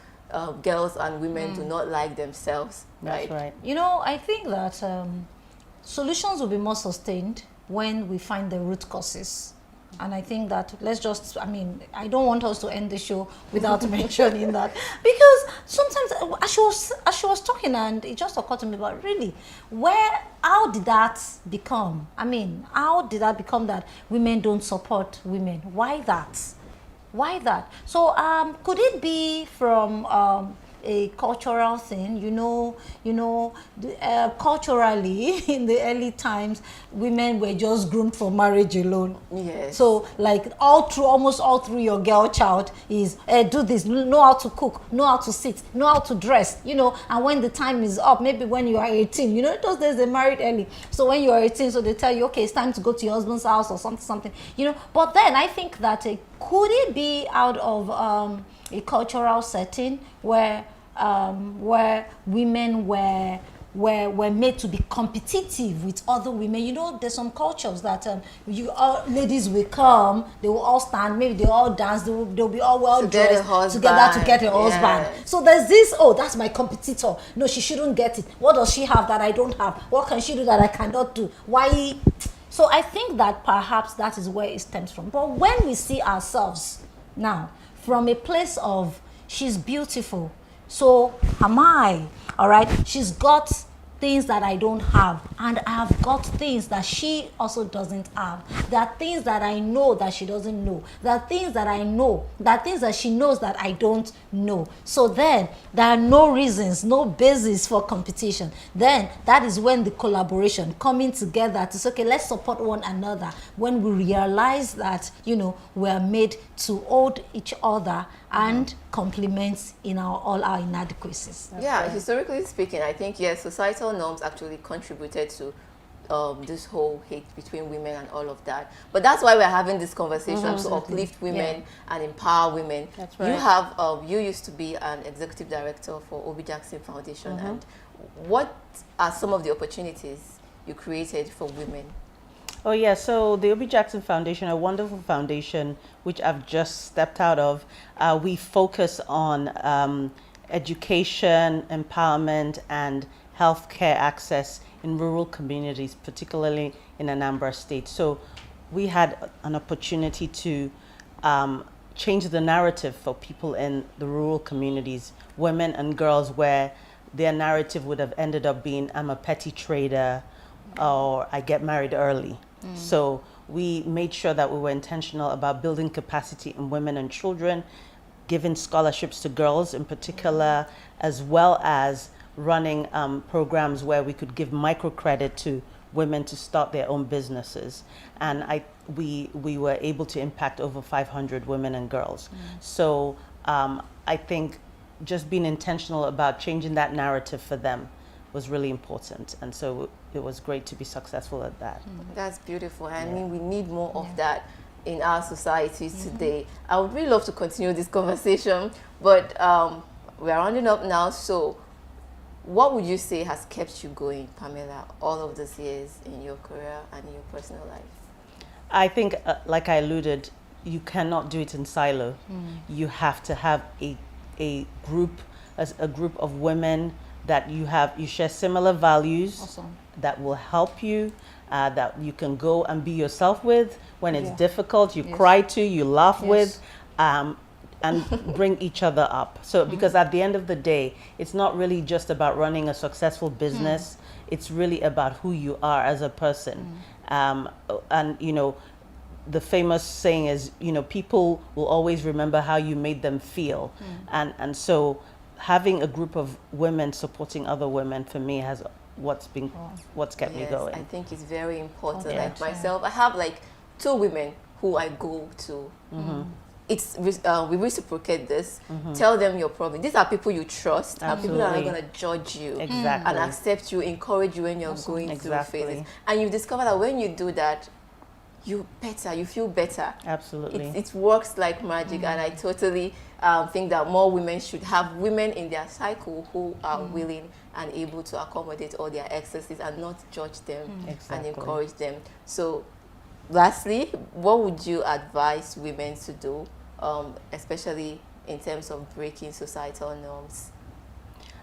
girls and women do not like themselves. That's right. You know, I think that solutions will be more sustained when we find the root causes. And I think that let's just, I mean, I don't want us to end the show without mentioning that. Because sometimes, as she was talking, and it just occurred to me, but really, how did that become? I mean, how did that become that women don't support women? Why that? Why that? So could it be from a cultural thing? Culturally in the early times, women were just groomed for marriage alone. Yes. So like almost all through your girl child is do this, know how to cook, know how to sit, know how to dress, and when the time is up, maybe when you are 18, those days they married early. So when you are 18, so they tell you, okay, it's time to go to your husband's house or something. But then I think that could it be out of a cultural setting where women were made to be competitive with other women? There's some cultures that ladies will come, they will all stand, maybe they all dance, they'll be all well dressed together to get a husband. So there's this, that's my competitor. No, she shouldn't get it. What does she have that I don't have? What can she do that I cannot do? Why? So I think that perhaps that is where it stems from. But when we see ourselves now from a place of she's beautiful, so am I, all right? She's got things that I don't have, and I have got things that she also doesn't have. There are things that I know that she doesn't know. There are things that I know, there are things that she knows that I don't know. So then there are no reasons, no basis for competition. Then that is when the collaboration, coming together to say, okay, let's support one another. When we realize that, we are made to hold each other and complement in all our inadequacies. Historically speaking, I think, yes, societal norms actually contributed to this whole hate between women and all of that. But that's why we're having this conversation to uplift women and empower women. That's right. You used to be an executive director for Obi Jackson Foundation. And what are some of the opportunities you created for women? Oh yeah, so the Obi Jackson Foundation, a wonderful foundation which I've just stepped out of, we focus on education, empowerment, and healthcare access in rural communities, particularly in Anambra State. So we had an opportunity to change the narrative for people in the rural communities, women and girls, where their narrative would have ended up being, I'm a petty trader, or I get married early. So we made sure that we were intentional about building capacity in women and children, giving scholarships to girls in particular, as well as running programs where we could give microcredit to women to start their own businesses. And we were able to impact over 500 women and girls. So I think just being intentional about changing that narrative for them was really important. And so it was great to be successful at that. That's beautiful. I mean, we need more of that in our societies today. I would really love to continue this conversation, but we're rounding up now. So what would you say has kept you going, Pamela, all of these years in your career and in your personal life? I think, like I alluded, you cannot do it in silo. You have to have a group of women that you share similar values, that will help you, that you can go and be yourself with when it's difficult, you cry to, you laugh with, and bring each other up. So because at the end of the day, it's not really just about running a successful business, it's really about who you are as a person. And the famous saying is, people will always remember how you made them feel. And so having a group of women supporting other women, for me, has what's kept me going. I think it's very important. Like myself, I have like 2 women who I go to. We reciprocate this. Tell them your problem. These are people you trust, and people that are not going to judge you and accept you, encourage you when you're going through phases. And you discover that when you do that, you feel better. Absolutely. It works like magic, and I totally think that more women should have women in their cycle who are willing and able to accommodate all their excesses and not judge them and encourage them. So lastly, what would you advise women to do, especially in terms of breaking societal norms?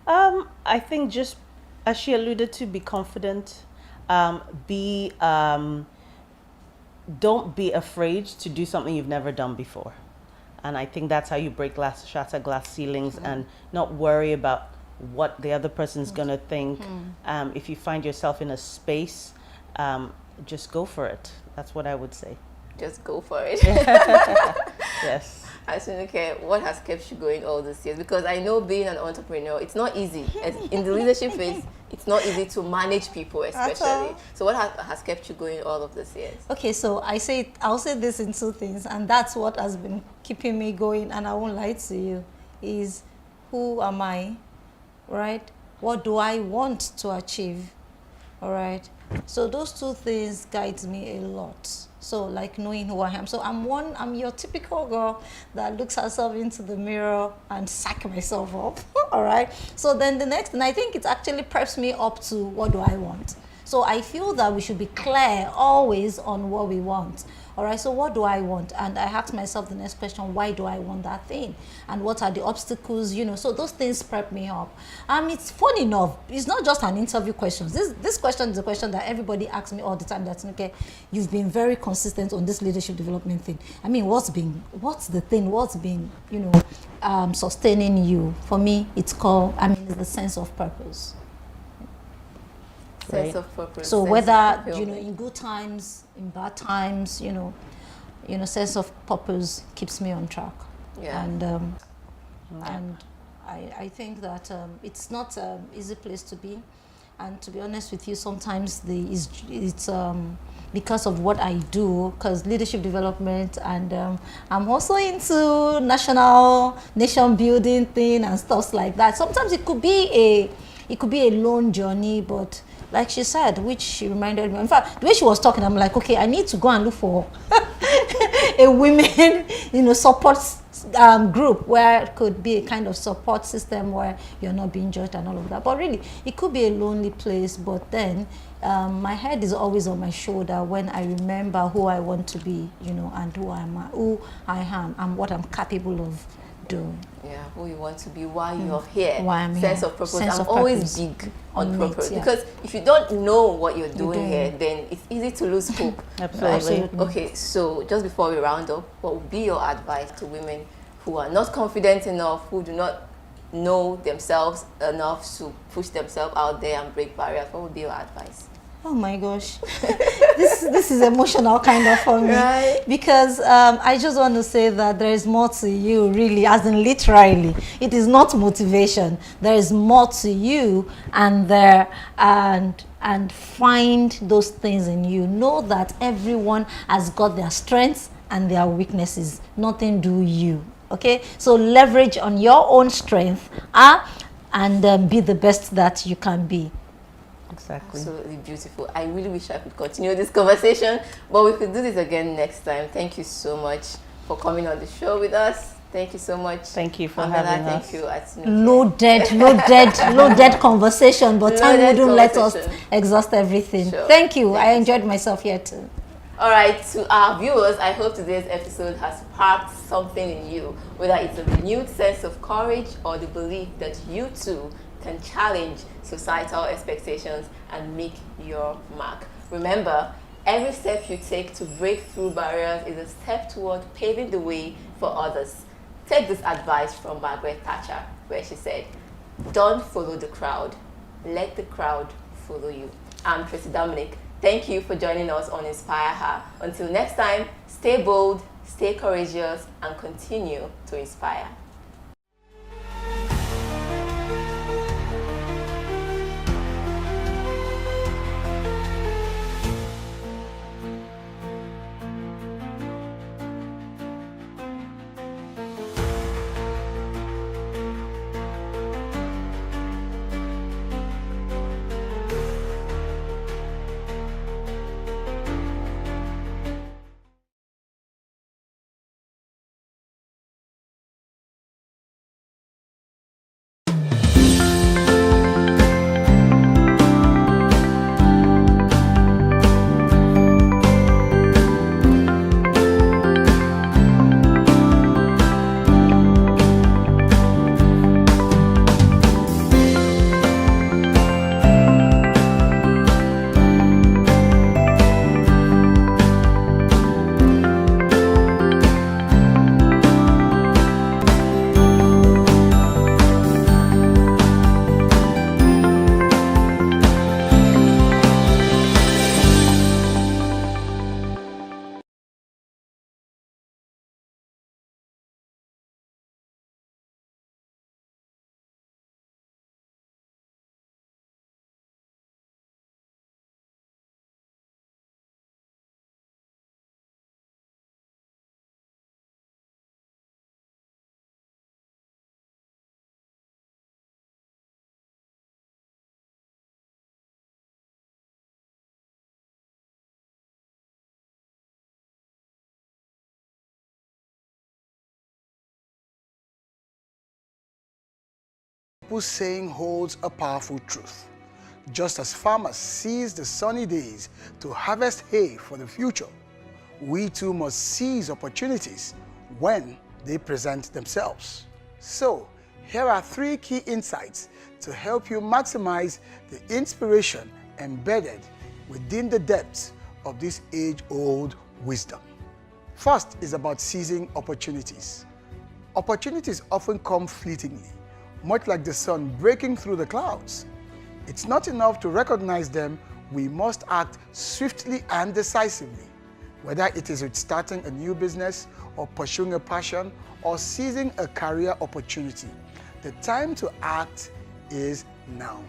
I think just, as she alluded to, be confident, don't be afraid to do something you've never done before. And I think that's how you shatter glass ceilings and not worry about what the other person's gonna think. If you find yourself in a space, just go for it. That's what I would say. Just go for it. Yes. Asunuke, what has kept you going all these years? Because I know being an entrepreneur, it's not easy. In the leadership phase, it's not easy to manage people, especially. So what has kept you going all of these years? Okay, so I'll say this in two things, and that's what has been keeping me going, and I won't lie to you, is who am I, right? What do I want to achieve, all right? So those two things guide me a lot. So like knowing who I am. So I'm your typical girl that looks herself into the mirror and sack myself up. All right. So then the next, and I think it actually preps me up to what do I want. So I feel that we should be clear always on what we want. All right, so what do I want? And I ask myself the next question, why do I want that thing? And what are the obstacles, you know? So those things prep me up. It's fun enough. It's not just an interview question. This question is a question that everybody asks me all the time. That's okay, you've been very consistent on this leadership development thing. I mean, what's been, you know, sustaining you? For me, it's the sense of purpose. Sense of purpose. So whether, you know, in good times, in bad times, you know, sense of purpose keeps me on track. Yeah. And I think that it's not an easy place to be. And to be honest with you, sometimes it's because of what I do, because leadership development, and I'm also into nation building thing and stuff like that. Sometimes it could be a lone journey, but like she said, which she reminded me. In fact, the way she was talking, I'm like, okay, I need to go and look for a women, you know, support group where it could be a kind of support system where you're not being judged and all of that. But really, it could be a lonely place. But then my head is always on my shoulder when I remember who I want to be, you know, and who I am and what I'm capable of doing. Yeah, who you want to be, why you're here. Why I'm sense here. of purpose. Sense I'm of always purpose. big on purpose. Yeah. Because if you don't know what you're doing here, then it's easy to lose hope. Absolutely. Right? Okay, so just before we round up, what would be your advice to women who are not confident enough, who do not know themselves enough to push themselves out there and break barriers? What would be your advice? Oh my gosh, this is emotional kind of for me, right? Because I just want to say that there is more to you, really, as in literally. It is not motivation. There is more to you, and find those things in you. Know that everyone has got their strengths and their weaknesses. Nothing do you. Okay, so leverage on your own strength, and be the best that you can be. Exactly. Absolutely beautiful. I really wish I could continue this conversation, but we could do this again next time. Thank you so much for coming on the show with us. Thank you so much. Thank you for having us. Thank you. Loaded conversation, but time wouldn't let us exhaust everything. Sure. Thank you. I enjoyed myself here too. All right, to our viewers, I hope today's episode has sparked something in you, whether it's a renewed sense of courage or the belief that you too can challenge societal expectations and make your mark. Remember, every step you take to break through barriers is a step toward paving the way for others. Take this advice from Margaret Thatcher, where she said, "Don't follow the crowd, let the crowd follow you." I'm Tracy Dominic. Thank you for joining us on Inspire Her. Until next time, stay bold, stay courageous, and continue to inspire. simple saying holds a powerful truth. Just as farmers seize the sunny days to harvest hay for the future, we too must seize opportunities when they present themselves. So, here are 3 key insights to help you maximize the inspiration embedded within the depths of this age-old wisdom. First is about seizing opportunities. Opportunities often come fleetingly, much like the sun breaking through the clouds. It's not enough to recognize them, we must act swiftly and decisively. Whether it is with starting a new business, or pursuing a passion, or seizing a career opportunity, the time to act is now.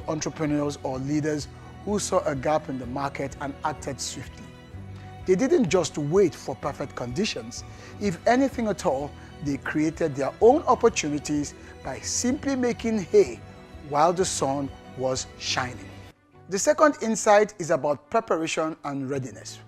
Entrepreneurs or leaders who saw a gap in the market and acted swiftly. They didn't just wait for perfect conditions. If anything at all, they created their own opportunities by simply making hay while the sun was shining. The second insight is about preparation and readiness.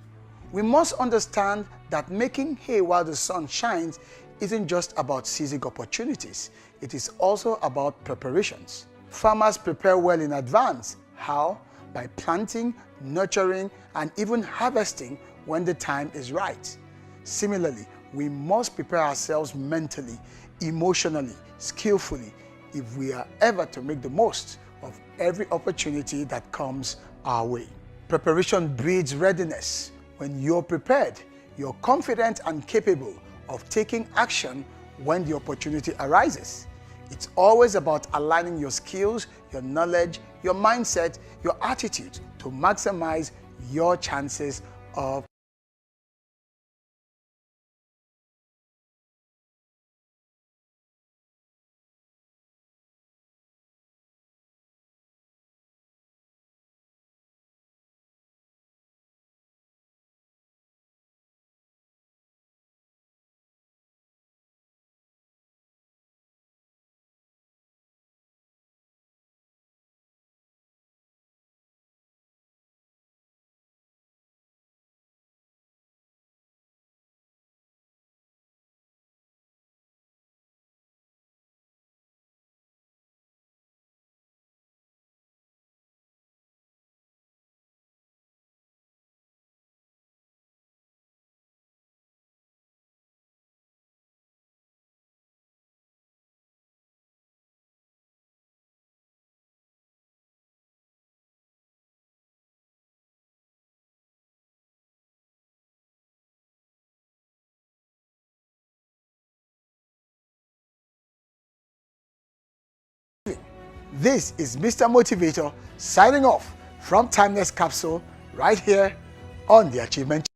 We must understand that making hay while the sun shines isn't just about seizing opportunities. It is also about preparations. Farmers prepare well in advance. How? By planting, nurturing, and even harvesting when the time is right. Similarly, we must prepare ourselves mentally, emotionally, skillfully, if we are ever to make the most of every opportunity that comes our way. Preparation breeds readiness. When you're prepared, you're confident and capable of taking action when the opportunity arises. It's always about aligning your skills, your knowledge, your mindset, your attitude to maximize your chances of This is Mr. Motivator signing off from Timeless Capsule right here on the Achievement.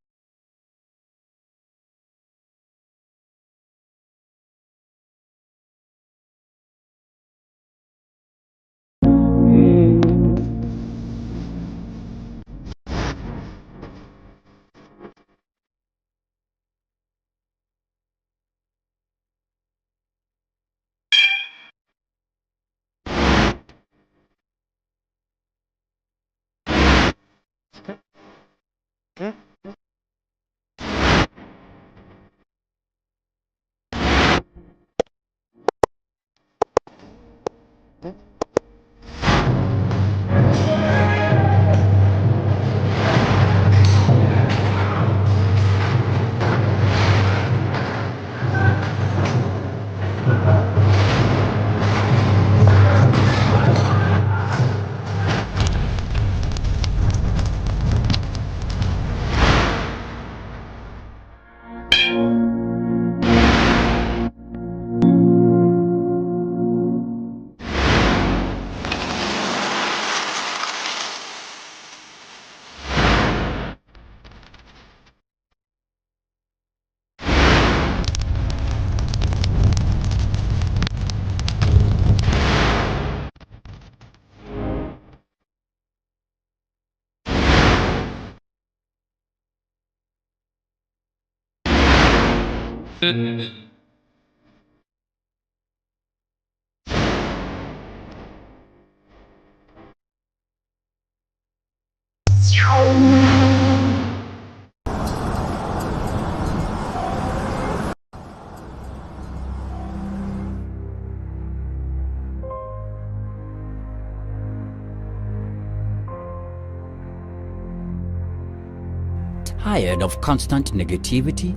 Tired of constant negativity?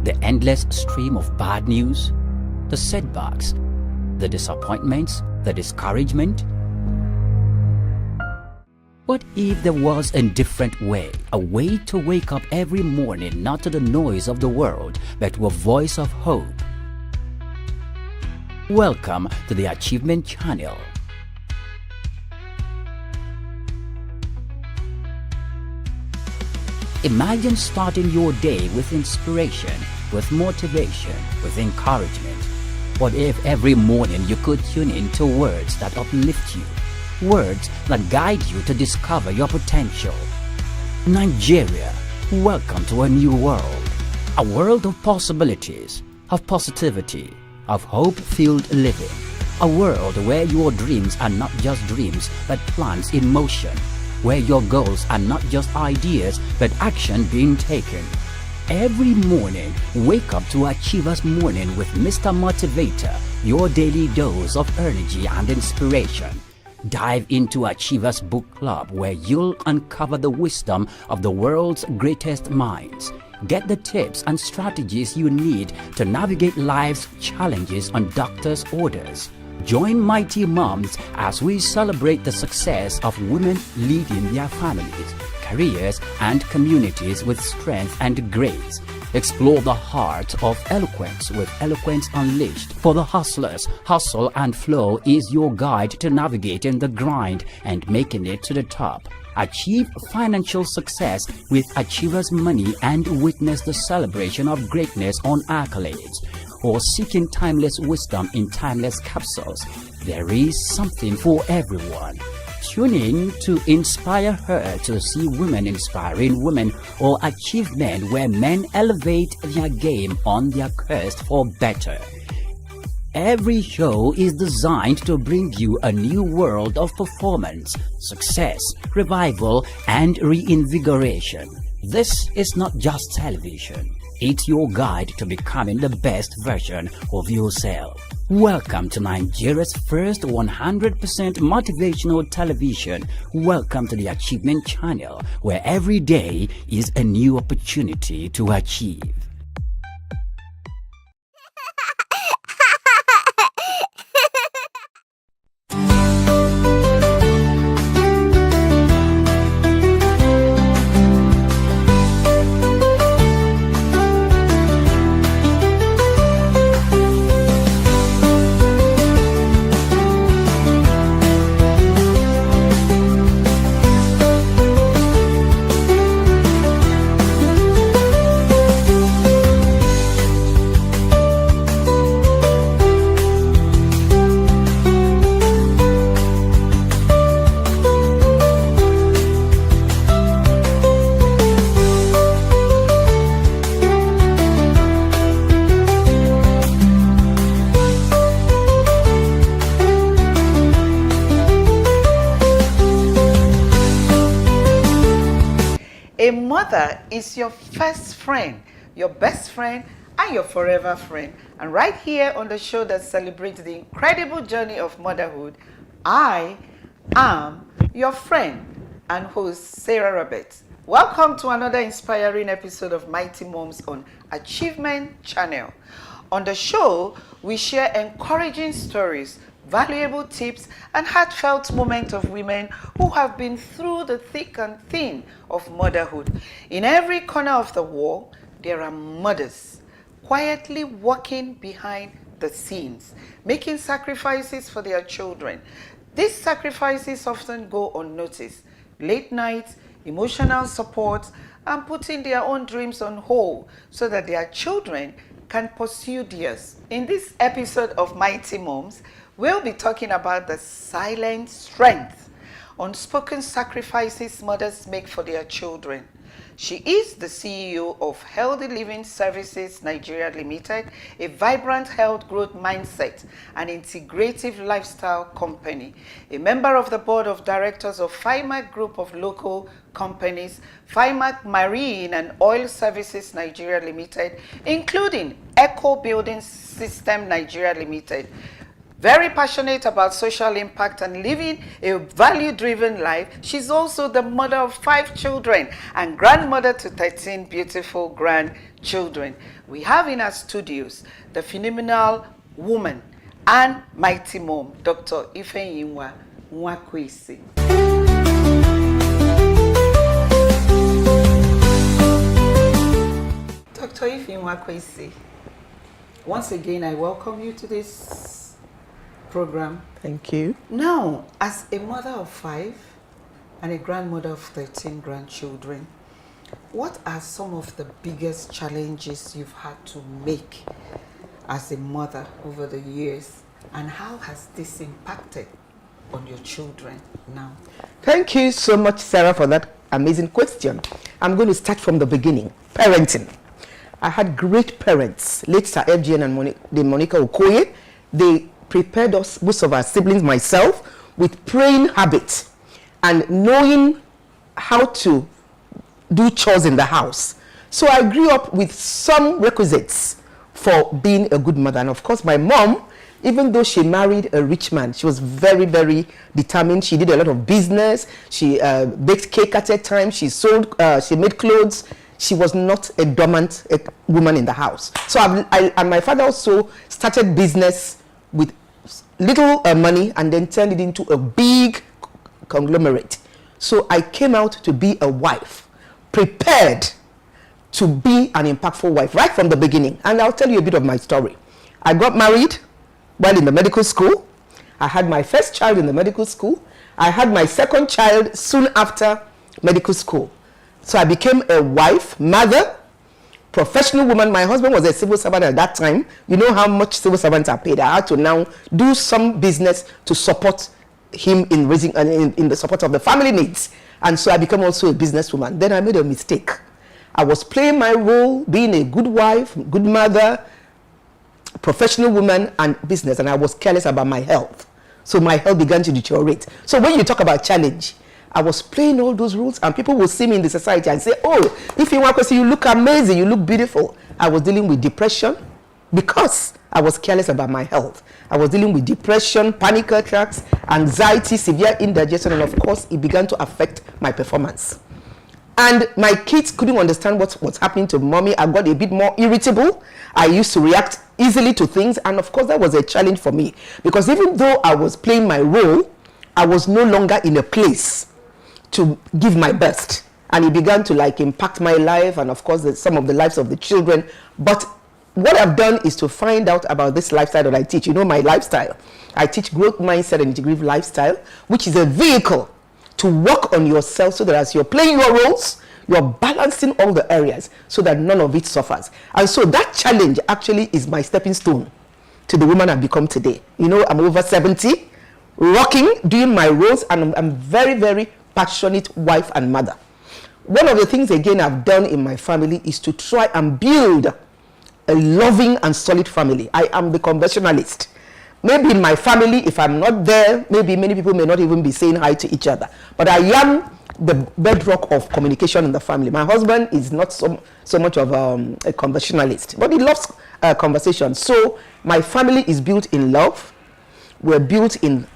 The endless stream of bad news? The setbacks? The disappointments? The discouragement? What if there was a different way? A way to wake up every morning not to the noise of the world, but to a voice of hope? Welcome to the Achievement Channel. Imagine starting your day with inspiration, with motivation, with encouragement. What if every morning you could tune in to words that uplift you, words that guide you to discover your potential? Nigeria, welcome to a new world. A world of possibilities, of positivity, of hope-filled living. A world where your dreams are not just dreams, but plans in motion. Where your goals are not just ideas, but action being taken. Every morning, wake up to Achievers Morning with Mr. Motivator, your daily dose of energy and inspiration. Dive into Achievers Book Club, where you'll uncover the wisdom of the world's greatest minds. Get the tips and strategies you need to navigate life's challenges on doctor's orders. Join Mighty Moms as we celebrate the success of women leading their families, careers, and communities with strength and grace. Explore the heart of eloquence with Eloquence Unleashed. For the hustlers, Hustle and Flow is your guide to navigating the grind and making it to the top. Achieve financial success with Achievers Money and witness the celebration of greatness on accolades. Or seeking timeless wisdom in timeless capsules. There is something for everyone. Tune in to Inspire Her to see women inspiring women, or Achievement, where men elevate their game on their quest for better. Every show is designed to bring you a new world of performance, success, revival, and reinvigoration. This is not just television. It's your guide to becoming the best version of yourself. Welcome to Nigeria's first 100% motivational television. Welcome to the Achievement Channel, where every day is a new opportunity to achieve. A mother is your first friend, your best friend, and your forever friend. And right here on the show that celebrates the incredible journey of motherhood, I am your friend and host, Sarah Roberts. Welcome to another inspiring episode of Mighty Moms on Achievement Channel. On the show, we share encouraging stories, valuable tips, and heartfelt moments of women who have been through the thick and thin of motherhood. In every corner of the world, there are mothers quietly working behind the scenes, making sacrifices for their children. These sacrifices often go unnoticed. Late nights, emotional support, and putting their own dreams on hold so that their children can pursue theirs. In this episode of Mighty Moms, we'll be talking about the silent strength, unspoken sacrifices mothers make for their children. She is the CEO of Healthy Living Services Nigeria Limited, a vibrant health growth mindset and integrative lifestyle company, a member of the board of directors of FIMAC Group of local companies, FIMAC Marine and Oil Services Nigeria Limited, including Eco Building System Nigeria Limited. Very passionate about social impact and living a value-driven life, she's also the mother of 5 children and grandmother to 13 beautiful grandchildren. We have in our studios the phenomenal woman and mighty mom, Dr. Ifeyinwa Nwakwesi. Dr. Ifeyinwa Nwakwesi, once again I welcome you to this program. Thank you. Now, as a mother of 5 and a grandmother of 13 grandchildren, what are some of the biggest challenges you've had to make as a mother over the years, and how has this impacted on your children now? Thank you so much, Sarah, for that amazing question. I'm going to start from the beginning. Parenting. I had great parents, late Sir FGN and Monica Okoye. They prepared us, most of our siblings, myself, with praying habits and knowing how to do chores in the house. So I grew up with some requisites for being a good mother. And of course, my mom, even though she married a rich man, she was very, very determined. She did a lot of business. She baked cake at a time. She sold, she made clothes. She was not a dormant woman in the house. So and my father also started business with little money and then turned it into a big conglomerate. So I came out to be a wife, prepared to be an impactful wife right from the beginning. And I'll tell you a bit of my story. I got married while in the medical school. I had my first child in the medical school. I had my second child soon after medical school. So I became a wife, mother, professional woman. My husband was a civil servant at that time. You know how much civil servants are paid. I had to now do some business to support him in raising in the support of the family needs. And so I became also a businesswoman. Then I made a mistake. I was playing my role, being a good wife, good mother, professional woman, and business, and I was careless about my health. So my health began to deteriorate. So when you talk about challenge, I was playing all those roles, and people will see me in the society and say, oh, if you want to see, you look amazing, you look beautiful. I was dealing with depression because I was careless about my health. I was dealing with depression, panic attacks, anxiety, severe indigestion, and of course, it began to affect my performance. And my kids couldn't understand what was happening to mommy. I got a bit more irritable. I used to react easily to things, and of course, that was a challenge for me because even though I was playing my role, I was no longer in a place to give my best, and it began to impact my life and of course some of the lives of the children. But what I've done is to find out about this lifestyle that I teach. You know my lifestyle. I teach growth mindset and integrative lifestyle, which is a vehicle to work on yourself so that as you're playing your roles, you're balancing all the areas so that none of it suffers. And so that challenge actually is my stepping stone to the woman I've become today. You know, I'm over 70, rocking, doing my roles, and I'm very, very passionate wife and mother. One of the things again I've done in my family is to try and build a loving and solid family. I am the conversationalist. Maybe in my family, if I'm not there, maybe many people may not even be saying hi to each other. But I am the bedrock of communication in the family. My husband is not so much of a conversationalist, but he loves conversation. So my family is built in love. We're built in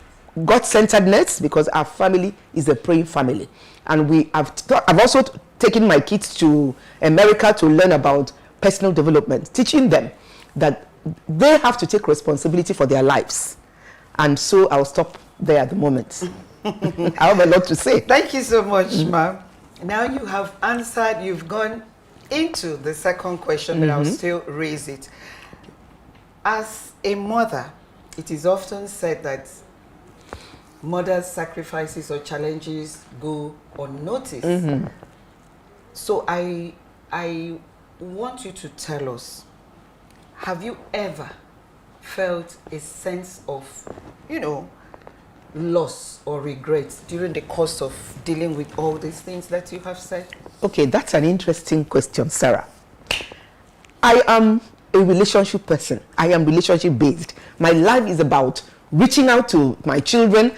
God-centeredness because our family is a praying family. And I've also taken my kids to America to learn about personal development, teaching them that they have to take responsibility for their lives. And so I'll stop there at the moment. I have a lot to say. Thank you so much, ma'am. Now you have answered, you've gone into the second question, but I'll still raise it. As a mother, it is often said that mothers' sacrifices or challenges go unnoticed. So I want you to tell us, have you ever felt a sense of, loss or regret during the course of dealing with all these things that you have said? Okay, that's an interesting question, Sarah. I am a relationship person. I am relationship based. My life is about reaching out to my children,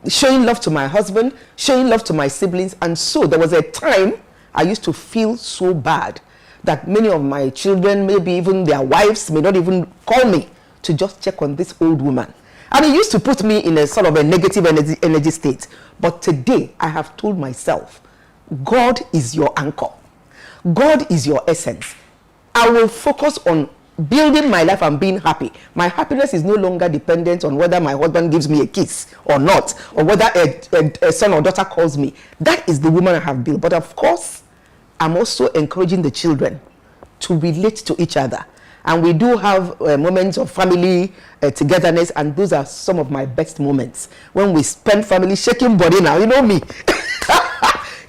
showing love to my husband, showing love to my siblings. And so there was a time I used to feel so bad that many of my children, maybe even their wives, may not even call me to just check on this old woman. And it used to put me in a sort of a negative energy state. But today I have told myself, God is your anchor. God is your essence. I will focus on building my life and being happy. My happiness is no longer dependent on whether my husband gives me a kiss or not, or whether a son or daughter calls me. That is the woman I have built. But of course, I'm also encouraging the children to relate to each other. And we do have moments of family togetherness, and those are some of my best moments. When we spend family shaking body now, you know me.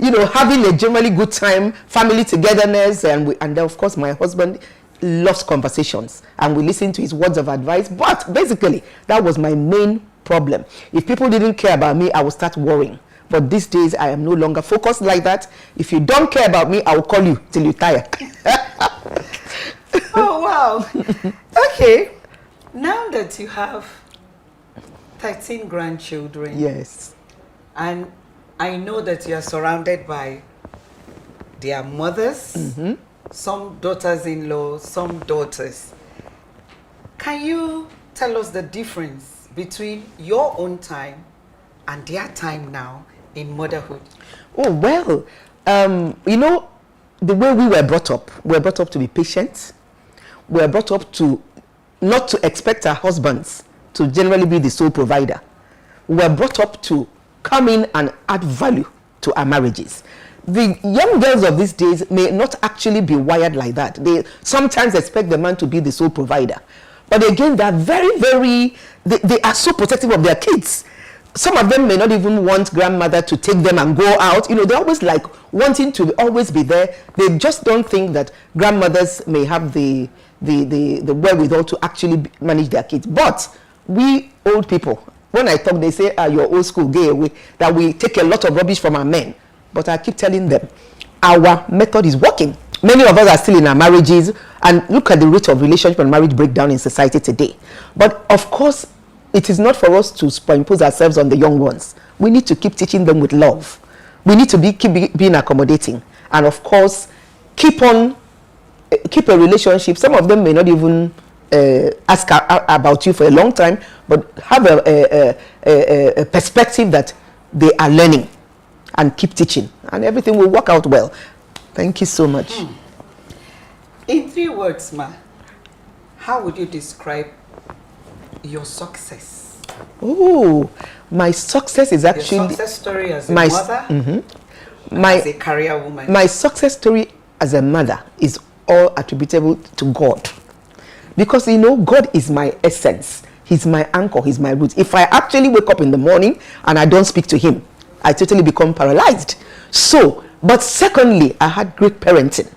You know, having a generally good time, family togetherness, and then of course my husband loves conversations, and we listen to his words of advice. But basically, that was my main problem. If people didn't care about me, I would start worrying. But these days, I am no longer focused like that. If you don't care about me, I will call you till you tire. Oh, wow. Okay. Now that you have 13 grandchildren. Yes. And I know that you are surrounded by their mothers, some daughters-in-law, some daughters. Can you tell us the difference between your own time and their time now in motherhood? Oh, well, you know, the way we were brought up to be patient. We were brought up to not to expect our husbands to generally be the sole provider. We were brought up to come in and add value to our marriages. The young girls of these days may not actually be wired like that. They sometimes expect the man to be the sole provider. But again, they are they are so protective of their kids. Some of them may not even want grandmother to take them and go out. You know, they're always like wanting to always be there. They just don't think that grandmothers may have the wherewithal to actually manage their kids. But we old people, when I talk, they say, you're old school, gay away, that we take a lot of rubbish from our men. But I keep telling them, our method is working. Many of us are still in our marriages, and look at the rate of relationship and marriage breakdown in society today. But of course, it is not for us to impose ourselves on the young ones. We need to keep teaching them with love. We need to keep being accommodating. And of course, keep a relationship. Some of them may not even ask about you for a long time, but have a perspective that they are learning, and keep teaching, and everything will work out well. Thank you so much. In 3 words, Ma, how would you describe your success? Oh, my success is actually your success story as a mother, as a career woman. My success story as a mother is all attributable to God, because you know, God is my essence. He's my anchor. He's my roots. If I actually wake up in the morning and I don't speak to him, I totally become paralyzed. So, but secondly, I had great parenting.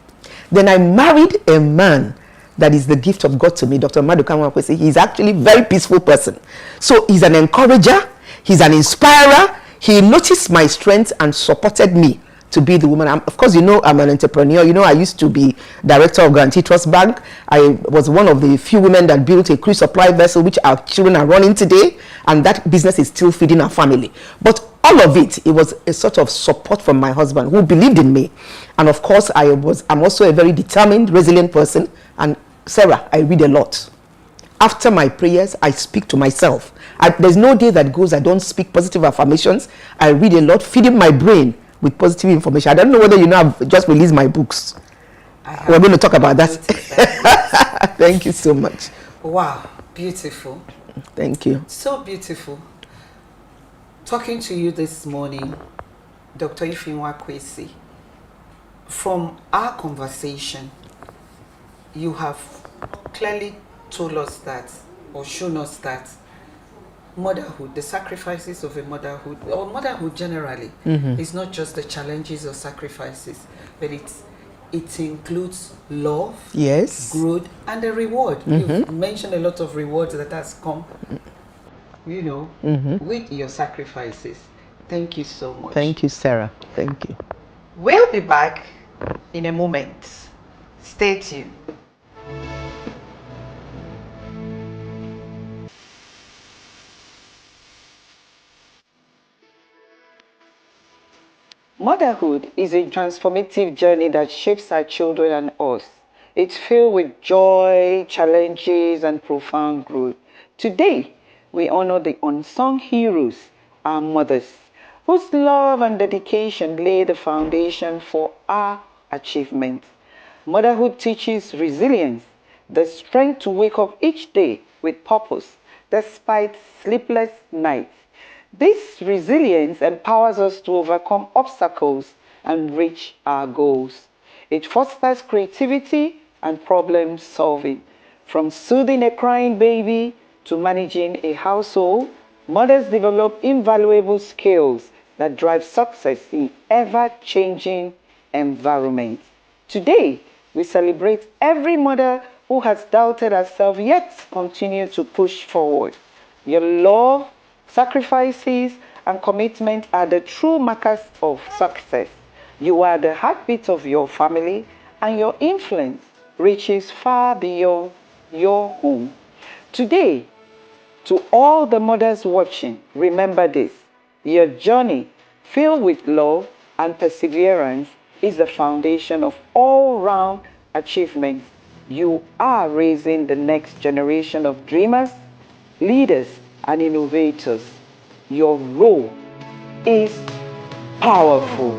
Then I married a man that is the gift of God to me, Dr. Maduka Nwakwesi. He's actually a very peaceful person. So he's an encourager, he's an inspirer. He noticed my strengths and supported me to be the woman. Of course, you know, I'm an entrepreneur. You know, I used to be director of Guarantee Trust Bank. I was one of the few women that built a cruise supply vessel, which our children are running today. And that business is still feeding our family. But all of it was a sort of support from my husband, who believed in me. And of course, I'm also a very determined, resilient person. And Sarah, I read a lot. After my prayers, I speak to myself. There's no day that goes I don't speak positive affirmations. I read a lot, feeding my brain with positive information. I don't know whether you know, I've just released my books. We're going to talk about that. Thank you so much. Wow, beautiful. Thank you. So beautiful. Talking to you this morning, Dr. Ifeanyi Nwakwesi, from our conversation, you have clearly told us that, or shown us that, motherhood, the sacrifices of a motherhood, or motherhood generally, is not just the challenges or sacrifices, but it includes love, yes, growth, and a reward. You've mentioned a lot of rewards that has come you know, with your sacrifices. Thank you so much. Thank you, Sarah. Thank you. We'll be back in a moment. Stay tuned. Motherhood is a transformative journey that shapes our children and us. It's filled with joy, challenges, and profound growth. Today, we honor the unsung heroes, our mothers, whose love and dedication lay the foundation for our achievements. Motherhood teaches resilience, the strength to wake up each day with purpose, despite sleepless nights. This resilience empowers us to overcome obstacles and reach our goals. It fosters creativity and problem solving. From soothing a crying baby to managing a household, mothers develop invaluable skills that drive success in ever-changing environments. Today, we celebrate every mother who has doubted herself yet continue to push forward. Your love, sacrifices, and commitment are the true markers of success. You are the heartbeat of your family, and your influence reaches far beyond your home. Today, to all the mothers watching, remember this: your journey, filled with love and perseverance, is the foundation of all-round achievements. You are raising the next generation of dreamers, leaders, and innovators. Your role is powerful.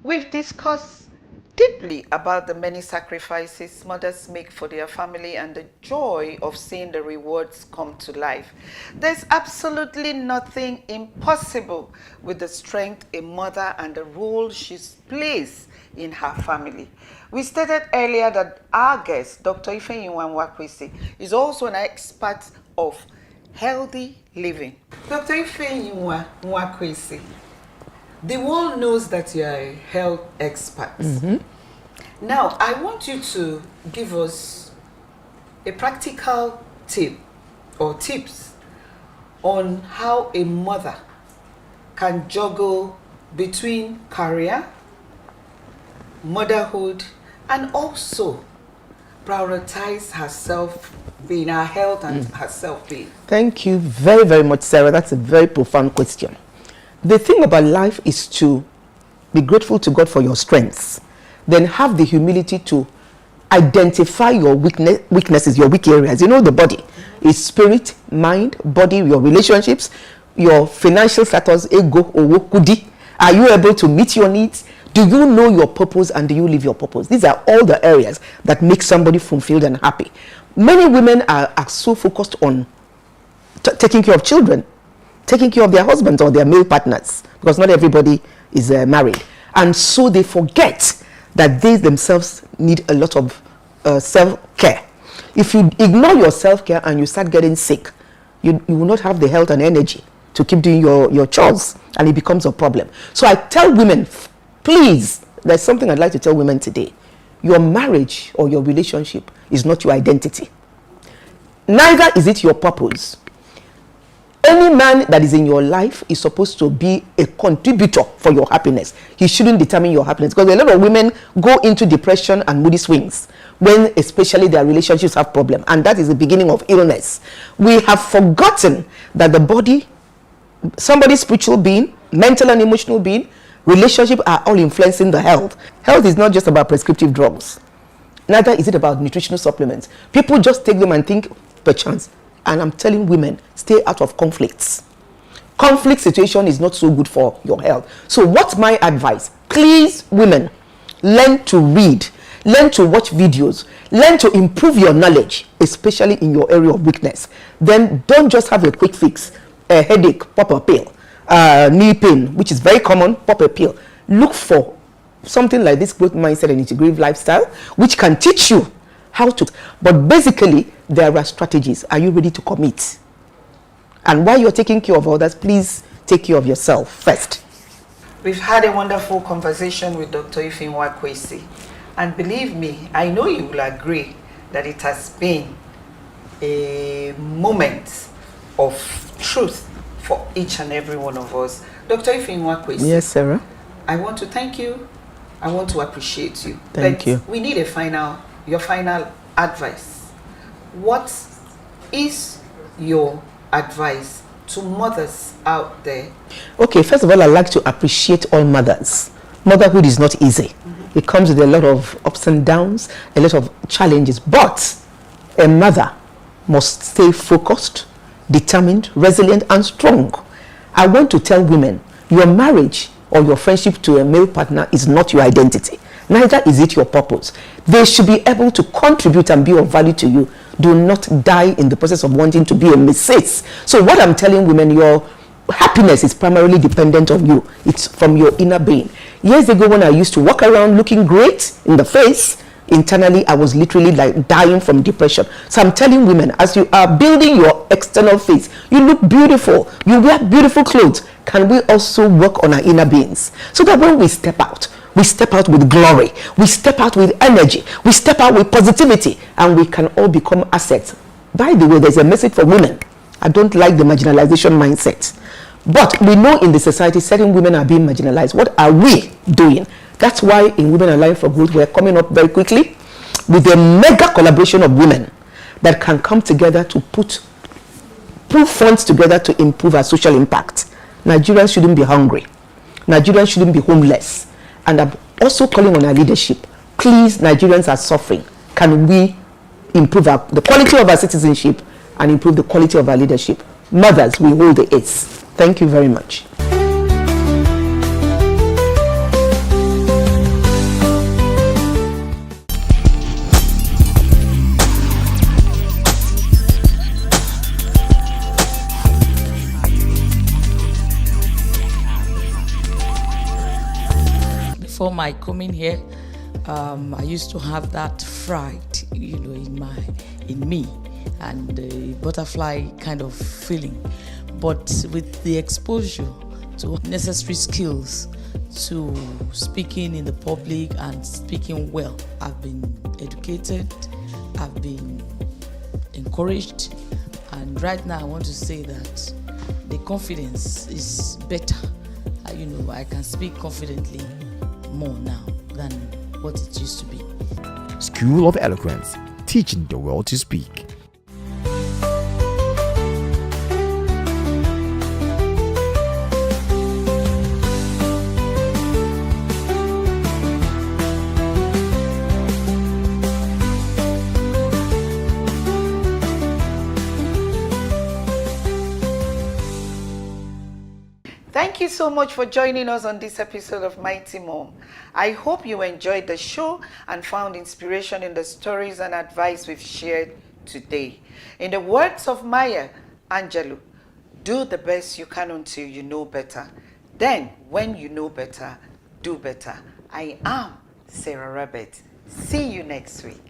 We've discussed deeply about the many sacrifices mothers make for their family and the joy of seeing the rewards come to life. There's absolutely nothing impossible with the strength a mother and the role she plays in her family. We stated earlier that our guest, Dr. Ifeyinwa Nwakwesi, is also an expert of healthy living. Dr. Ifeyinwa Nwakwesi, the world knows that you are a health expert. Now, I want you to give us a practical tip or tips on how a mother can juggle between career, motherhood, and also prioritize herself, being her health and her self-being. Thank you very, very much, Sarah. That's a very profound question. The thing about life is to be grateful to God for your strengths, then have the humility to identify your weaknesses, your weak areas. You know, the body is spirit, mind, body, your relationships, your financial status, ego, owo, kudi. Are you able to meet your needs? Do you know your purpose, and do you live your purpose? These are all the areas that make somebody fulfilled and happy. Many women are so focused on taking care of children, taking care of their husbands or their male partners, because not everybody is married. And so they forget that they themselves need a lot of self-care. If you ignore your self-care and you start getting sick, you will not have the health and energy to keep doing your chores, and it becomes a problem. So I tell women, please, there's something I'd like to tell women today. Your marriage or your relationship is not your identity. Neither is it your purpose. Any man that is in your life is supposed to be a contributor for your happiness. He shouldn't determine your happiness, because a lot of women go into depression and moody swings when especially their relationships have problems, and that is the beginning of illness. We have forgotten that the body, somebody's spiritual being, mental and emotional being, relationship are all influencing the health. Health is not just about prescriptive drugs. Neither is it about nutritional supplements. People just take them and think, perchance. And I'm telling women, stay out of conflicts. Conflict situation is not so good for your health. So what's my advice? Please, women, learn to read, learn to watch videos, learn to improve your knowledge, especially in your area of weakness. Then don't just have a quick fix, a headache, pop a pill, knee pain, which is very common, pop a pill. Look for something like this growth mindset and integrative lifestyle, which can teach you how to. But basically, there are strategies. Are you ready to commit? And while you're taking care of others, please take care of yourself first. We've had a wonderful conversation with Dr. Ifeanyi Kwesi. And believe me, I know you will agree that it has been a moment of truth for each and every one of us. Dr. Ifeanyi Kwesi. Yes, Sarah. I want to thank you. I want to appreciate you. Thank you. We need your final advice. What is your advice to mothers out there? Okay, first of all, I'd like to appreciate all mothers. Motherhood is not easy. It comes with a lot of ups and downs, a lot of challenges, but a mother must stay focused, determined, resilient, and strong. I want to tell women, your marriage or your friendship to a male partner is not your identity. Neither is it your purpose. They should be able to contribute and be of value to you. Do not die in the process of wanting to be a Mrs. So what I'm telling women, your happiness is primarily dependent on you. It's from your inner being. Years ago, when I used to walk around looking great in the face, internally I was literally like dying from depression. So I'm telling women, as you are building your external face, you look beautiful, you wear beautiful clothes. Can we also work on our inner beings so that when we step out with glory, we step out with energy, we step out with positivity, and we can all become assets. By the way, there's a message for women. I don't like the marginalization mindset, but we know in the society certain women are being marginalized. What are we doing? That's why in Women Aligned for Good, we're coming up very quickly with a mega collaboration of women that can come together to put funds together to improve our social impact. Nigerians shouldn't be hungry. Nigerians shouldn't be homeless. And I'm also calling on our leadership. Please, Nigerians are suffering. Can we improve the quality of our citizenship and improve the quality of our leadership? Mothers, we hold the ace. Thank you very much. Before my coming here, I used to have that fright, in me, and a butterfly kind of feeling. But with the exposure to necessary skills to speaking in the public and speaking well, I've been educated, I've been encouraged, and right now I want to say that the confidence is better. I can speak confidently more now than what it used to be. School of Eloquence, teaching the world to speak. Thank you so much for joining us on this episode of Mighty Mom. I hope you enjoyed the show and found inspiration in the stories and advice we've shared today. In the words of Maya Angelou, do the best you can until you know better. Then, when you know better, do better. I am Sarah Rabbit. See you next week.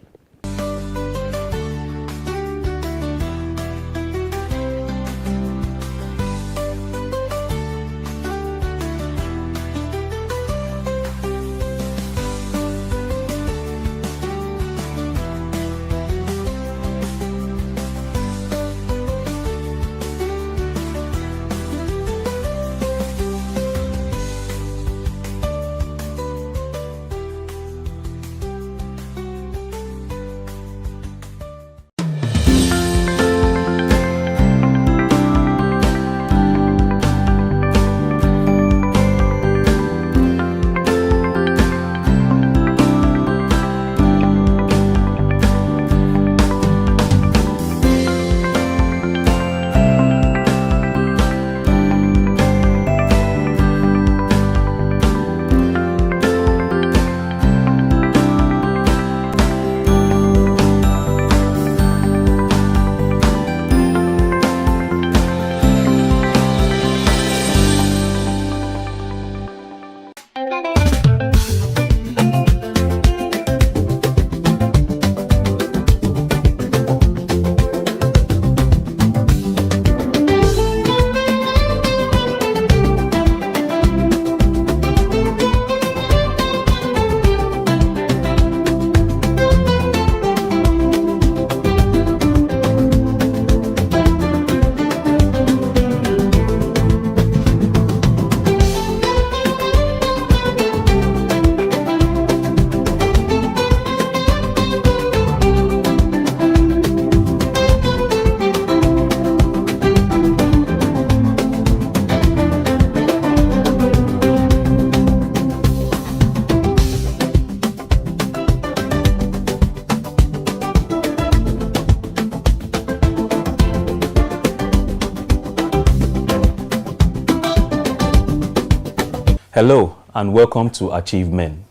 Hello and welcome to Achieve Men,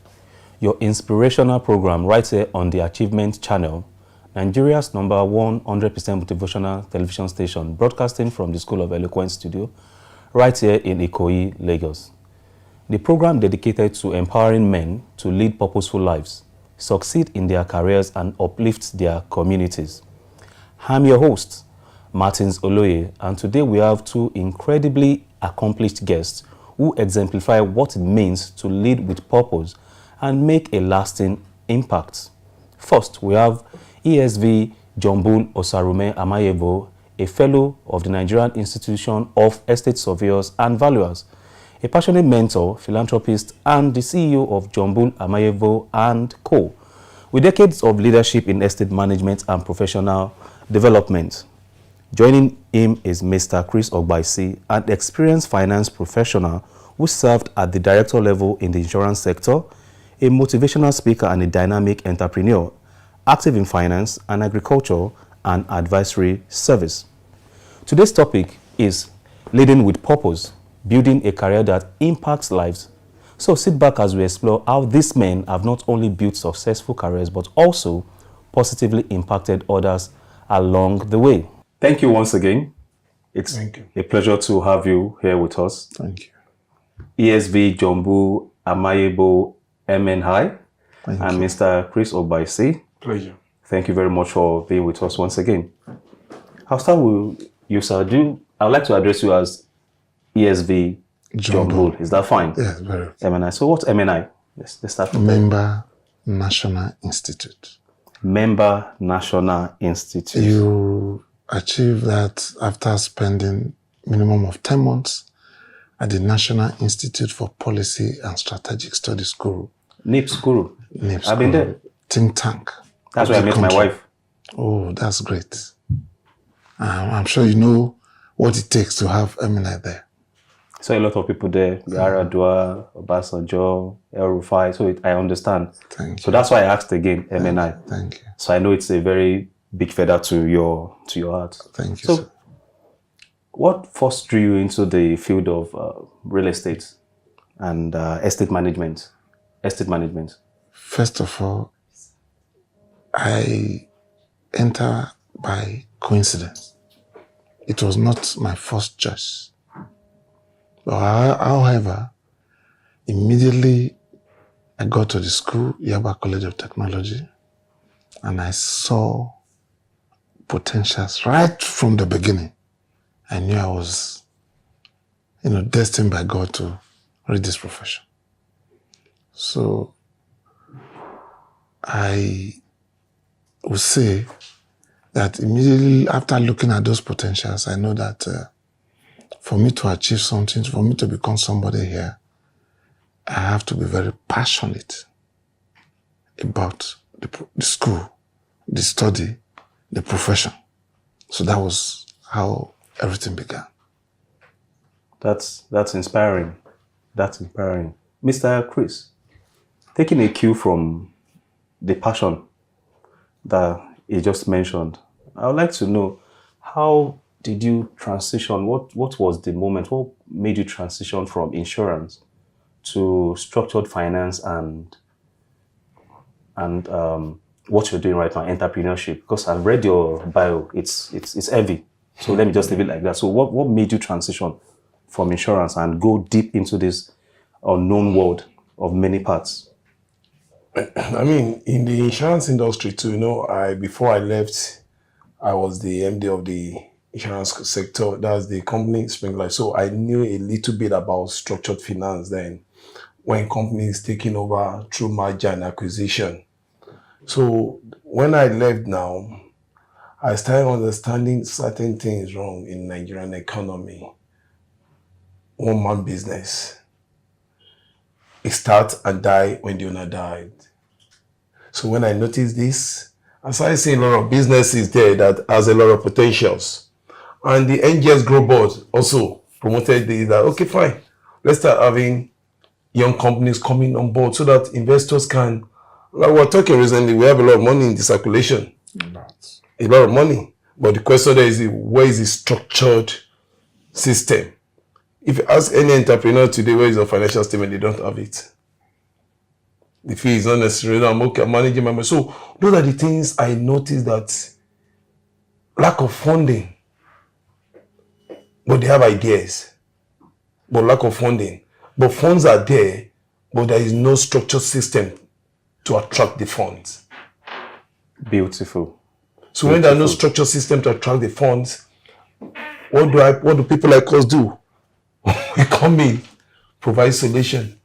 your inspirational program right here on the Achievement Channel, Nigeria's #1 100% motivational television station, broadcasting from the School of Eloquence studio right here in Ikoyi, Lagos. The program dedicated to empowering men to lead purposeful lives, succeed in their careers and uplift their communities. I'm your host, Martins Oloye, and today we have two incredibly accomplished guests who exemplify what it means to lead with purpose and make a lasting impact. First, we have ESV Jombul Osarume Amayevo, a fellow of the Nigerian Institution of Estate Surveyors and Valuers, a passionate mentor, philanthropist, and the CEO of Jombul Amayevo and Co., with decades of leadership in estate management and professional development. Joining him is Mr. Chris Ogbaisi, an experienced finance professional who served at the director level in the insurance sector, a motivational speaker and a dynamic entrepreneur, active in finance and agriculture and advisory service. Today's topic is leading with purpose, building a career that impacts lives. So sit back as we explore how these men have not only built successful careers but also positively impacted others along the way. Thank you once again. It's a pleasure to have you here with us. Thank you. ESV Jombul Amayevo MNI and Mr. Chris Ogbaisi. Pleasure. Thank you very much for being with us once again. I'll start with you, sir. I would like to address you as ESV Jombul. Is that fine? Yes, very. MNI. So what's MNI? Let's start with Member National Institute. Member National Institute. You achieve that after spending minimum of 10 months at the National Institute for Policy and Strategic Studies Guru. NIPS Guru. NIPS I've been Guru. there. Think tank. That's where I met my wife. Oh, that's great. I'm sure you know what it takes to have MNI there. So a lot of people there, Yaradua, Obasanjo, El Rufai, so I understand. Thank you. So that's why I asked again, MNI. Thank you. So I know it's a very big feather to your heart. Thank you, so, sir. What first drew you into the field of real estate and estate management? First of all, I entered by coincidence. It was not my first choice. But however, immediately I got to the school, Yaba College of Technology, and I saw potentials right from the beginning. I knew I was, destined by God to read this profession. So I would say that immediately after looking at those potentials, I know that for me to achieve something, for me to become somebody here, I have to be very passionate about the school, the study, the profession. So that was how everything began. That's inspiring. That's inspiring. Mr. Chris, taking a cue from the passion that you just mentioned, I would like to know, how did you transition? What was the moment? What made you transition from insurance to structured finance and what you're doing right now, entrepreneurship? Because I've read your bio, it's heavy. So let me just leave it like that. So what made you transition from insurance and go deep into this unknown world of many parts? I mean, in the insurance industry too, before I left, I was the MD of the insurance sector. That's the company Spring Life. So I knew a little bit about structured finance then, when companies taking over through merger and acquisition. So when I left now, I started understanding certain things wrong in Nigerian economy. One-man business. It starts and die when the owner died. So when I noticed this, I started seeing a lot of businesses there that has a lot of potentials. And the NGS Grow Board also promoted that, okay, fine, let's start having young companies coming on board so that investors can, like we were talking recently, we have a lot of money in the circulation. A lot of money. But the question there is, where is the structured system? If you ask any entrepreneur today where is your financial statement, they don't have it. The fee is not necessary. I'm okay, I'm managing my money. So those are the things I noticed, that lack of funding. But they have ideas. But lack of funding. But funds are there, but there is no structured system to attract the funds. Beautiful. So when there are no structured system to attract the funds, what do people like us do? We come in, provide solution.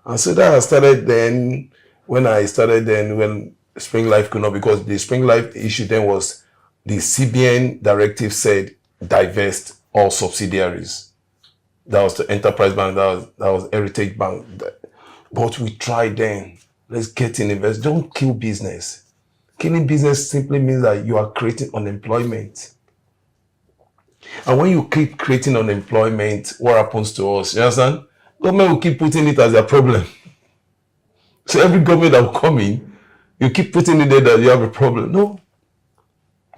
And so that I started then, when Spring Life could not, because the Spring Life issue then was the CBN directive said divest all subsidiaries. That was the Enterprise Bank, that was Heritage Bank. But we tried then, let's get in invest. Don't kill business. Killing business simply means that you are creating unemployment. And when you keep creating unemployment, what happens to us? You understand? Government will keep putting it as a problem. So every government that will come in, you keep putting it there that you have a problem. No.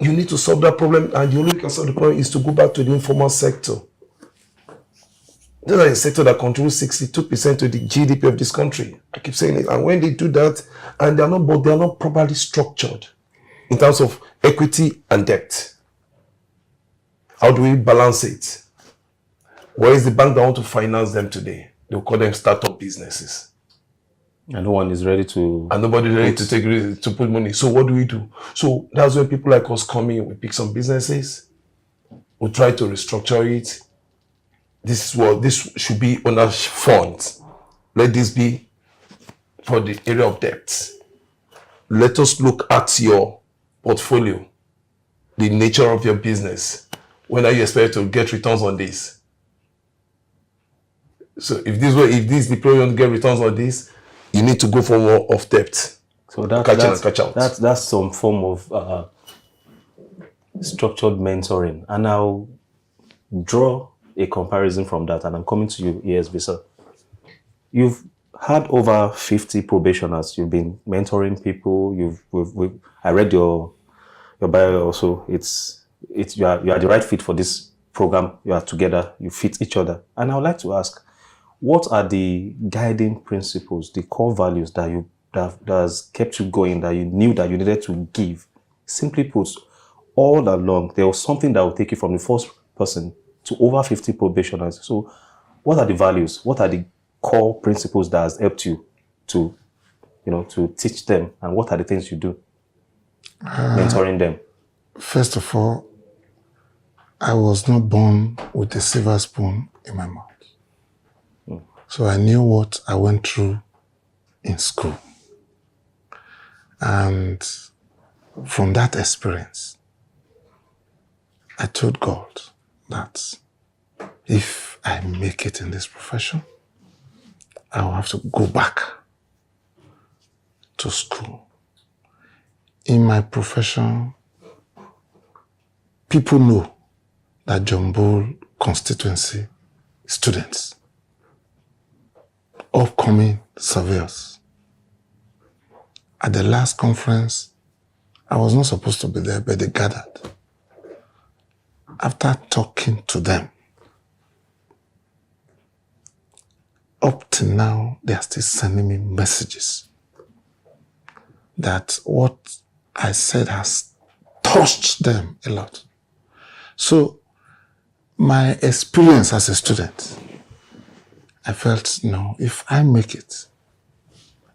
You need to solve that problem, and the only way you can solve the problem is to go back to the informal sector. Those are the sector that contributes 62% to the GDP of this country. I keep saying it. And when they do that, and they are not properly structured in terms of equity and debt. How do we balance it? Where is the bank that want to finance them today? They'll call them startup businesses. And no one is ready to... And nobody is ready to take risk, to put money. So what do we do? So that's when people like us come in. We pick some businesses. We try to restructure it. This should be on our funds. Let this be for the area of debt. Let us look at your portfolio, the nature of your business. When are you expected to get returns on this? So if this is the period to get returns on this, you need to go for more of debt. So that's some form of structured mentoring. And I'll draw a comparison from that, and I'm coming to you, ESB, sir. You've had over 50 probationers. You've been mentoring people. I read your bio also. You are the right fit for this program. You are together. You fit each other. And I would like to ask, what are the guiding principles, the core values that has kept you going, that you knew that you needed to give? Simply put, all along, there was something that will take you from the first person to over 50 probationers. So what are the values? What are the core principles that has helped you to teach them? And what are the things you do mentoring them? First of all, I was not born with a silver spoon in my mouth. So I knew what I went through in school. And from that experience, I told God that if I make it in this profession, I will have to go back to school. In my profession, people know that John Bull constituency students, upcoming surveyors. At the last conference, I was not supposed to be there, but they gathered. After talking to them, up to now, they are still sending me messages that what I said has touched them a lot. So, my experience as a student, I felt, no, if I make it,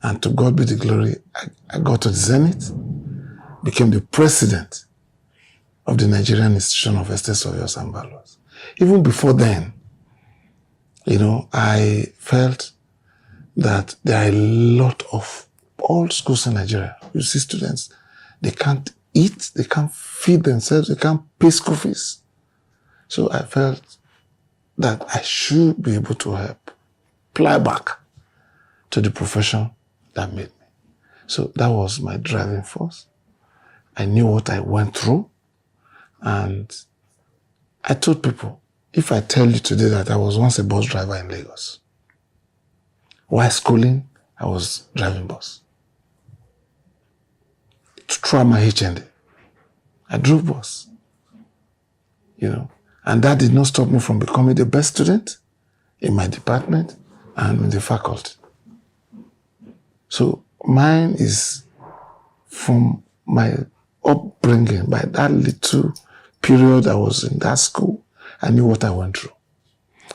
and to God be the glory, I got to the Zenith, became the president of the Nigerian Institution of Estate Surveyors and Valuers. Even before then, I felt that there are a lot of all schools in Nigeria. You see students, they can't eat, they can't feed themselves, they can't pay school fees. So I felt that I should be able to help apply back to the profession that made me. So that was my driving force. I knew what I went through, and I told people, if I tell you today that I was once a bus driver in Lagos, while schooling, I was driving bus. Throughout my HND, I drove bus. And that did not stop me from becoming the best student in my department and in the faculty. So mine is from my upbringing. By that little period I was in that school, I knew what I went through.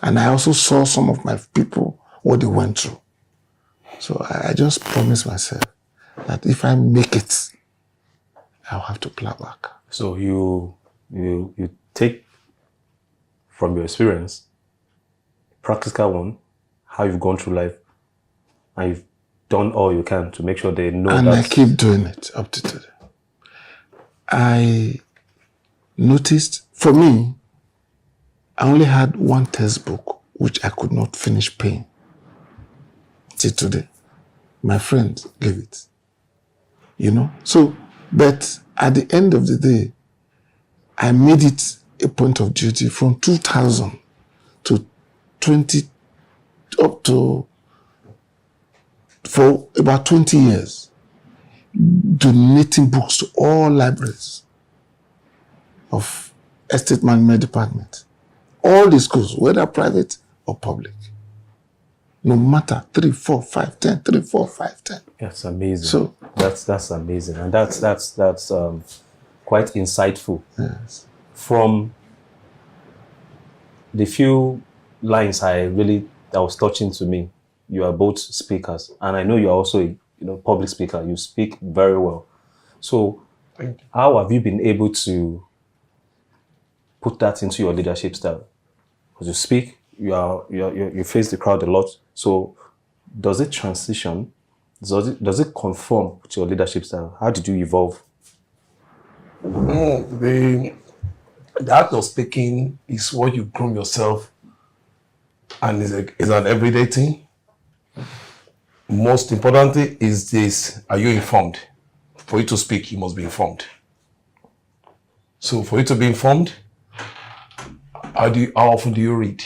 And I also saw some of my people, what they went through. So I just promised myself that if I make it, I'll have to plow back. So you take from your experience, practical one, how you've gone through life, and you've done all you can to make sure they know and that. I keep doing it up to today. I noticed, for me, I only had one textbook which I could not finish paying till today. My friend gave it. You know? So, but at the end of the day, I made it a point of duty from 2000 to 20, up to, for about 20 years, donating books to all libraries of Estate Management Department. All the schools, whether private or public. No matter 3, 4, 5, 10, 3, 4, 5, 10. That's amazing. So that's amazing, and that's quite insightful. Yes. From the few lines that was touching to me, you are both speakers, and I know you are also a public speaker. You speak very well. So, how have you been able to put that into your leadership style? Because you speak, you face the crowd a lot. So, does it transition? Does it conform to your leadership style? How did you evolve? The act of speaking is what you groom yourself, and is an everyday thing. Most importantly is this: are you informed? For you to speak, you must be informed. So for you to be informed, how often do you read?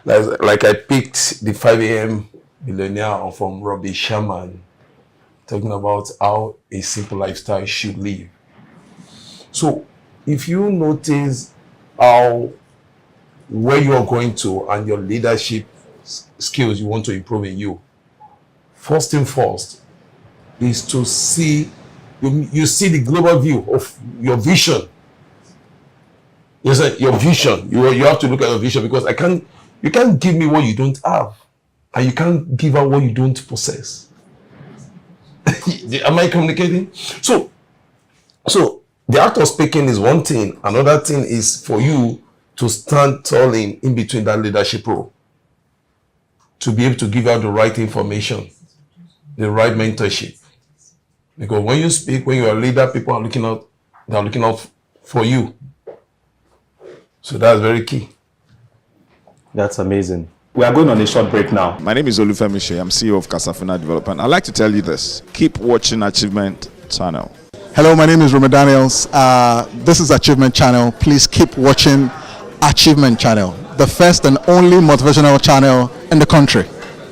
Like I picked the 5 a.m. Millionaire from Robbie Sherman, talking about how a simple lifestyle should live. So if you notice how where you are going to and your leadership skills you want to improve in you, first thing first is to see, you see the global view of your vision. Yes, your vision. You have to look at your vision, because you can't give me what you don't have, and you can't give out what you don't possess. Am I communicating? So the act of speaking is one thing. Another thing is for you to stand tall in between that leadership role, to be able to give out the right information, the right mentorship. Because when you speak, when you are a leader, people are looking out for you. So that's very key. That's amazing. We are going on a short break now. My name is Olufemi Shey. I'm CEO of Casafina Development. I'd like to tell you this. Keep watching Achievement Channel. Hello, my name is Roma Daniels. This is Achievement Channel. Please keep watching Achievement Channel, the first and only motivational channel in the country.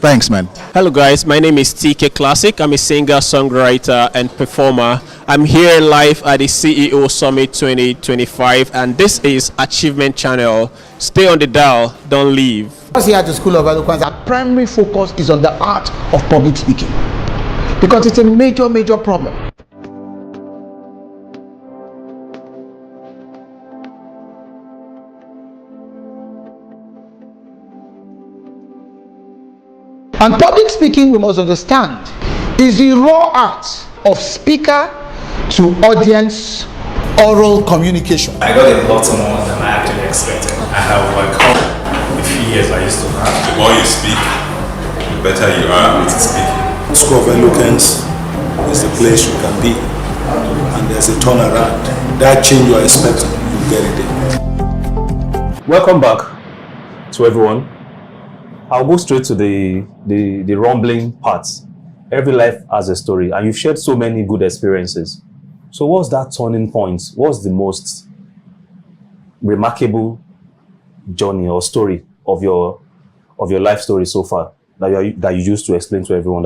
Thanks, man. Hello guys, my name is TK Classic. I'm a singer, songwriter and performer. I'm here live at the CEO Summit 2025 and this is Achievement Channel. Stay on the dial, don't leave. Here at the School of Eloquence, our primary focus is on the art of public speaking, because it's a major problem. And public speaking, we must understand, is the raw art of speaker to audience oral communication. I got a lot more than I actually expected. I have overcome the fears I used to have. The more you speak, the better you are at speaking. School of Eloquence is the place you can be, and there's a turnaround. That change you are expecting, you get it there. Welcome back to everyone. I'll go straight to the rumbling parts. Every life has a story, and you've shared so many good experiences. So what's that turning point? What's the most remarkable journey or story of your life story so far that you used to explain to everyone?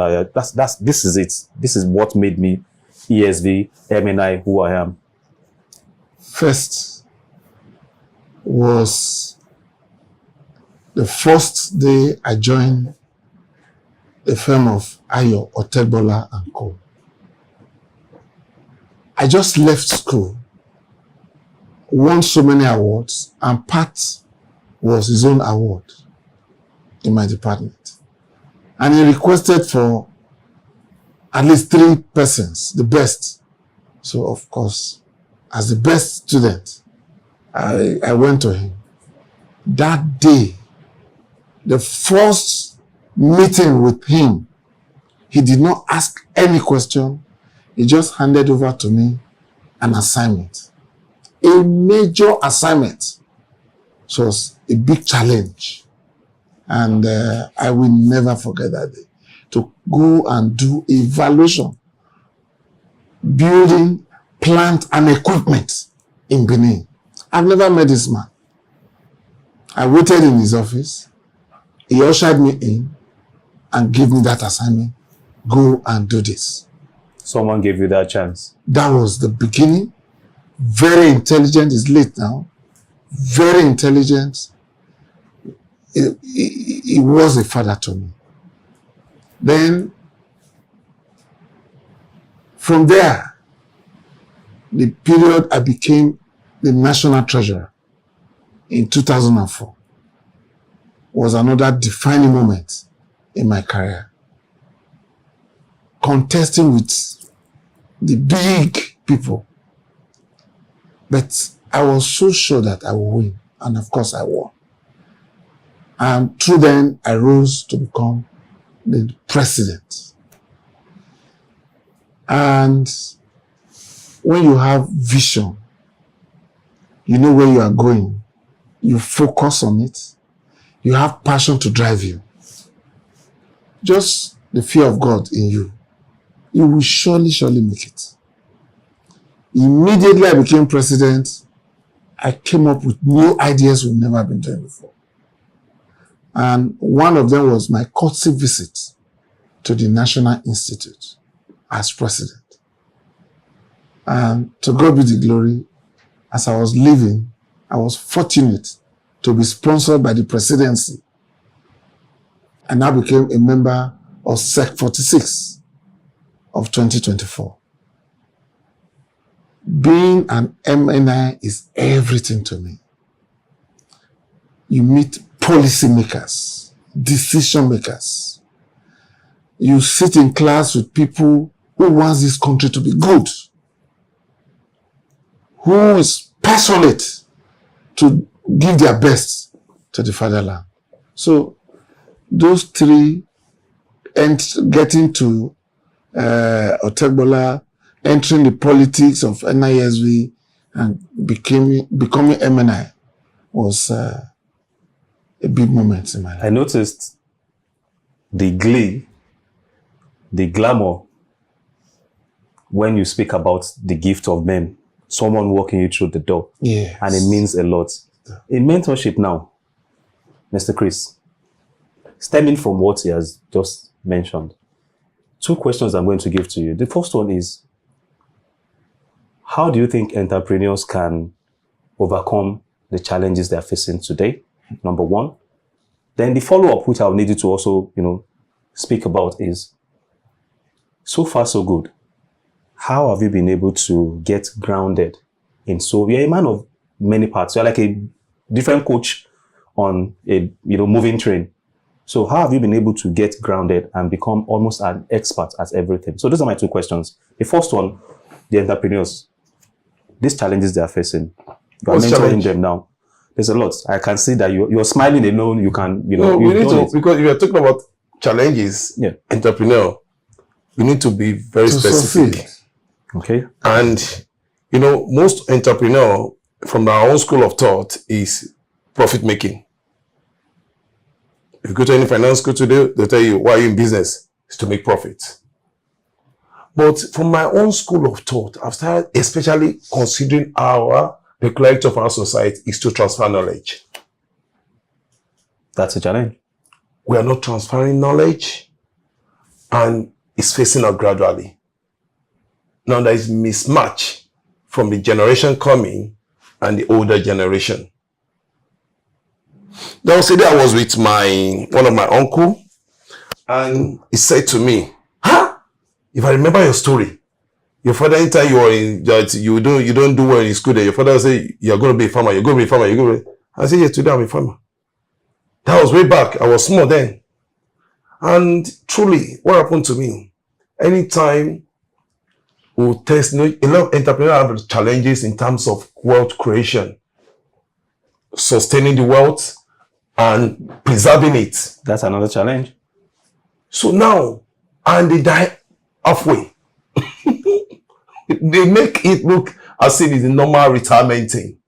This is it. This is what made me ESV, MNI, who I am. First, was the first day I joined the firm of Ayo Otebola and Co. I just left school, won so many awards, and part was his own award in my department. And he requested for at least 3 persons, the best. So, of course, as the best student, I went to him. That day, the first meeting with him, he did not ask any question. He just handed over to me an assignment. A major assignment. So it was a big challenge. And I will never forget that day. To go and do evaluation, building plant and equipment in Benin. I've never met this man. I waited in his office. He ushered me in and gave me that assignment. Go and do this. Someone gave you that chance. That was the beginning. Very intelligent. He's late now. Very intelligent. He was a father to me. Then, from there, the period I became the national treasurer in 2004 was another defining moment in my career. Contesting with the big people. But I was so sure that I would win. And of course I won. And through then, I rose to become the president. And when you have vision, you know where you are going, you focus on it, you have passion to drive you. Just the fear of God in you, you will surely make it. Immediately I became president, I came up with new ideas we've never been doing before. And one of them was my courtesy visit to the National Institute as president. And to God be the glory, as I was leaving, I was fortunate to be sponsored by the presidency. And I became a member of SEC 46 of 2024. Being an MNI is everything to me. You meet policymakers, decision makers. You sit in class with people who wants this country to be good, who is passionate to give their best to the fatherland. So those 3, and getting to Otebola, entering the politics of NISV and becoming MNI was a big moment in my life. I noticed the glee, the glamour when you speak about the gift of men, someone walking you through the door. Yes. And it means a lot. In mentorship now, Mr. Chris, stemming from what he has just mentioned, 2 questions I'm going to give to you. The first one is, how do you think entrepreneurs can overcome the challenges they're facing today? Number 1. Then the follow-up, which I'll need you to also, speak about is, so far so good. How have you been able to get grounded in? So you're a man of many parts. You're like a different coach on a moving train. So how have you been able to get grounded and become almost an expert at everything? So those are my 2 questions. The first one, the entrepreneurs, these challenges they are facing, you are mentoring them now. There's a lot. I can see that you're smiling alone. You can, No, we need to, because if you're talking about challenges, entrepreneur, we need to be very specific. Okay. And, most entrepreneur from our own school of thought is profit making. If you go to any finance school today, they'll tell you, why are you in business? It's to make profit. But from my own school of thought, I've started especially considering the peculiarity of our society is to transfer knowledge. That's a challenge. We are not transferring knowledge, and it's facing us gradually. Now there is mismatch from the generation coming and the older generation. There was a day I was with one of my uncle, and he said to me, if I remember your story, your father, anytime you don't do well in school, your father will say, you're going to be a farmer, you're going to be a farmer, you're going to be. I said, yes, today I'm a farmer. That was way back. I was small then. And truly, what happened to me, anytime we test, a lot of entrepreneurs have challenges in terms of wealth creation, sustaining the wealth and preserving it. That's another challenge. So now, and they die halfway. They make it look as if it's a normal retirement thing.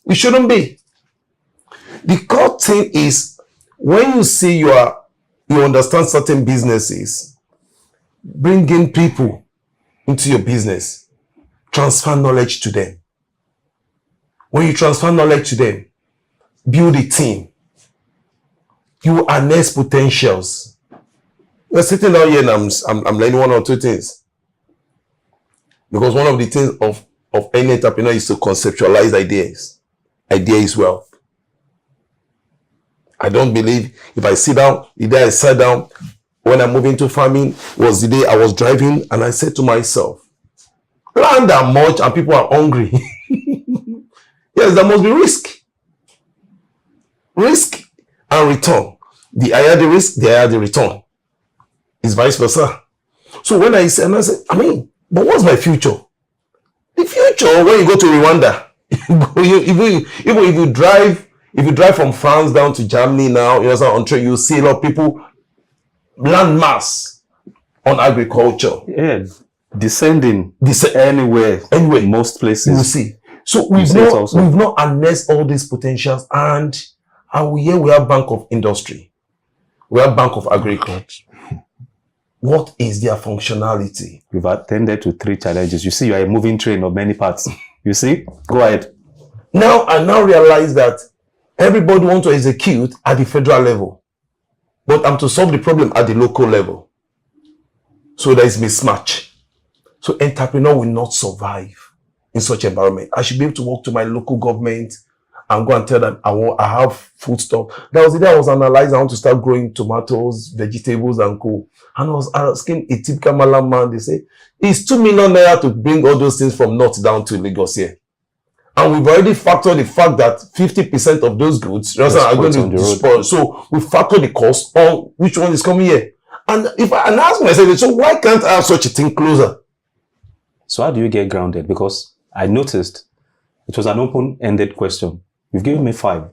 It shouldn't be. The core thing is, when you see you understand certain businesses, bringing people into your business, transfer knowledge to them. When you transfer knowledge to them, build a team. You harness potentials. We're sitting down here and I'm learning one or two things. Because one of the things of any entrepreneur is to conceptualize ideas. Idea is wealth. I don't believe if I sit down, the day I sat down, when I moved into farming, was the day I was driving and I said to myself, land that much and people are hungry. Yes, there must be risk. Risk and return. The higher the risk, the higher the return. It's vice versa. So when I said, but what's my future? The future, when you go to Rwanda, if you drive from France down to Germany now, you see a lot of people, land mass on agriculture. Yeah, descending anywhere, most places. You see. So we've not harnessed all these potentials, and here we have Bank of Industry. We have Bank of Agriculture. What is their functionality? You've attended to 3 challenges. You see, you are a moving train of many parts. You see? Go ahead. Now, I realize that everybody wants to execute at the federal level, but I'm to solve the problem at the local level. So there is mismatch. So entrepreneur will not survive in such environment. I should be able to walk to my local government and go and tell them I have food stuff. That was the day I was analyzing. I want to start growing tomatoes, vegetables, and co. And I was asking a typical Malam man, they say, it's 2 million naira to bring all those things from north down to Lagos here. And we've already factored the fact that 50% of those goods are going to spoil. So we factor the cost on which one is coming here. And I ask myself, so why can't I have such a thing closer? So how do you get grounded? Because I noticed it was an open-ended question. You've given me 5.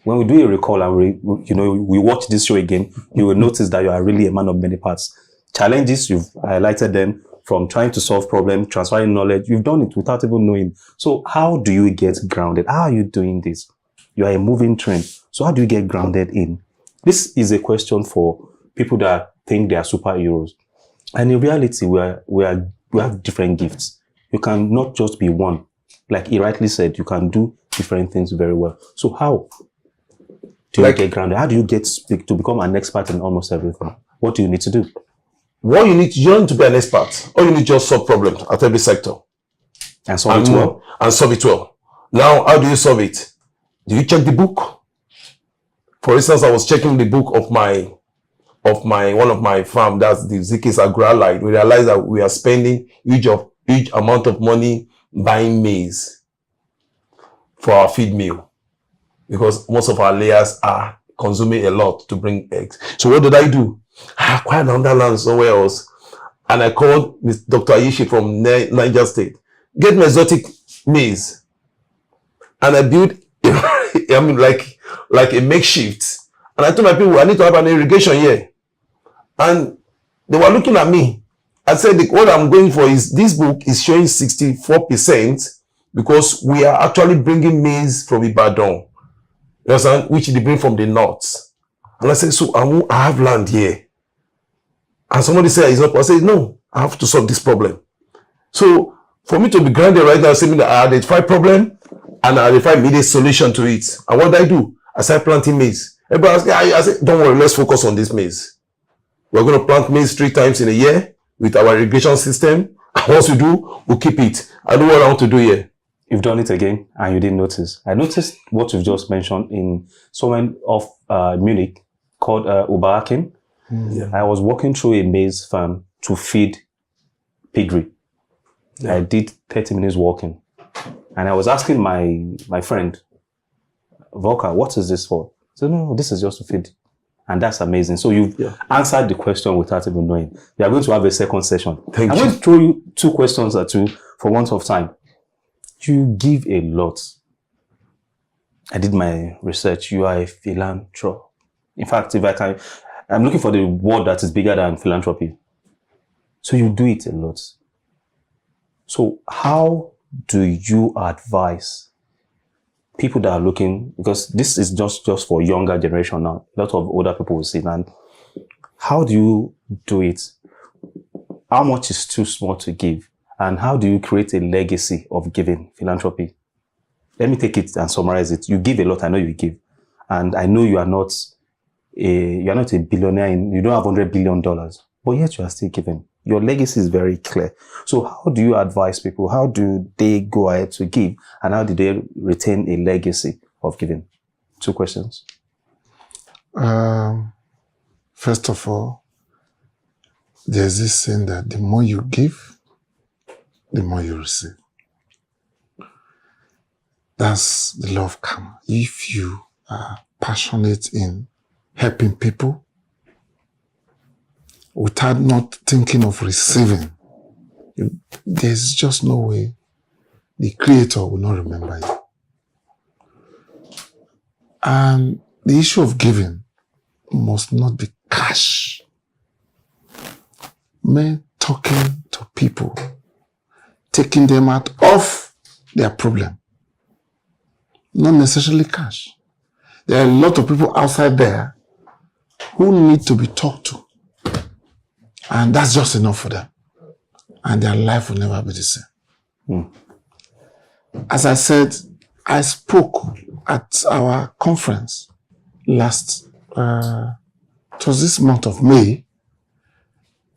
When we do a recall and we watch this show again, you will notice that you are really a man of many parts. Challenges, you've highlighted them, from trying to solve problems, transferring knowledge. You've done it without even knowing. So how do you get grounded? How are you doing this? You are a moving train. So how do you get grounded in? This is a question for people that think they are superheroes. And in reality, we have different gifts. You can not just be one. Like he rightly said, you can do different things very well. So how do you get grounded? How do you get to become an expert in almost everything? What do you need to do? What you don't need to be an expert. All you need to just solve problems at every sector. And solve it well. And solve it well. Now, how do you solve it? Do you check the book? For instance, I was checking the book of one of my farm, that's the Zikis Agro-Allied. We realized that we are spending huge amount of money buying maize for our feed mill, because most of our layers are consuming a lot to bring eggs. So what did I do? I acquired another land somewhere else, and I called Dr. Ayishi from Niger State. Get me exotic maize, and I built like a makeshift. And I told my people, I need to have an irrigation here. And they were looking at me. I said, what I'm going for is, this book is showing 64% because we are actually bringing maize from Ibadan, you understand, which they bring from the north. And I said, so I have land here. And somebody said, it's not. I said, no, I have to solve this problem. So for me to be grounded right now, saying that I identify problem and I identify immediate solution to it. And what did I do? I started planting maize. Everybody asked, I said, don't worry, let's focus on this maize. We're going to plant maize 3 times in a year with our irrigation system. And once we do, we'll keep it. I know what I want to do here. You've done it again and you didn't notice. I noticed what you've just mentioned in someone of Munich called Uberhaken. Yeah. I was walking through a maize farm to feed piggery. I did 30 minutes walking. And I was asking my friend, Volker, what is this for? He said, no, this is just to feed. And that's amazing. So you've answered the question without even knowing. We are going to have a second session. I'm going to throw you 2 questions or 2 for want of time. You give a lot. I did my research. You are a philanthropist. In fact, if I can, I'm looking for the word that is bigger than philanthropy. So you do it a lot. So how do you advise people that are looking, because this is just for younger generation now, a lot of older people will see, and how do you do it? How much is too small to give? And how do you create a legacy of giving philanthropy? Let me take it and summarize it. You give a lot, I know you give. And I know you are not a billionaire, you don't have $100 billion, but yet you are still giving. Your legacy is very clear. So how do you advise people? How do they go ahead to give? And how do they retain a legacy of giving? 2 questions. First of all, there's this saying that the more you give, the more you receive. That's the law of karma. If you are passionate in helping people, without not thinking of receiving, there's just no way the Creator will not remember you. And the issue of giving must not be cash. Men talking to people, taking them out of their problem, not necessarily cash. There are a lot of people outside there who need to be talked to. And that's just enough for them. And their life will never be the same. As I said, I spoke at our conference last, it was this month of May,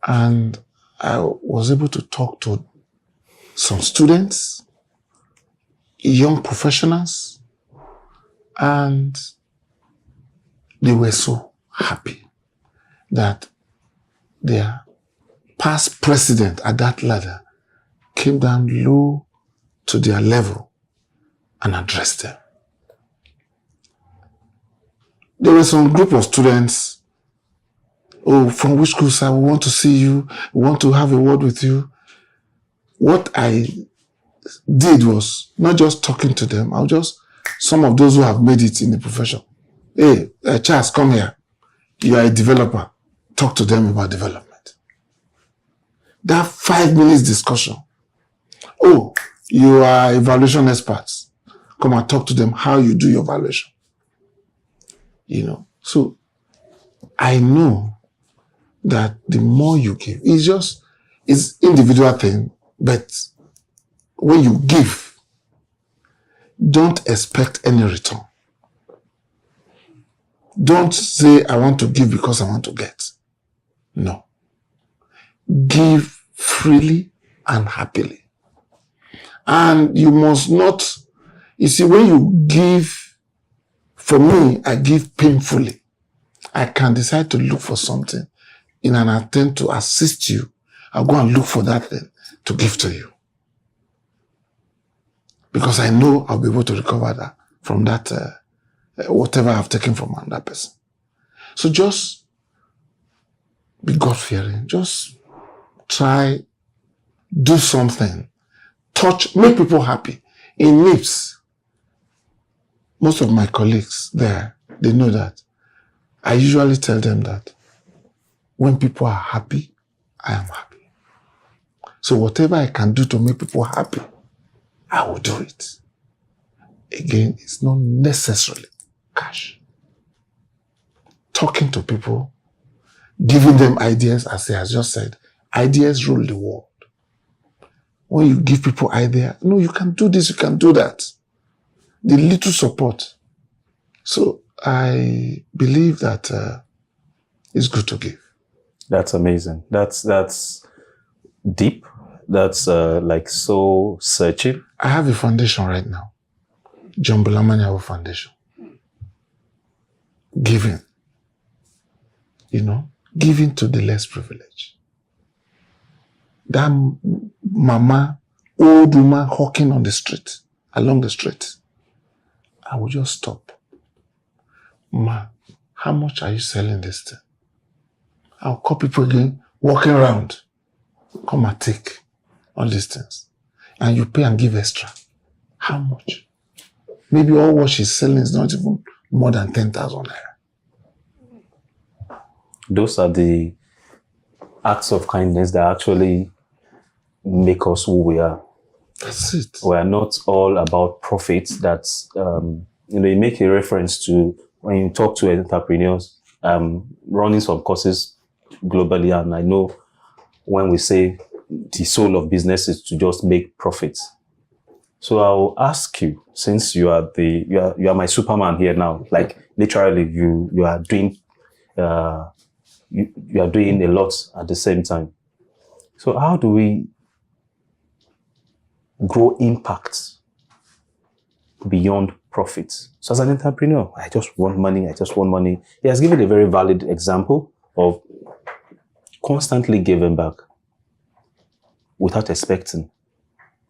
and I was able to talk to some students, young professionals, and they were so happy that their past president at that ladder came down low to their level and addressed them. There were some group of students, from which school, sir, we want to see you, we want to have a word with you. What I did was not just talking to them, some of those who have made it in the profession. Hey, Charles, come here. You are a developer. Talk to them about development. That 5 minutes discussion. Oh, you are evaluation experts. Come and talk to them how you do your evaluation. So I know that the more you give, it's individual thing, but when you give, don't expect any return. Don't say, I want to give because I want to get. No. Give freely and happily. And you must not, you see, when you give, for me, I give painfully. I can decide to look for something in an attempt to assist you. I'll go and look for that thing to give to you. Because I know I'll be able to recover that from that, whatever I've taken from that person. So just be God-fearing. Just try, do something. Touch, make people happy. In NIPS, most of my colleagues there, they know that. I usually tell them that when people are happy, I am happy. So whatever I can do to make people happy, I will do it. Again, it's not necessarily cash. Talking to people, giving them ideas, as he has just said, ideas rule the world. When you give people ideas, no, you can do this, you can do that. The little support. So I believe that it's good to give. That's amazing. That's deep. That's like so searching. I have a foundation right now. John Bulamani Foundation. Giving. Giving to the less privileged. That mama, old woman hawking on the street, along the street. I will just stop. Ma, how much are you selling this thing? I'll call people again, walking around. Come and take all these things. And you pay and give extra. How much? Maybe all what she's selling is not even more than 10,000 naira. Those are the acts of kindness that actually make us who we are. That's it. We are not all about profits. That's, you make a reference to when you talk to entrepreneurs, running some courses globally, and I know when we say the soul of business is to just make profits. So I'll ask you, since you are my Superman here now, like literally you are doing you are doing a lot at the same time. So how do we grow impact beyond profits? So as an entrepreneur, I just want money. He has given a very valid example of constantly giving back without expecting.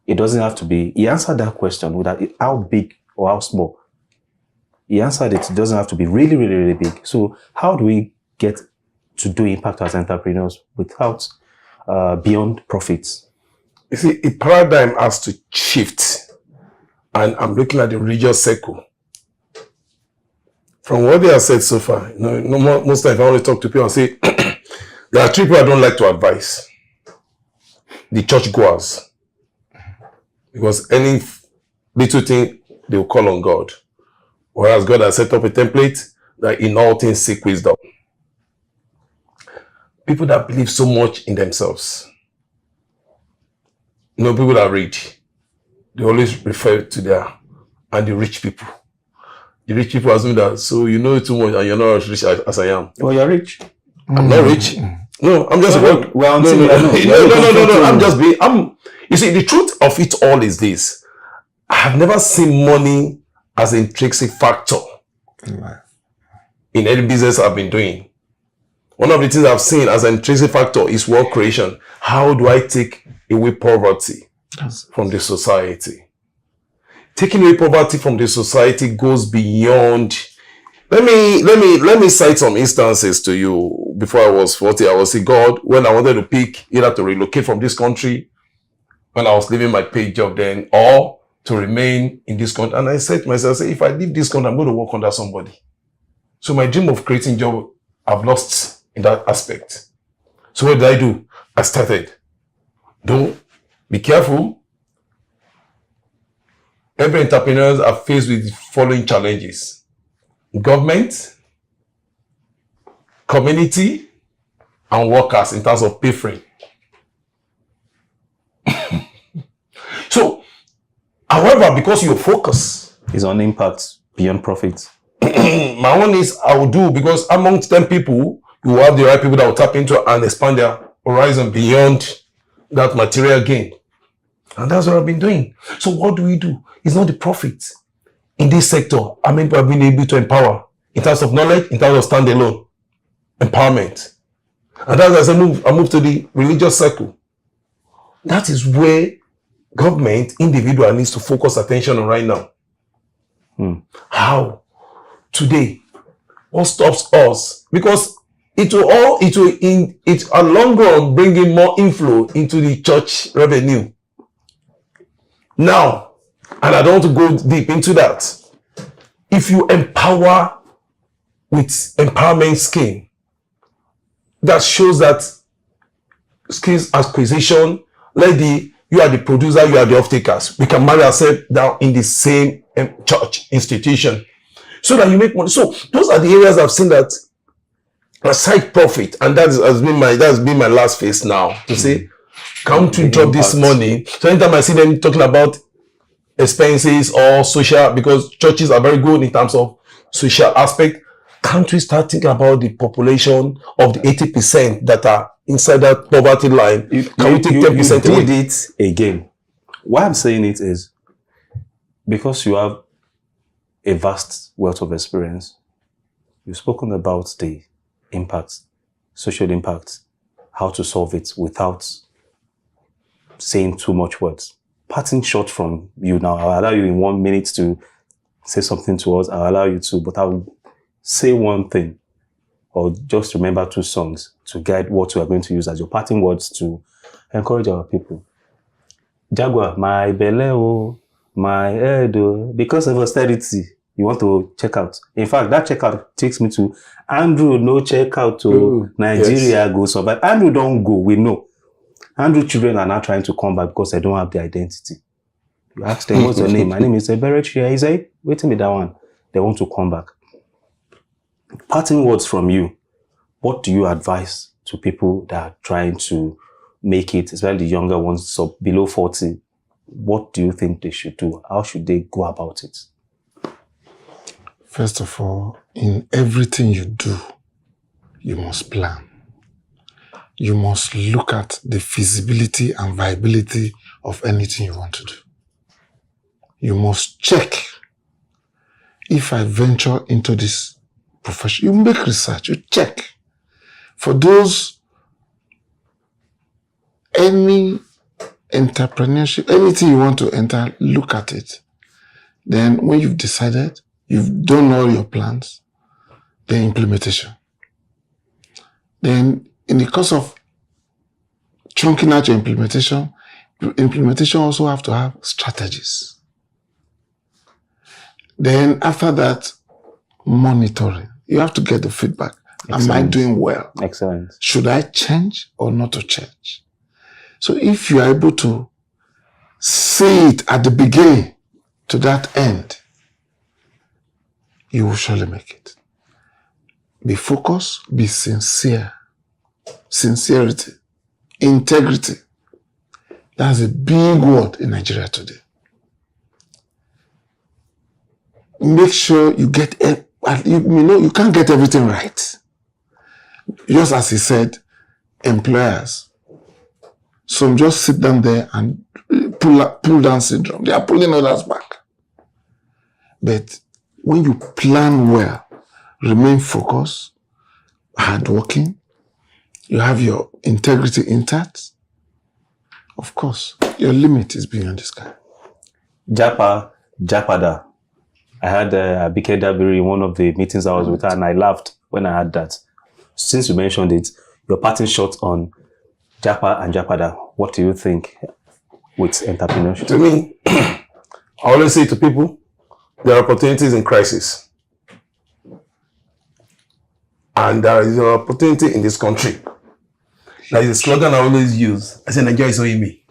It doesn't have to be, he answered that question without how big or how small. He answered it doesn't have to be really, really, really big. So how do we get to do impact as entrepreneurs without beyond profits? You see, a paradigm has to shift. And I'm looking at the religious circle. From what they have said so far, most times I want to talk to people and say, there are three people I don't like to advise. The churchgoers. Because any little thing, they will call on God. Whereas God has set up a template that in all things seek wisdom. People that believe so much in themselves. People that read, they always refer to the rich people. The rich people assume that, so you know too much and you're not as rich as I am. Oh, you're rich? I'm not rich. No, I'm just No. I'm just being. You see, the truth of it all is this: I have never seen money as an intrinsic factor in any business I've been doing. One of the things I've seen as an intrinsic factor is wealth creation. How do I take away poverty from the society? Taking away poverty from the society goes beyond. Let me cite some instances to you. Before I was 40, I was saying, God, when I wanted to pick either to relocate from this country, when I was leaving my paid job then, or to remain in this country. And I said to myself, if I leave this country, I'm going to work under somebody. So my dream of creating job, I've lost in that aspect. So what did I do? I started. Don't be careful. Every entrepreneurs are faced with the following challenges: government, community, and workers in terms of pay frame. So, however, because your focus is on impact beyond profit, my own is I will do, because amongst 10 people, you will have the right people that will tap into and expand their horizon beyond that material gain. And that's what I've been doing. So what do we do? It's not the profit. In this sector, I mean, we've been able to empower in terms of knowledge, in terms of standalone empowerment. And that's as I move to the religious circle. That is where government, individual needs to focus attention on right now. How? Today, what stops us? Because it will in a long run bring in more inflow into the church revenue. Now, and I don't want to go deep into that. If you empower with empowerment scheme, that shows that skills acquisition, you are the producer, you are the off-takers. We can marry ourselves down in the same church institution so that you make money. So those are the areas I've seen that aside profit, and that's been my last phase now to say, come to drop this money. So anytime I see them talking about expenses or social, because churches are very good in terms of social aspect, can't we start thinking about the population of the 80% that are inside that poverty line? Can we take 10% away? Did it again. Why I'm saying it is, Because you have a vast wealth of experience, you've spoken about the impact, social impact, how to solve it without saying too much words. Parting short from you now, I'll allow you in 1 minute to say something to us. I'll allow you to, but I'll say one thing, or just remember 2 songs to guide what you are going to use as your parting words to encourage our people. Jaguar, my belly, my head, because of austerity, you want to check out. In fact, that checkout takes me to Andrew, no checkout to Nigeria, yes. Go survive. Andrew don't go, we know. Andrew children are now trying to come back because they don't have the identity. You ask them, what's your name? My name is Eberechia. He say, wait a minute, that one. They want to come back. Parting words from you. What do you advise to people that are trying to make it, especially the younger ones, so below 40? What do you think they should do? How should they go about it? First of all, in everything you do, you must plan. You must look at the feasibility and viability of anything you want to do. You must check. If I venture into this profession, you make research, you check. For those, any entrepreneurship, anything you want to enter, look at it. Then when you've decided, you've done all your plans, then implementation. Then in the course of chunking out your implementation also have to have strategies. Then after that, monitoring. You have to get the feedback. Excellent. Am I doing well? Excellent. Should I change or not to change? So if you are able to see it at the beginning to that end, you will surely make it. Be focused, be sincere. Sincerity, integrity. That's a big word in Nigeria today. Make sure you get, you can't get everything right. Just as he said, employers. Some just sit down there and pull down syndrome. They are pulling others back. But when you plan well, remain focused, hardworking, you have your integrity intact, of course, your limit is beyond the sky. Japada. I had Abike Dabiri in one of the meetings I was with her, and I laughed when I had that. Since you mentioned it, your parting shot on Japa and Japada, what do you think with entrepreneurship? To me, I always say to people, there are opportunities in crisis. And there is an opportunity in this country. That is a slogan I always use. I say, Nigeria is only me.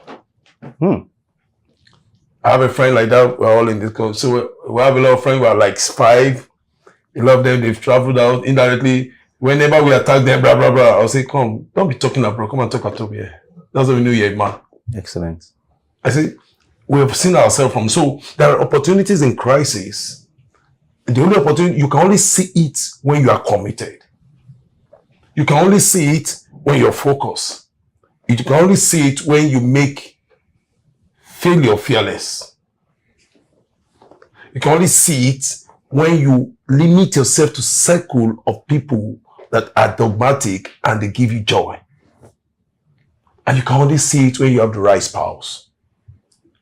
I have a friend like that. We're all in this country. So we have a lot of friends. We are like 5. A lot of them, they've traveled out indirectly. Whenever we attack them, blah, blah, blah, I'll say, come, don't be talking abroad. Come and talk at home here. That's what we know you're a man. Excellent. I say, we have seen ourselves from. So there are opportunities in crisis. And the only opportunity, you can only see it when you are committed. You can only see it when you're focused. You can only see it when you make failure fearless. You can only see it when you limit yourself to a circle of people that are dogmatic and they give you joy. And you can only see it when you have the right spouse.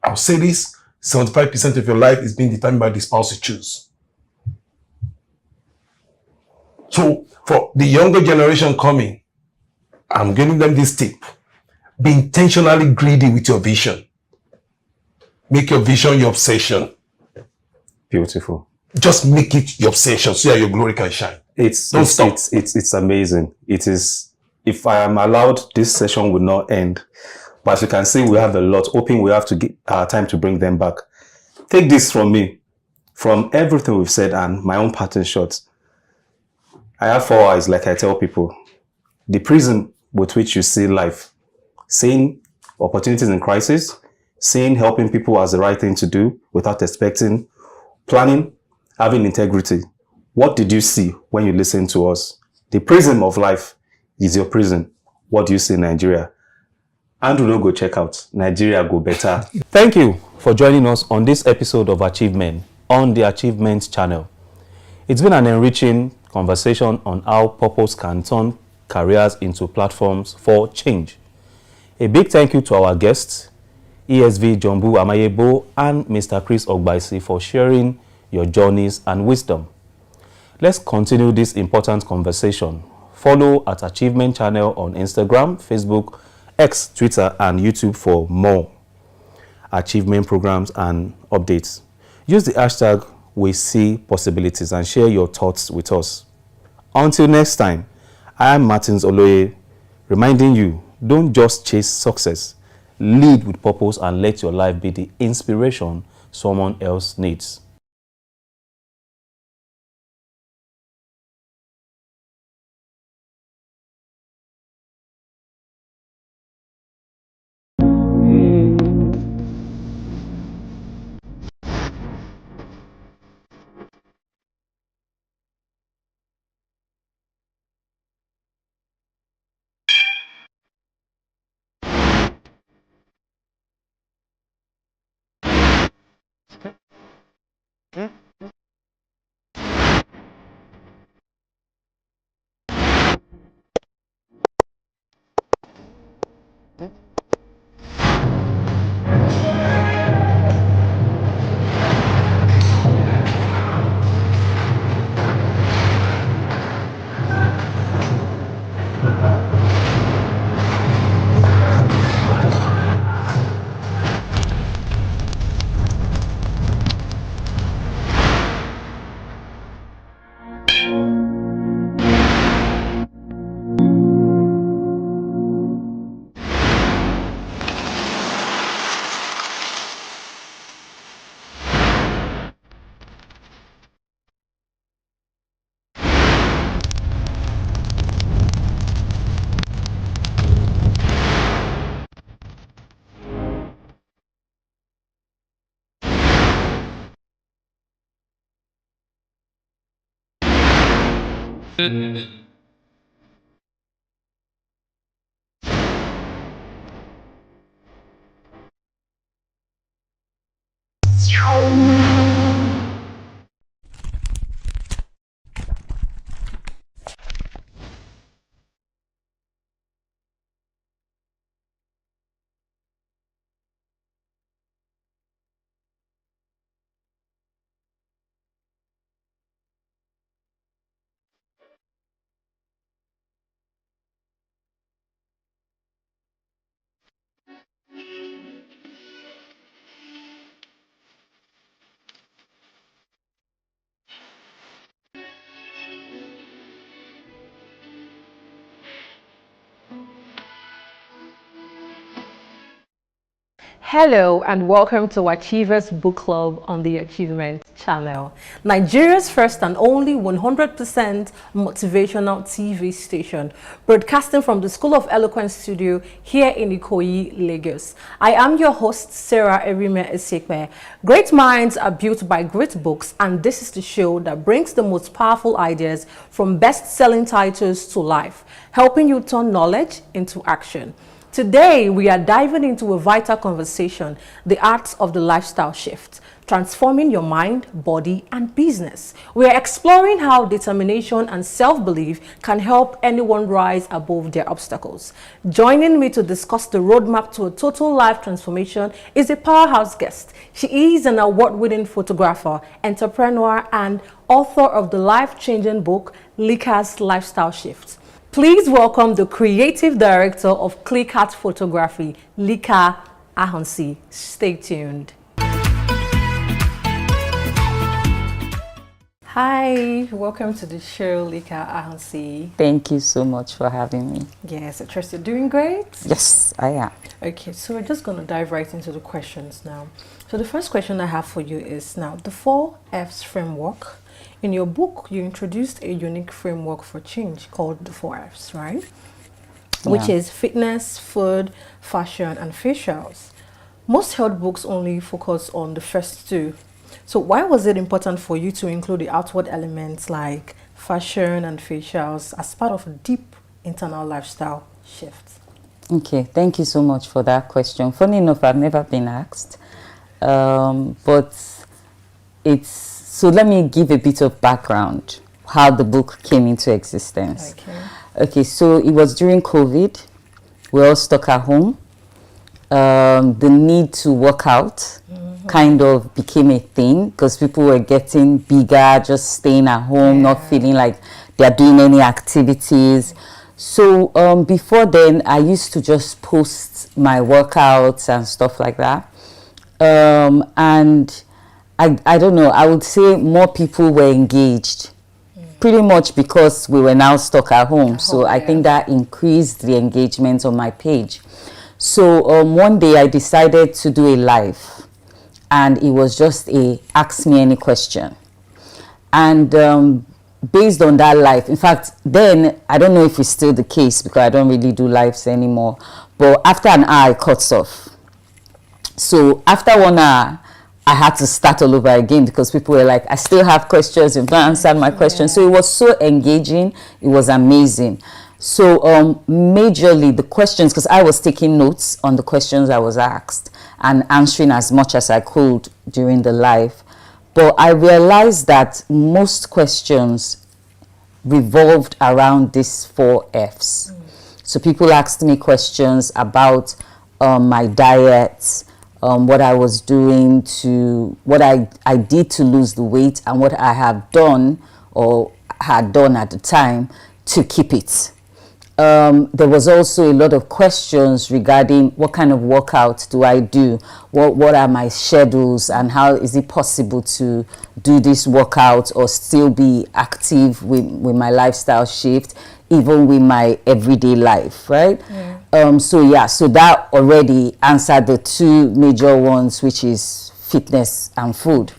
I'll say this, 75% of your life is being determined by the spouse you choose. So for the younger generation coming, I'm giving them this tip. Be intentionally greedy with your vision. Make your vision your obsession. Beautiful. Just make it your obsession so that your glory can shine. Don't stop. It's amazing. It is, if I am allowed, this session will not end. But as you can see, we have a lot. Hoping we have to get our time to bring them back. Take this from me. From everything we've said and my own parting shots. I have 4 eyes, like I tell people. The prism with which you see life. Seeing opportunities in crisis. Seeing helping people as the right thing to do without expecting. Planning. Having integrity. What did you see when you listened to us? The prism of life is your prison. What do you see in Nigeria? Andrew no go check out. Nigeria go better. Thank you for joining us on this episode of Achievement on the Achievement channel. It's been an enriching conversation on how purpose can turn careers into platforms for change. A big thank you to our guests, ESV Jumbu Amayebo and Mr. Chris Ogbaisi, for sharing your journeys and wisdom. Let's continue this important conversation. Follow at Achievement Channel on Instagram, Facebook, X, Twitter, and YouTube for more achievement programs and updates. Use the hashtag #WeSeePossibilities and share your thoughts with us. Until next time, I am Martins Oloye, reminding you, don't just chase success. Lead with purpose and let your life be the inspiration someone else needs. Hello and welcome to Achievers Book Club on the Achievement channel, Nigeria's first and only 100% motivational TV station, broadcasting from the School of Eloquence studio here in Ikoyi, Lagos. I am your host, Sarah Erime Esekwe. Great minds are built by great books, and this is the show that brings the most powerful ideas from best-selling titles to life, helping you turn knowledge into action. Today, we are diving into a vital conversation, the art of the lifestyle shift, transforming your mind, body, and business. We are exploring how determination and self-belief can help anyone rise above their obstacles. Joining me to discuss the roadmap to a total life transformation is a powerhouse guest. She is an award-winning photographer, entrepreneur, and author of the life-changing book, Lika's Lifestyle Shift. Please welcome the creative director of Click Art Photography, Lika Ahunsi. Stay tuned. Hi, welcome to the show, Lika Ahunsi. Thank you so much for having me. Yes, I trust you're doing great. Yes, I am. Okay, so we're just going to dive right into the questions now. So the first question I have for you is now the 4Fs framework. In your book, you introduced a unique framework for change called the 4Fs, right? Yeah. Which is fitness, food, fashion, and facials. Most health books only focus on the first two. So why was it important for you to include the outward elements like fashion and facials as part of a deep internal lifestyle shift? Okay, thank you so much for that question. Funny enough, I've never been asked, but it's, so let me give a bit of background, how the book came into existence. Okay, so it was during COVID. We're all stuck at home. The need to work out kind of became a thing because people were getting bigger, just staying at home, not feeling like they're doing any activities. So before then, I used to just post my workouts and stuff like that. And I don't know, I would say more people were engaged. Pretty much because we were now stuck at home. So I think that increased the engagement on my page. So one day I decided to do a live, and it was just a ask me any question. And based on that live, in fact, then I don't know if it's still the case because I don't really do lives anymore. But after an hour, it cuts off. So after 1 hour, I had to start all over again because people were like, I still have questions, you've not answered my questions. So it was so engaging, it was amazing. So majorly the questions, because I was taking notes on the questions I was asked and answering as much as I could during the live. But I realized that most questions revolved around these 4 F's. So people asked me questions about my diet, what I was doing to, what I did to lose the weight, and what I have done or had done at the time to keep it. There was also a lot of questions regarding what kind of workout do I do, what are my schedules, and how is it possible to do this workout or still be active with my lifestyle shift, even with my everyday life, right? So that already answered the 2 major ones, which is fitness and food.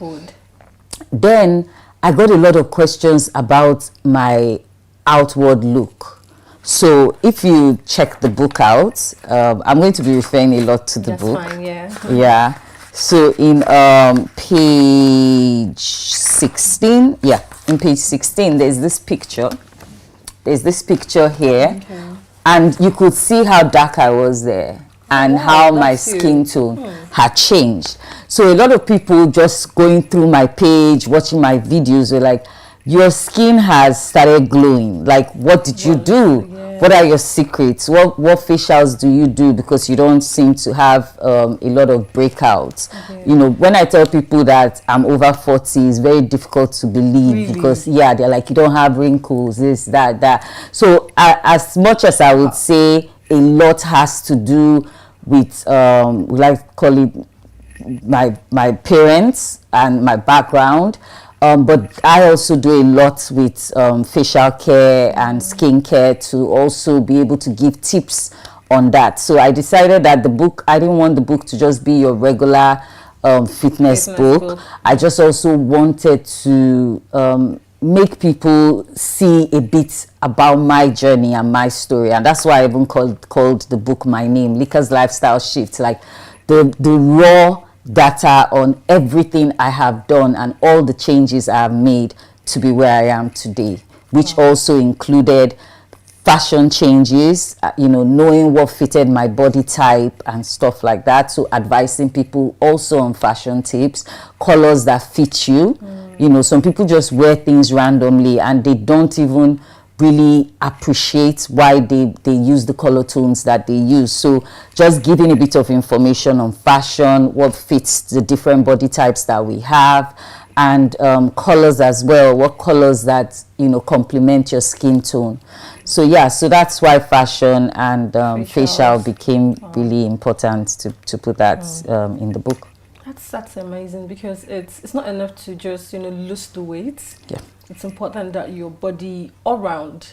Then I got a lot of questions about my outward look. So if you check the book out, I'm going to be referring a lot to the book. That's fine, yeah. Yeah. So in page 16, in page 16, there's this picture. There's this picture here. And you could see how dark I was there and how my skin tone had changed. So a lot of people just going through my page, watching my videos, were like, your skin has started glowing. Like, what did you do? What are your secrets? What facials do you do? Because you don't seem to have a lot of breakouts. You know, when I tell people that I'm over 40, it's very difficult to believe because, they're like, you don't have wrinkles, this, that. So as much as I would say a lot has to do with, we like to call it my parents and my background. But I also do a lot with facial care and skincare to also be able to give tips on that. So I decided that the book, I didn't want the book to just be your regular fitness book. I just also wanted to make people see a bit about my journey and my story. And that's why I even called the book my name, Lika's Lifestyle Shift, like the raw data on everything I have done and all the changes I have made to be where I am today, which also included fashion changes, knowing what fitted my body type and stuff like that. So advising people also on fashion tips, colors that fit you. Some people just wear things randomly and they don't even really appreciate why they use the color tones that they use. So just giving a bit of information on fashion, what fits the different body types that we have, and colors as well, what colors that complement your skin tone. So so that's why fashion and facial became really important to put that in the book. That's amazing because it's not enough to just lose the weight. It's important that your body all round.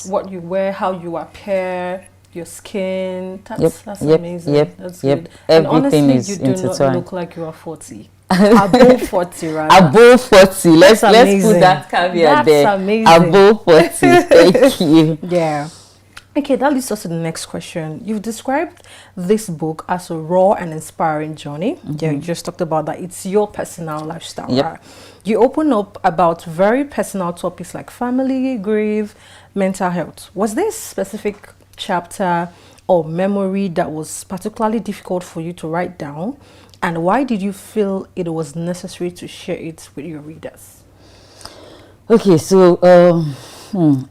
What you wear, how you appear, your skin. That's amazing. That's good. And Everything honestly, is you do intertwined. not look like you are 40. Above 40, right? Above 40. Let's put that caveat there. That's amazing. Above 40. Thank you. Yeah. Okay, that leads us to the next question. You've described this book as a raw and inspiring journey. You just talked about that. It's your personal lifestyle, right? You open up about very personal topics like family, grief, mental health. Was there a specific chapter or memory that was particularly difficult for you to write down? And why did you feel it was necessary to share it with your readers? Okay, so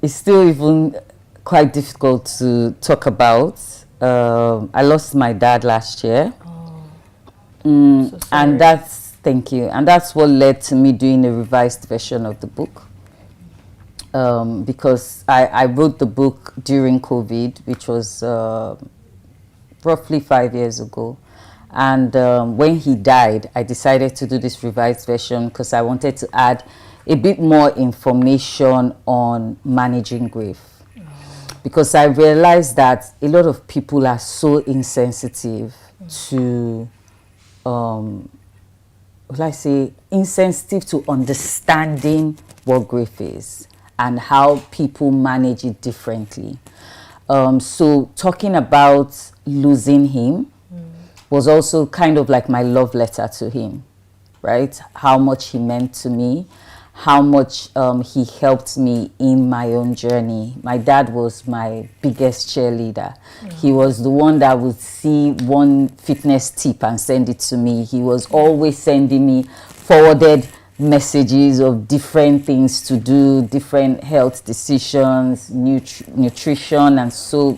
it's still even quite difficult to talk about. I lost my dad last year. So and thank you. And that's what led to me doing a revised version of the book. Because I wrote the book during COVID, which was roughly 5 years ago. And when he died, I decided to do this revised version because I wanted to add a bit more information on managing grief. Because I realized that a lot of people are so insensitive to, insensitive to understanding what grief is and how people manage it differently. So talking about losing him was also kind of like my love letter to him, right? How much he meant to me, how much he helped me in my own journey. My dad was my biggest cheerleader. He was the one that would see one fitness tip and send it to me. He was always sending me forwarded messages of different things to do, different health decisions, nutrition, and so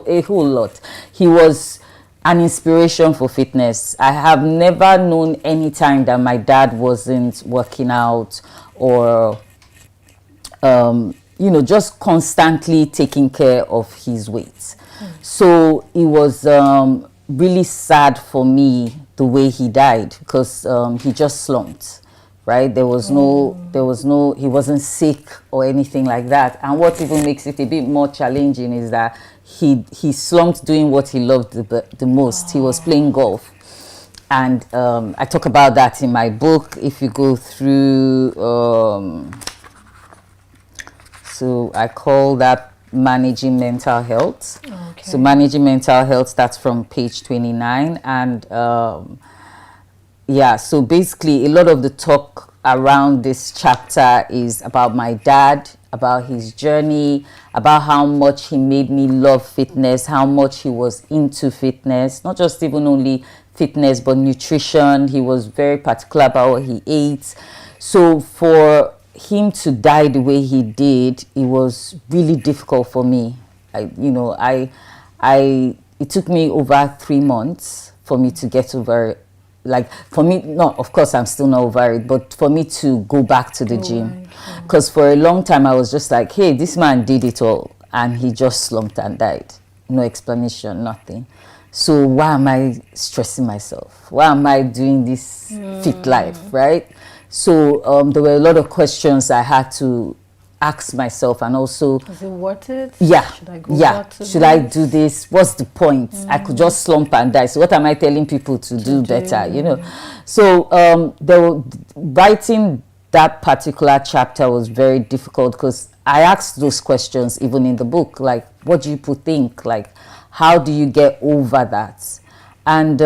a whole lot. He was an inspiration for fitness. I have never known any time that my dad wasn't working out or just constantly taking care of his weight. So it was really sad for me the way he died, because he just slumped, right? He wasn't sick or anything like that. And what even makes it a bit more challenging is that he slumped doing what he loved the most. He was playing golf. And I talk about that in my book. If you go through, so I call that managing mental health. Okay. So managing mental health, that's from page 29. And so basically a lot of the talk around this chapter is about my dad, about his journey, about how much he made me love fitness, how much he was into fitness, not just even only fitness, but nutrition. He was very particular about what he ate. So for him to die the way he did, it was really difficult for me. It took me over 3 months for me to get over it. Like, for me, no, of course I'm still not over it, but for me to go back to the gym. Because for a long time I was just like, hey, this man did it all and he just slumped and died. No explanation, nothing. So why am I stressing myself? Why am I doing this fit life, right? So there were a lot of questions I had to ask myself, and also, is it worth it? Yeah. Should I go back to Should I do this? What's the point? I could just slump and die. So what am I telling people to do better? So writing that particular chapter was very difficult, because I asked those questions even in the book, like, what do you people think? Like, how do you get over that? And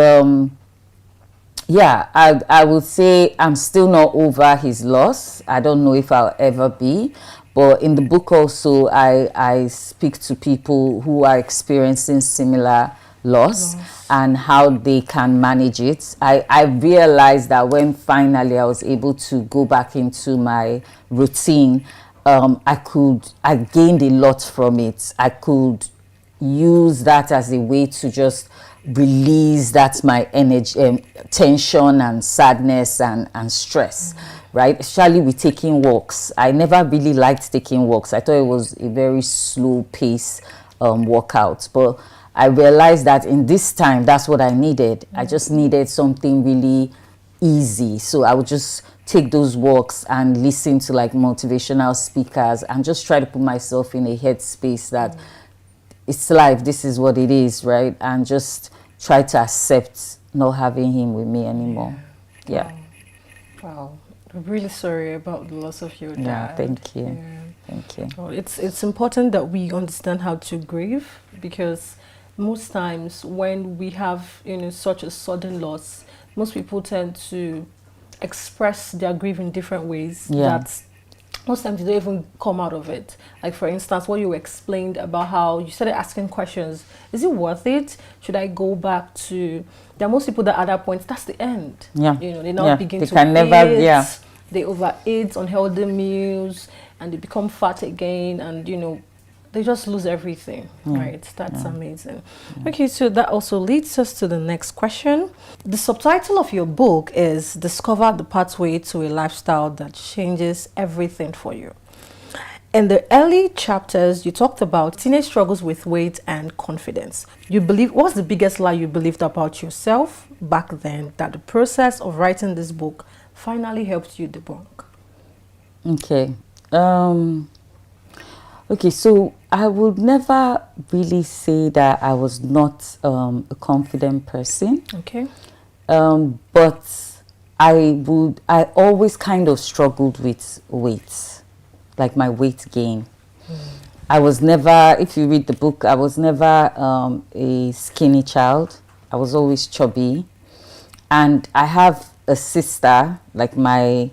I would say I'm still not over his loss. I don't know if I'll ever be. But in the book also, I speak to people who are experiencing similar loss and how they can manage it. I realized that when finally I was able to go back into my routine, I gained a lot from it. I could use that as a way to just release my energy, tension and sadness and stress, right? Especially with taking walks. I never really liked taking walks. I thought it was a very slow pace workout, but I realized that in this time, that's what I needed. I just needed something really easy. So I would just take those walks and listen to like motivational speakers and just try to put myself in a headspace that it's life, this is what it is, right? And just try to accept not having him with me anymore. Yeah. Wow. I'm really sorry about the loss of your dad. Yeah, thank you. Yeah. Thank you. Well, it's important that we understand how to grieve, because most times when we have such a sudden loss, most people tend to express their grief in different ways that most times you don't even come out of it. Like for instance, what you explained about how you started asking questions. Is it worth it? Should I go back to... There are most people that at that point, that's the end. Yeah. You know, they now begin they to can never, eat. They overeat unhealthy meals and they become fat again, and you know, they just lose everything. Right? That's amazing. Okay, so that also leads us to the next question. The subtitle of your book is Discover the Pathway to a Lifestyle That Changes Everything for You. In the early chapters, you talked about teenage struggles with weight and confidence. You believe, what's the biggest lie you believed about yourself back then that the process of writing this book finally helped you debunk? Okay. Okay, so I would never really say that I was not a confident person. Okay. But I always kind of struggled with weight, like my weight gain. I was never, if you read the book, I was never a skinny child. I was always chubby. And I have a sister, like my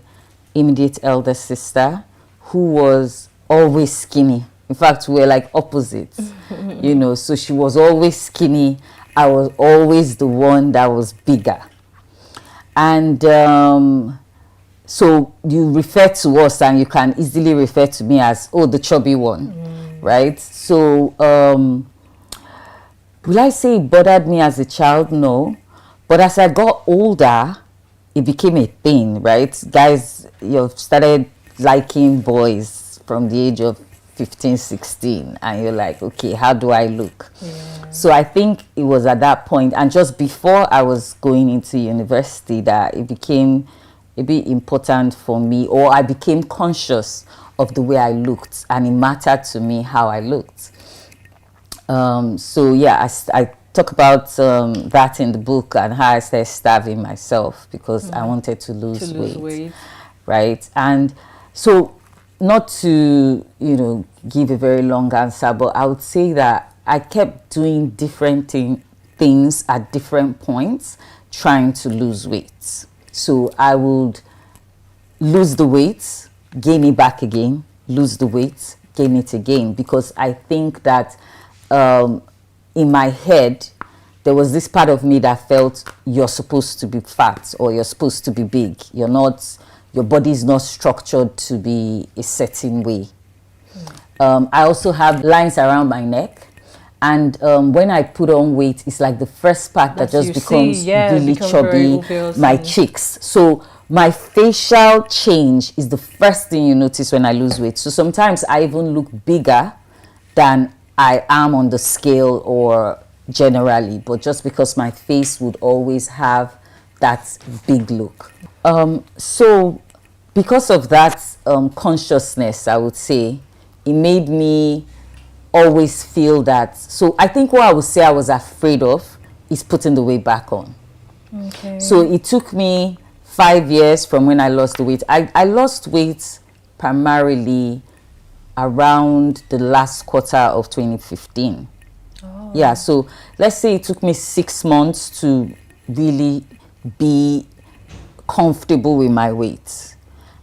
immediate elder sister, who was always skinny. In fact, we were like opposites, you know, so she was always skinny. I was always the one that was bigger. And so you refer to us and you can easily refer to me as, oh, the chubby one, right? So will I say it bothered me as a child? No. But as I got older, it became a thing, right? Guys, you started liking boys from the age of 15, 16, and you're like, okay, how do I look? So I think it was at that point, and just before I was going into university, that it became a bit important for me, or I became conscious of the way I looked, and it mattered to me how I looked. So yeah, I talk about that in the book, and how I started starving myself because I wanted to lose weight, right? And so, not to, you know, give a very long answer, but I would say that I kept doing different things at different points, trying to lose weight. So I would lose the weight, gain it back again, lose the weight, gain it again, because I think that in my head, there was this part of me that felt you're supposed to be fat or you're supposed to be big. You're not... Your body is not structured to be a certain way. I also have lines around my neck. And when I put on weight, it's like the first part that just becomes really chubby, my cheeks. So my facial change is the first thing you notice when I lose weight. So sometimes I even look bigger than I am on the scale or generally. But just because my face would always have that big look. So because of that consciousness, I would say, it made me always feel that. So I think what I would say I was afraid of is putting the weight back on. Okay. So it took me 5 years from when I lost the weight. I lost weight primarily around the last quarter of 2015. Oh. Yeah, so let's say it took me 6 months to really be comfortable with my weight,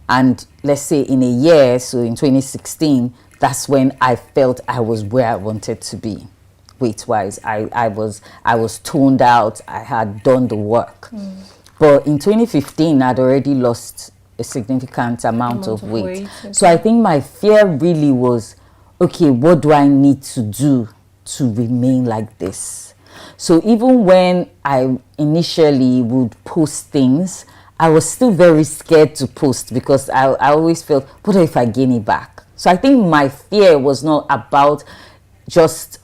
and let's say in a year, so in 2016, that's when I felt I was where I wanted to be weight wise. I was toned out, I had done the work. But in 2015 I'd already lost a significant amount of weight. Okay. So I think my fear really was, okay, what do I need to do to remain like this? So even when I initially would post things, I was still very scared to post because I always felt, what if I gain it back? So I think my fear was not about just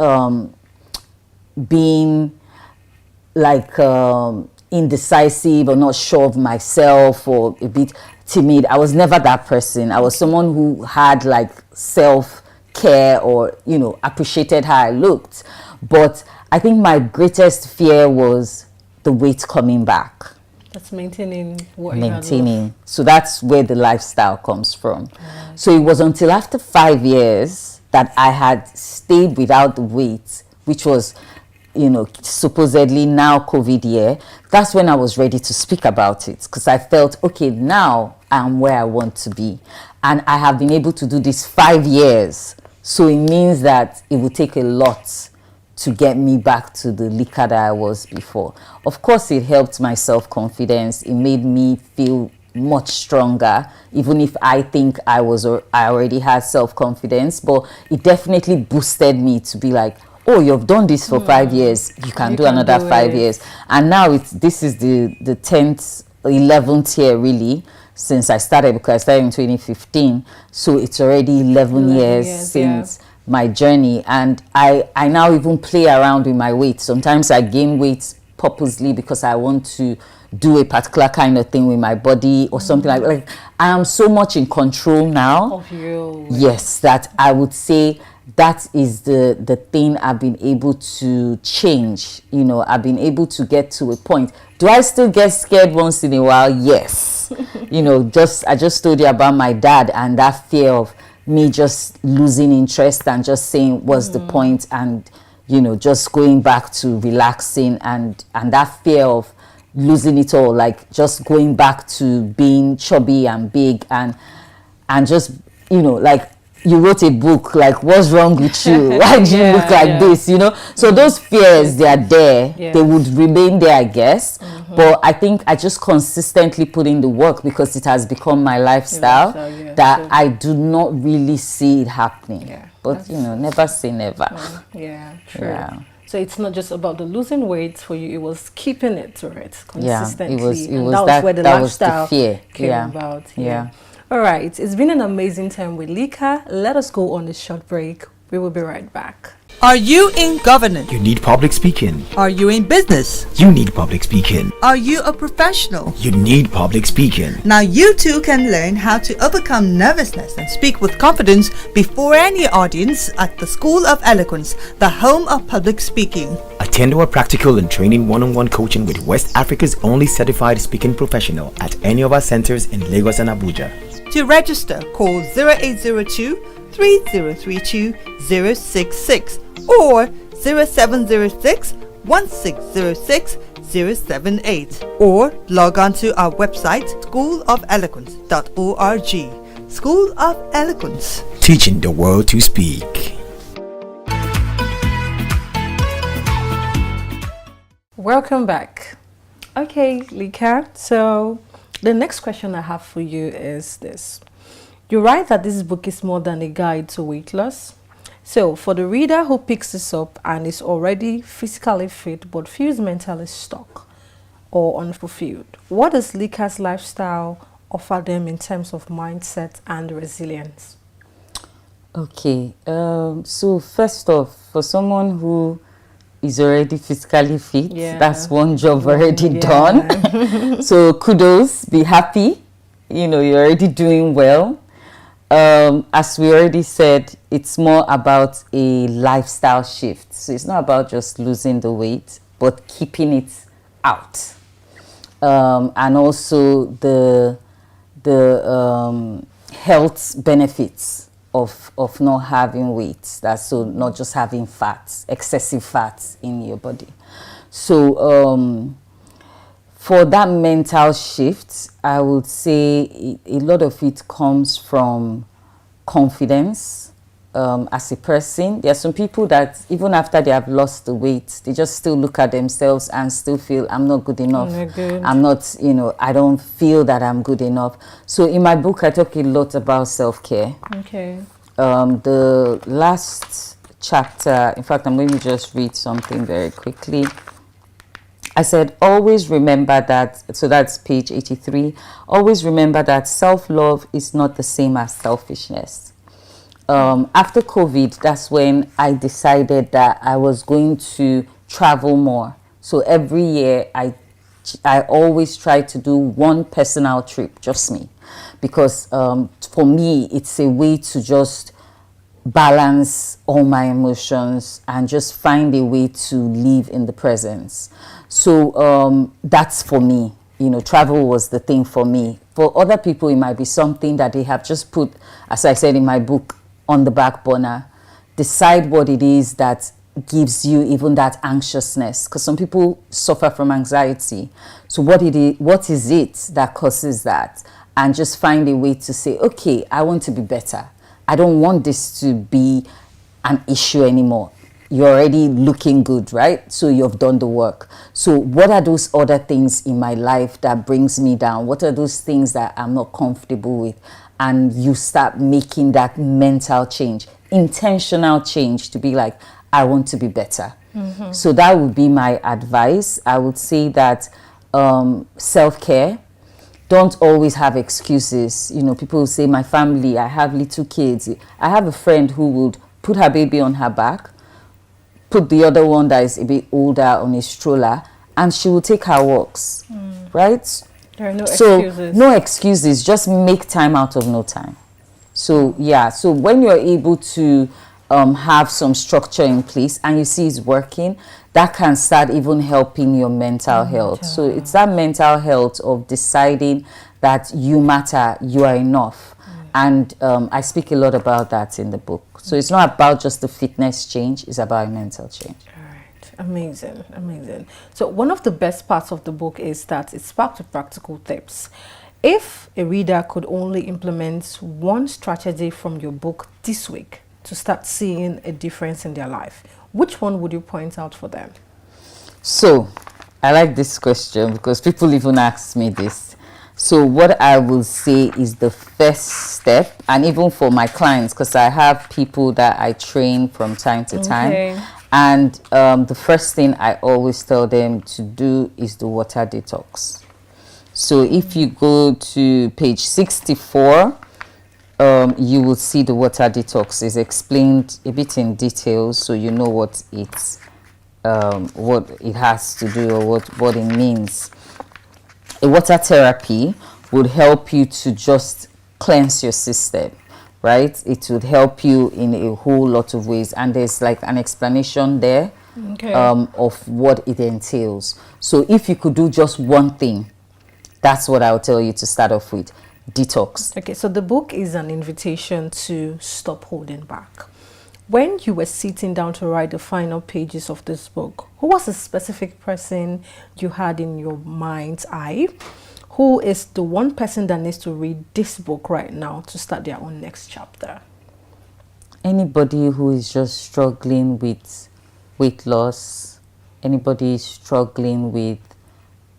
being like indecisive or not sure of myself or a bit timid. I was never that person. I was someone who had like self-care or, you know, appreciated how I looked. But I think my greatest fear was the weight coming back. That's maintaining what maintaining. So that's where the lifestyle comes from. So it was until after 5 years that I had stayed without the weight, which was, you know, supposedly now COVID year. That's when I was ready to speak about it, because I felt, okay, now I'm where I want to be. And I have been able to do this 5 years. So it means that it will take a lot to get me back to the Lika that I was before. Of course, it helped my self-confidence. It made me feel much stronger, even if I think I already had self-confidence, but it definitely boosted me to be like, oh, you've done this for 5 years, you can do another 5 years. And now this is the 10th, 11th year really since I started, because I started in 2015. So it's already 11 years since my journey. And I now even play around with my weight. Sometimes I gain weight purposely because I want to do a particular kind of thing with my body or something like I am so much in control now of you. Yes, that I would say that is the thing I've been able to change. You know, I've been able to get to a point. Do I still get scared once in a while? Yes. You know, I just told you about my dad and that fear of me just losing interest and just saying what's the point, and you know, just going back to relaxing, and that fear of losing it all, like just going back to being chubby and big and just, you know, like you wrote a book, like what's wrong with you? Why do you look like this? You know, so those fears, they are there. They would remain there, I guess. But I think I just consistently put in the work because it has become my lifestyle that I do not really see it happening. But you know, never say never. True. So it's not just about the losing weight for you, it was keeping it to it consistently. It was that was where the lifestyle was the fear. came about. All right, it's been an amazing time with Lika. Let us go on a short break. We will be right back. Are you in governance? You need public speaking. Are you in business? You need public speaking. Are you a professional? You need public speaking. Now you too can learn how to overcome nervousness and speak with confidence before any audience at the School of Eloquence, the home of public speaking. Attend our practical and training one-on-one coaching with West Africa's only certified speaking professional at any of our centers in Lagos and Abuja. To register, call 0802 3032 066 or 0706 1606 078, or log on to our website schoolofeloquence.org. School of Eloquence, teaching the world to speak. Welcome back. Okay, Lika, so the next question I have for you is this. You write that this book is more than a guide to weight loss. So for the reader who picks this up and is already physically fit but feels mentally stuck or unfulfilled, what does Lika's lifestyle offer them in terms of mindset and resilience? Okay, so first off, for someone who is already physically fit, that's one job already done. So kudos, be happy, you know, you're already doing well. As we already said, it's more about a lifestyle shift. So it's not about just losing the weight, but keeping it out. And also the health benefits of not having weight. That's so not just having fats, excessive fats in your body. So for that mental shift, I would say a lot of it comes from confidence as a person. There are some people that even after they have lost the weight, they just still look at themselves and still feel, I'm not good enough. I'm not, you know, I don't feel that I'm good enough. So in my book, I talk a lot about self-care. Okay. The last chapter, in fact, I'm going to just read something very quickly. I said, always remember that, so that's page 83, always remember that self-love is not the same as selfishness. After COVID, that's when I decided that I was going to travel more. So every year, I always try to do one personal trip, just me. Because for me, it's a way to just balance all my emotions and just find a way to live in the presence. So that's for me. You know, travel was the thing for me. For other people, it might be something that they have just put, as I said in my book, on the back burner. Decide what it is that gives you even that anxiousness, because some people suffer from anxiety. So what is it that causes that? and just find a way to say, okay, I want to be better. I don't want this to be an issue anymore. You're already looking good, right? So you've done the work. So what are those other things in my life that brings me down? What are those things that I'm not comfortable with? And you start making that mental change, intentional change, to be like, I want to be better. So that would be my advice. I would say that self-care, don't always have excuses. You know, people say, my family, I have little kids. I have a friend who would put her baby on her back, put the other one that is a bit older on a stroller, and she will take her walks, right? There are no excuses. No excuses, just make time out of no time. So yeah, so when you're able to have some structure in place and you see it's working, that can start even helping your mental health. So it's that mental health of deciding that you matter, you are enough. And I speak a lot about that in the book. So it's not about just the fitness change, it's about a mental change. Amazing, amazing. So one of the best parts of the book is that it's packed with practical tips. If a reader could only implement one strategy from your book this week to start seeing a difference in their life, which one would you point out for them? So I like this question because people even ask me this. So what I will say is the first step, and even for my clients, because I have people that I train from time to time, and the first thing I always tell them to do is the water detox. So if you go to page 64, you will see the water detox is explained a bit in detail, so you know what it has to do or what it means. A water therapy would help you to just cleanse your system, right? It would help you in a whole lot of ways, and there's like an explanation there of what it entails. So if you could do just one thing, that's what I would tell you to start off with. Detox. Okay, so the book is an invitation to stop holding back. When you were sitting down to write the final pages of this book, who was a specific person you had in your mind's eye? Who is the one person that needs to read this book right now to start their own next chapter? Anybody who is just struggling with weight loss, anybody struggling with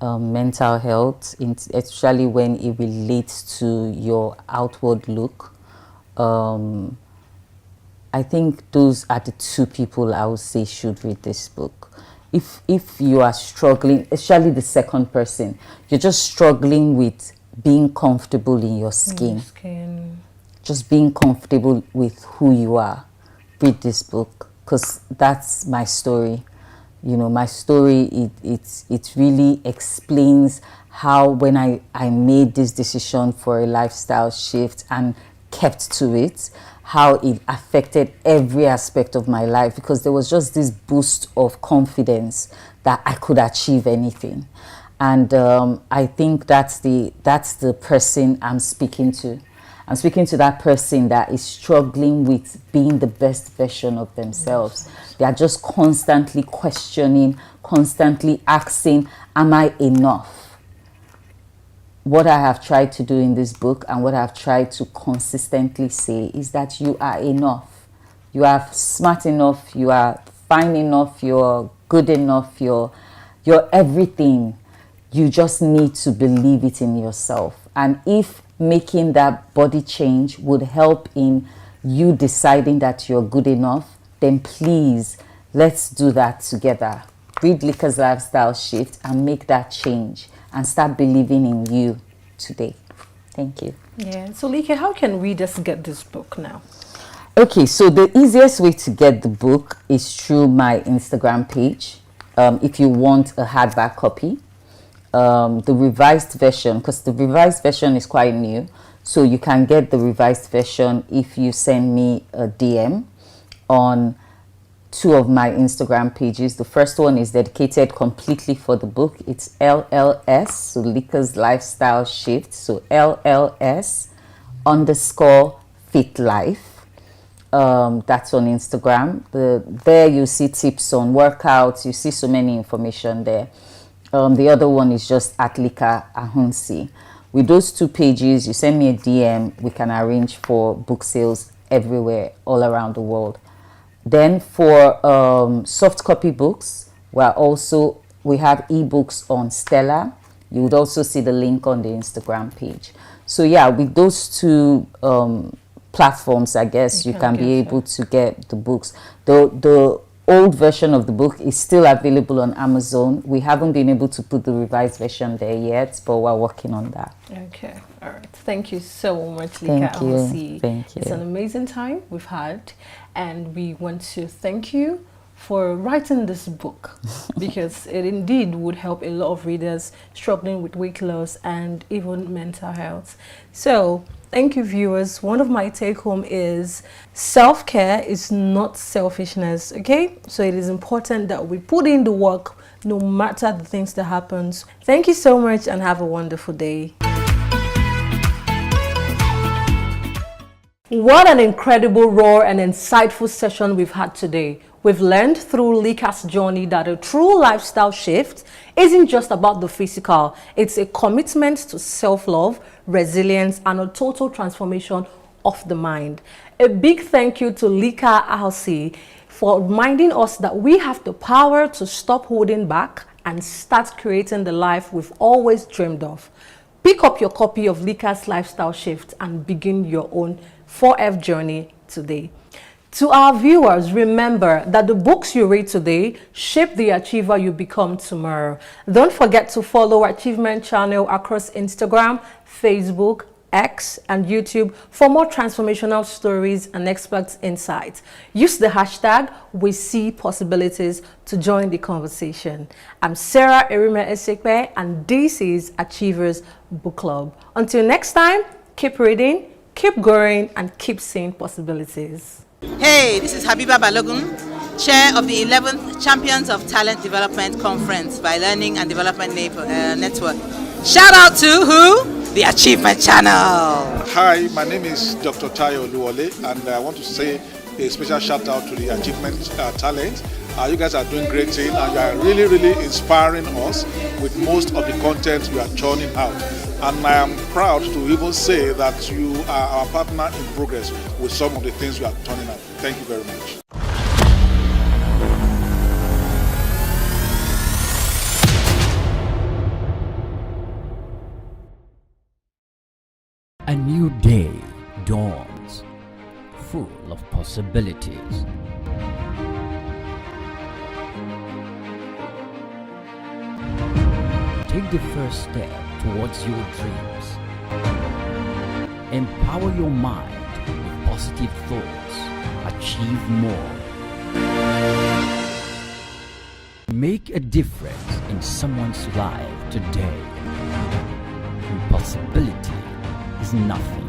mental health, especially when it relates to your outward look. I think those are the two people I would say should read this book. If you are struggling, especially the second person, you're just struggling with being comfortable in your skin. Just being comfortable with who you are, read this book, because that's my story. You know, my story, it really explains how when I made this decision for a lifestyle shift and kept to it, how it affected every aspect of my life, because there was just this boost of confidence that I could achieve anything. And I think that's the person I'm speaking to. I'm speaking to that person that is struggling with being the best version of themselves. They are just constantly questioning, constantly asking, am I enough? What I have tried to do in this book and what I've tried to consistently say is that you are enough. You are smart enough, you are fine enough, you're good enough, you're everything. You just need to believe it in yourself. And if making that body change would help in you deciding that you're good enough, then please, let's do that together. Read Lika's Lifestyle Shift and make that change and start believing in you today. Thank you. Yeah. So Lika, how can readers get this book now? Okay, so the easiest way to get the book is through my Instagram page. If you want a hardback copy, the revised version, because the revised version is quite new, so you can get the revised version if you send me a DM on two of my Instagram pages. The first one is dedicated completely for the book. It's LLS, so Lika's Lifestyle Shift, so LLS_fit life. That's on Instagram. There you see tips on workouts, you see so many information there. The other one is just at Lika Ahunsi. With those 2 pages, you send me a DM, we can arrange for book sales everywhere, all around the world. Then for soft copy books, we have ebooks on Stella. You would also see the link on the Instagram page. So yeah, with those 2 platforms, I guess you can be able to get the books. The old version of the book is still available on Amazon. We haven't been able to put the revised version there yet, but we're working on that. Okay, all right. Thank you so much, Lika. Thank you. Thank you. It's an amazing time we've had, and we want to thank you for writing this book because it indeed would help a lot of readers struggling with weight loss and even mental health. So thank you, viewers. One of my take home is self-care is not selfishness, okay? So it is important that we put in the work no matter the things that happens. Thank you so much and have a wonderful day. What an incredible, raw and insightful session we've had today. We've learned through Lika's journey that a true lifestyle shift isn't just about the physical. It's a commitment to self-love, resilience, and a total transformation of the mind. A big thank you to Lika Ahalsi for reminding us that we have the power to stop holding back and start creating the life we've always dreamed of. Pick up your copy of Lika's Lifestyle Shift and begin your own 4F journey today. To our viewers, remember that the books you read today shape the achiever you become tomorrow. Don't forget to follow Achievement Channel across Instagram, Facebook, X, and YouTube for more transformational stories and expert insights. Use the hashtag #WeSeePossibilities to join the conversation. I'm Sarah Erime Esekwe, and this is Achievers Book Club. Until next time, keep reading, keep growing, and keep seeing possibilities. Hey, this is Habiba Balogun, Chair of the 11th Champions of Talent Development Conference by Learning and Development Network. Shout out to who? The Achievement Channel. Hi, my name is Dr. Tayo Luole, and I want to say a special shout out to the Achievement Talent. You guys are doing great thing, and you are really, really inspiring us with most of the content you are churning out. And I am proud to even say that you are our partner in progress with some of the things you are turning out. Thank you very much. A new day dawns, full of possibilities. Take the first step towards your dreams. Empower your mind with positive thoughts. Achieve more. Make a difference in someone's life today. Impossibility is nothing.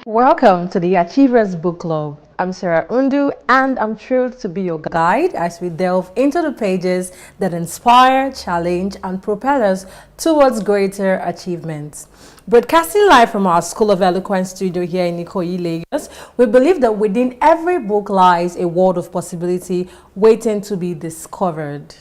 Welcome to the Achievers Book Club. I'm Sarah Undu, and I'm thrilled to be your guide as we delve into the pages that inspire, challenge, and propel us towards greater achievements. Broadcasting live from our School of Eloquence studio here in Ikoyi, Lagos, we believe that within every book lies a world of possibility waiting to be discovered.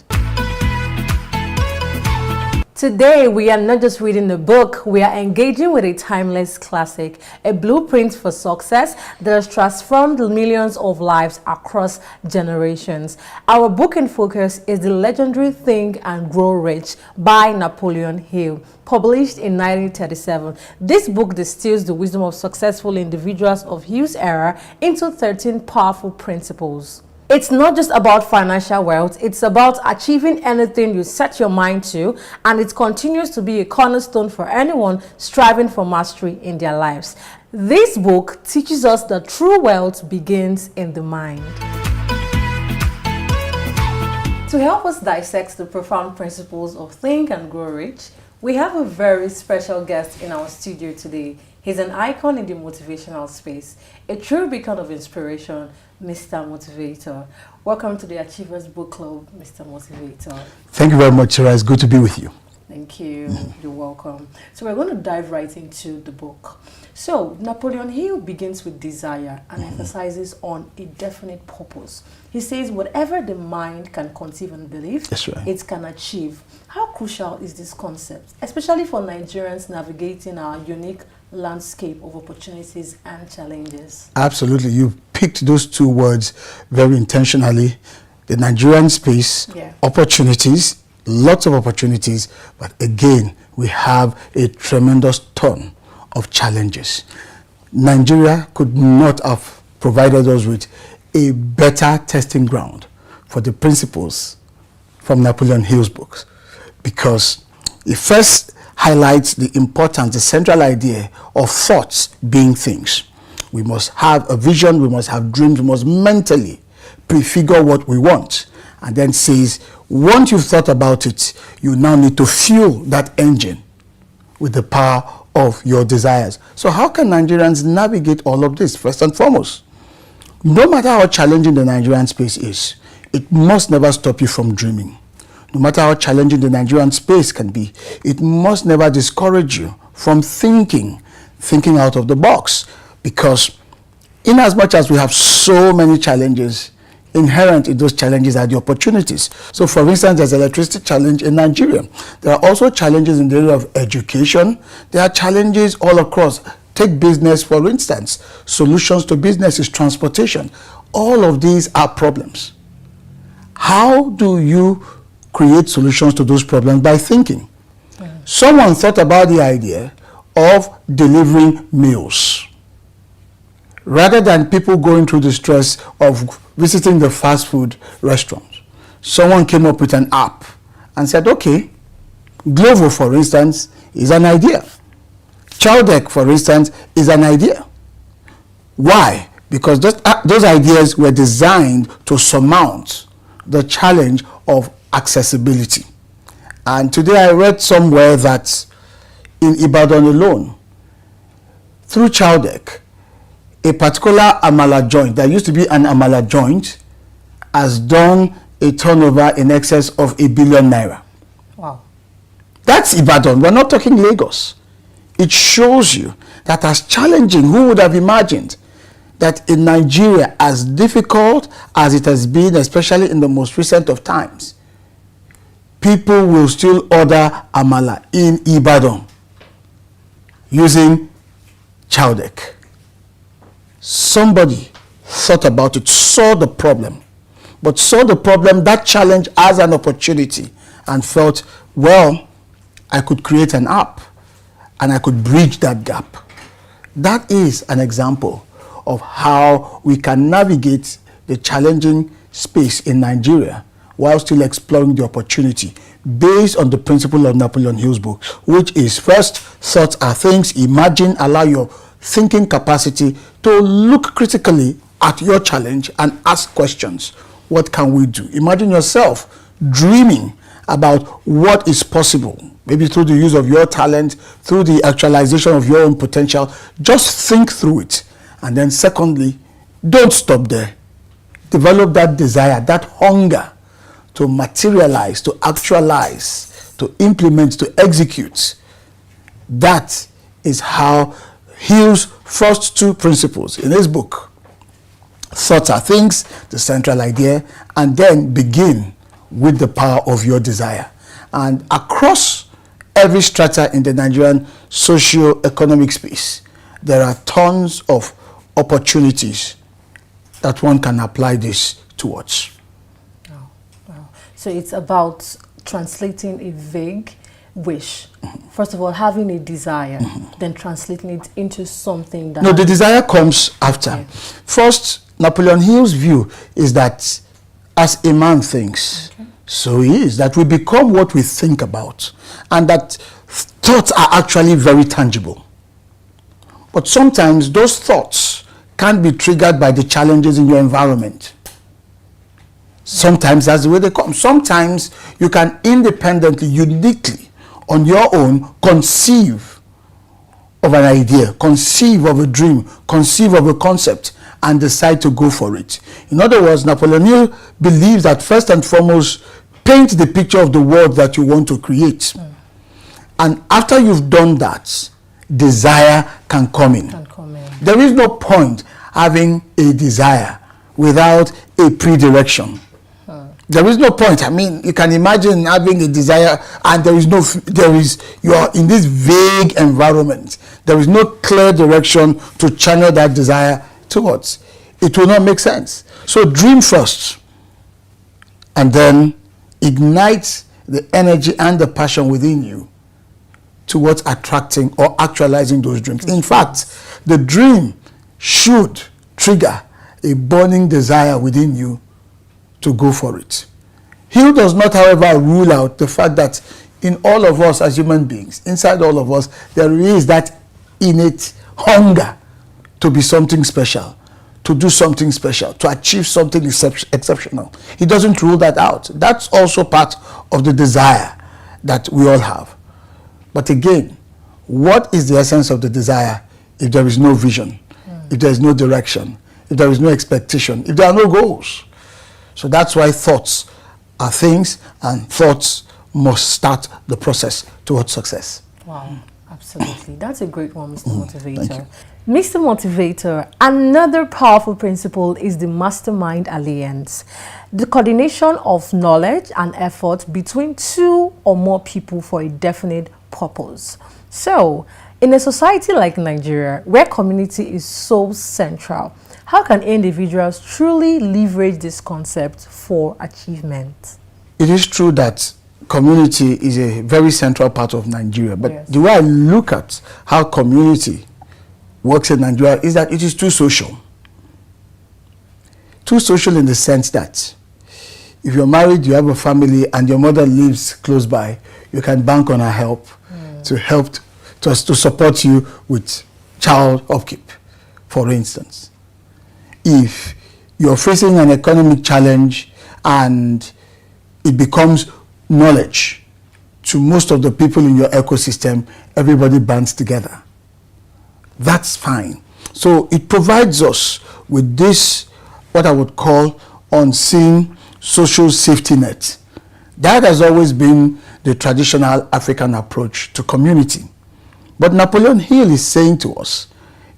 Today, we are not just reading a book, we are engaging with a timeless classic, a blueprint for success that has transformed millions of lives across generations. Our book in focus is the legendary Think and Grow Rich by Napoleon Hill, published in 1937. This book distills the wisdom of successful individuals of Hill's era into 13 powerful principles. It's not just about financial wealth, it's about achieving anything you set your mind to, and it continues to be a cornerstone for anyone striving for mastery in their lives. This book teaches us that true wealth begins in the mind. To help us dissect the profound principles of Think and Grow Rich, we have a very special guest in our studio today. He's an icon in the motivational space, a true beacon of inspiration, Mr. Motivator. Welcome to the Achievers Book Club, Mr. Motivator. Thank you very much, Sarah. It's good to be with you. Thank you. You're welcome. So we're going to dive right into the book. So Napoleon Hill begins with desire and emphasizes on a definite purpose. He says whatever the mind can conceive and believe, That's right. it can achieve. How crucial is this concept, especially for Nigerians navigating our unique landscape of opportunities and challenges? Absolutely. You picked those two words very intentionally. The Nigerian space, opportunities, lots of opportunities, but again, we have a tremendous ton of challenges. Nigeria could not have provided us with a better testing ground for the principles from Napoleon Hill's books, because it first highlights the importance, the central idea of thoughts being things. We must have a vision, we must have dreams, we must mentally prefigure what we want, and then says, once you've thought about it, you now need to fuel that engine with the power of your desires. So how can Nigerians navigate all of this? First and foremost, no matter how challenging the Nigerian space is, it must never stop you from dreaming. No matter how challenging the Nigerian space can be, it must never discourage you from thinking out of the box. Because in as much as we have so many challenges, inherent in those challenges are the opportunities. So for instance, there's electricity challenge in Nigeria. There are also challenges in the area of education. There are challenges all across. Take business, for instance. Solutions to business is transportation. All of these are problems. How do you create solutions to those problems? By thinking. Someone thought about the idea of delivering meals. Rather than people going through the stress of visiting the fast food restaurants, someone came up with an app and said, okay, Glovo, for instance, is an idea. Chowdeck, for instance, is an idea. Why? Because those ideas were designed to surmount the challenge of accessibility. And today I read somewhere that in Ibadan alone, through Chowdeck, a particular amala joint, there used to be an amala joint, has done a turnover in excess of ₦1 billion. Wow. That's Ibadan. We're not talking Lagos. It shows you that as challenging, who would have imagined that in Nigeria, as difficult as it has been, especially in the most recent of times, people will still order amala in Ibadan using Chowdeck. Somebody thought about it, saw the problem, but saw the problem, that challenge as an opportunity, and felt, well, I could create an app and I could bridge that gap. That is an example of how we can navigate the challenging space in Nigeria while still exploring the opportunity based on the principle of Napoleon Hill's book, which is first, thoughts are things. Imagine, allow your thinking capacity to look critically at your challenge and ask questions. What can we do? Imagine yourself dreaming about what is possible, maybe through the use of your talent, through the actualization of your own potential. Just think through it. And then secondly, don't stop there. Develop that desire, that hunger to materialize, to actualize, to implement, to execute. That is how Hill's first two principles in his book, thoughts are things, the central idea, and then begin with the power of your desire. And across every strata in the Nigerian socio-economic space, there are tons of opportunities that one can apply this towards. So it's about translating a vague wish. First of all, having a desire, then translating it into something that... No, the desire comes after. Okay. First, Napoleon Hill's view is that as a man thinks, so he is. That we become what we think about. And that thoughts are actually very tangible. But sometimes those thoughts can be triggered by the challenges in your environment. Sometimes that's the way they come. Sometimes you can independently, uniquely, on your own, conceive of an idea, conceive of a dream, conceive of a concept, and decide to go for it. In other words, Napoleon Hill believes that first and foremost, paint the picture of the world that you want to create. And after you've done that, desire can come in. There is no point having a desire without a pre-direction. There is no point. I mean, you can imagine having a desire and you are in this vague environment. There is no clear direction to channel that desire towards. It will not make sense. So dream first, and then ignite the energy and the passion within you towards attracting or actualizing those dreams. In fact, the dream should trigger a burning desire within you to go for it. Hill does not, however, rule out the fact that in all of us as human beings, inside all of us, there is that innate hunger to be something special, to do something special, to achieve something exceptional. He doesn't rule that out. That's also part of the desire that we all have. But again, what is the essence of the desire if there is no vision, if there is no direction, if there is no expectation, if there are no goals? So that's why thoughts are things, and thoughts must start the process towards success. Wow, absolutely. That's a great one, Mr. Motivator. Mr. Motivator, another powerful principle is the Mastermind Alliance, the coordination of knowledge and effort between two or more people for a definite purpose. So, in a society like Nigeria, where community is so central, how can individuals truly leverage this concept for achievement? It is true that community is a very central part of Nigeria, but the way I look at how community works in Nigeria is that it is too social. Too social in the sense that if you're married, you have a family, and your mother lives close by, you can bank on her help to support you with child upkeep, for instance. If you're facing an economic challenge and it becomes knowledge to most of the people in your ecosystem, everybody bands together. That's fine. So it provides us with this, what I would call unseen social safety net. That has always been the traditional African approach to community. But Napoleon Hill is saying to us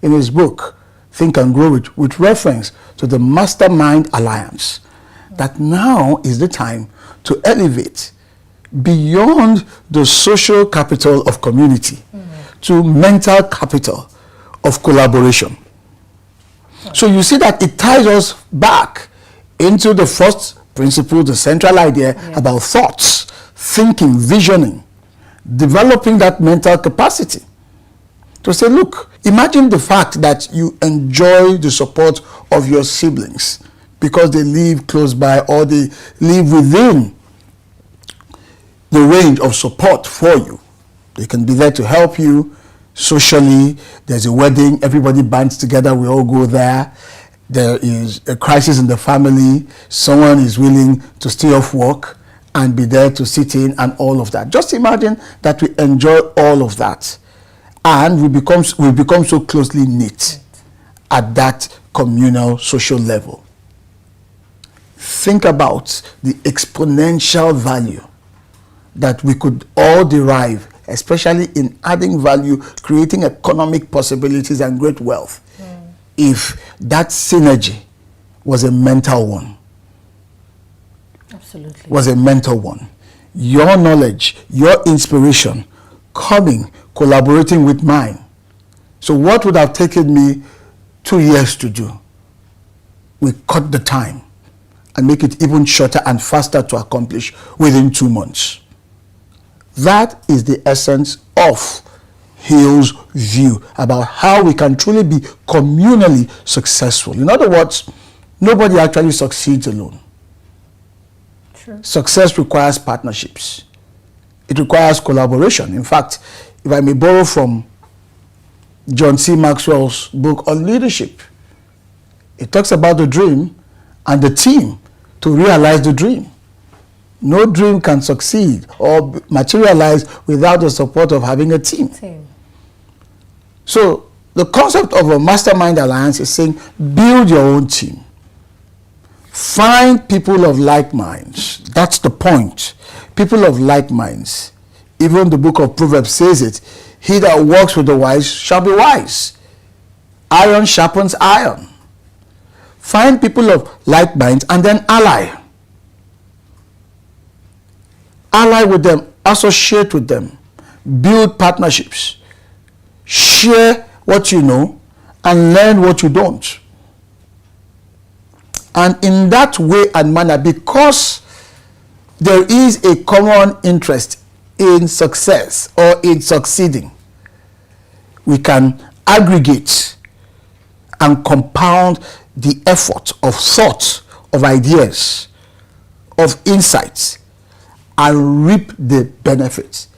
in his book, Think and Grow Rich, with reference to the Mastermind Alliance, that now is the time to elevate beyond the social capital of community to mental capital of collaboration. So you see that it ties us back into the first principle, the central idea about thoughts, thinking, visioning, developing that mental capacity. To say, look, imagine the fact that you enjoy the support of your siblings because they live close by or they live within the range of support for you. They can be there to help you socially. There's a wedding, everybody bands together, we all go there. There is a crisis in the family, someone is willing to stay off work and be there to sit in and all of that. Just imagine that we enjoy all of that. And we become so closely knit at that communal social level. Think about the exponential value that we could all derive, especially in adding value, creating economic possibilities and great wealth, if that synergy was a mental one. Absolutely. Was a mental one. Your knowledge, your inspiration, coming, collaborating with mine. So what would have taken me 2 years to do, we cut the time and make it even shorter and faster to accomplish within 2 months. That is the essence of Hill's view about how we can truly be communally successful. In other words, nobody actually succeeds alone. True. Success requires partnerships. It requires collaboration. In fact, if I may borrow from John C. Maxwell's book on leadership, it talks about the dream and the team to realize the dream. No dream can succeed or materialize without the support of having a team. So the concept of a mastermind alliance is saying build your own team. Find people of like minds. That's the point. People of like minds. Even the book of Proverbs says it. He that walks with the wise shall be wise. Iron sharpens iron. Find people of like minds and then ally. Ally with them. Associate with them. Build partnerships. Share what you know and learn what you don't. And in that way and manner, because there is a common interest in success or in succeeding, we can aggregate and compound the effort of thought, of ideas, of insights, and reap the benefits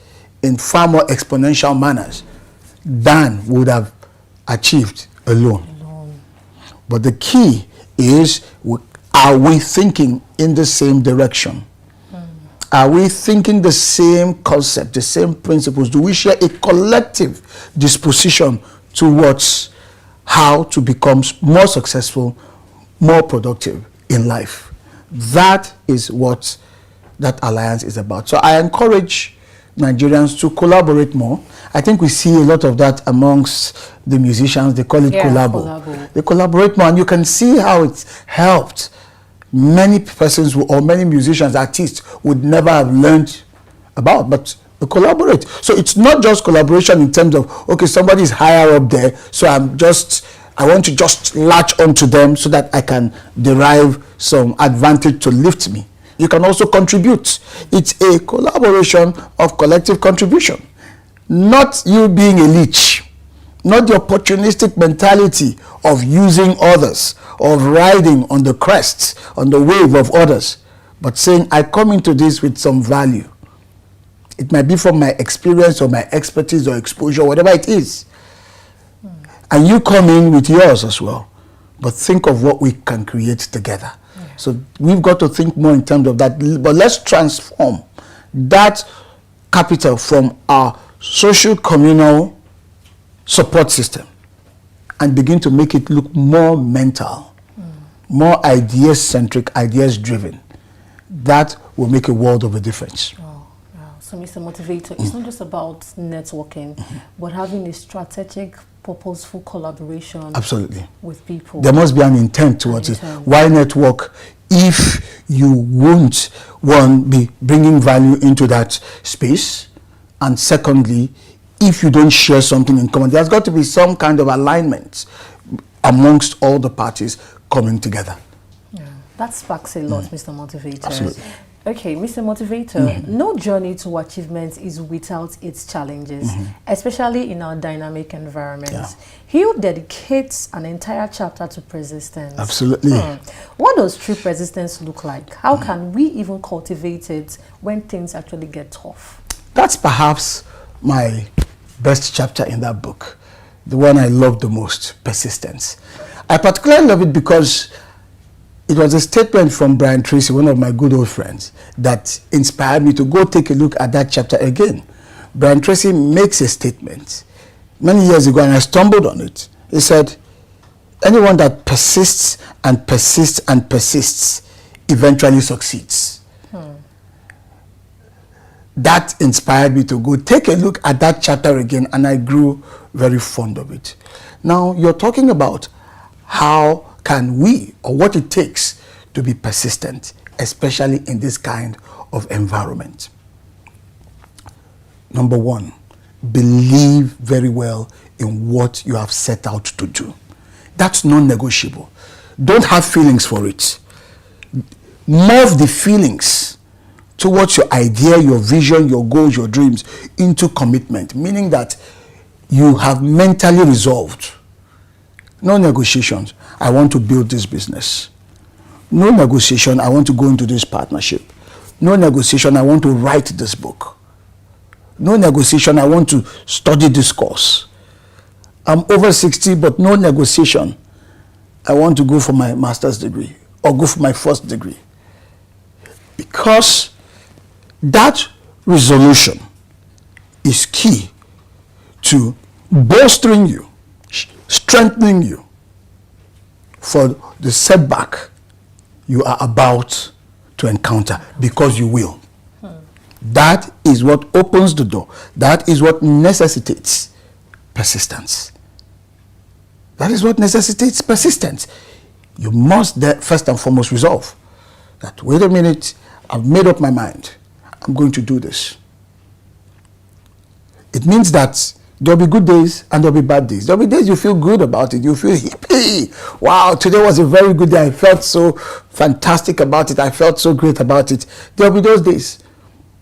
in far more exponential manners than would have achieved alone. But the key is, are we thinking in the same direction? Are we thinking the same concept, the same principles? Do we share a collective disposition towards how to become more successful, more productive in life? That is what that alliance is about. So I encourage Nigerians to collaborate more. I think we see a lot of that amongst the musicians. They call it collabo. They collaborate more, and you can see how it's helped many persons or many musicians, artists would never have learned about, but they collaborate. So it's not just collaboration in terms of, okay, somebody is higher up there, so I want to just latch onto them so that I can derive some advantage to lift me. You can also contribute. It's a collaboration of collective contribution. Not you being a leech. Not the opportunistic mentality of using others, of riding on the crest, on the wave of others, but saying, I come into this with some value. It might be from my experience or my expertise or exposure, whatever it is. And you come in with yours as well. But think of what we can create together. So we've got to think more in terms of that. But let's transform that capital from our social communal support system and begin to make it look more mental, more ideas-centric, ideas-driven. That will make a world of a difference. So, Mr. Motivator, it's not just about networking, but having a strategic, purposeful collaboration with people. There must be an intent towards it. Why network if you won't, one, be bringing value into that space, and secondly, if you don't share something in common? There's got to be some kind of alignment amongst all the parties coming together. That sparks a lot, Mr. Motivator. Absolutely. Okay, Mr. Motivator, no journey to achievement is without its challenges, especially in our dynamic environments. He who dedicates an entire chapter to persistence. Absolutely. What does true persistence look like? How can we even cultivate it when things actually get tough? That's perhaps my best chapter in that book, the one I love the most, persistence. I particularly love it because it was a statement from Brian Tracy, one of my good old friends, that inspired me to go take a look at that chapter again. Brian Tracy makes a statement many years ago, and I stumbled on it. He said, anyone that persists and persists and persists eventually succeeds. That inspired me to go take a look at that chapter again, and I grew very fond of it. Now, you're talking about how can we, or what it takes to be persistent, especially in this kind of environment. Number one, believe very well in what you have set out to do. That's non-negotiable. Don't have feelings for it. Morph the feelings towards your idea, your vision, your goals, your dreams into commitment, meaning that you have mentally resolved. No negotiations. I want to build this business. No negotiation. I want to go into this partnership. No negotiation. I want to write this book. No negotiation. I want to study this course. I'm over 60, but no negotiation. I want to go for my master's degree or go for my first degree. Because that resolution is key to bolstering you, strengthening you for the setback you are about to encounter, because you will. That is what opens the door. That is what necessitates persistence. That is what necessitates persistence. You must first and foremost resolve that, wait a minute, I've made up my mind. I'm going to do this. It means that there'll be good days and there'll be bad days. There'll be days you feel good about it. You feel hippie. Wow, today was a very good day. I felt so fantastic about it. I felt so great about it. There'll be those days.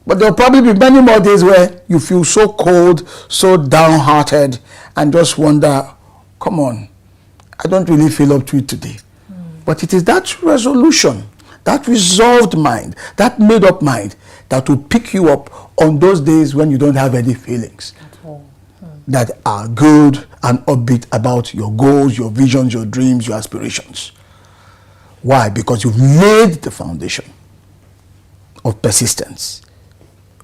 But there'll probably be many more days where you feel so cold, so downhearted, and just wonder, come on, I don't really feel up to it today. But it is that resolution, that resolved mind, that made up mind that will pick you up on those days when you don't have any feelings that are good and upbeat about your goals, your visions, your dreams, your aspirations. Why? Because you've laid the foundation of persistence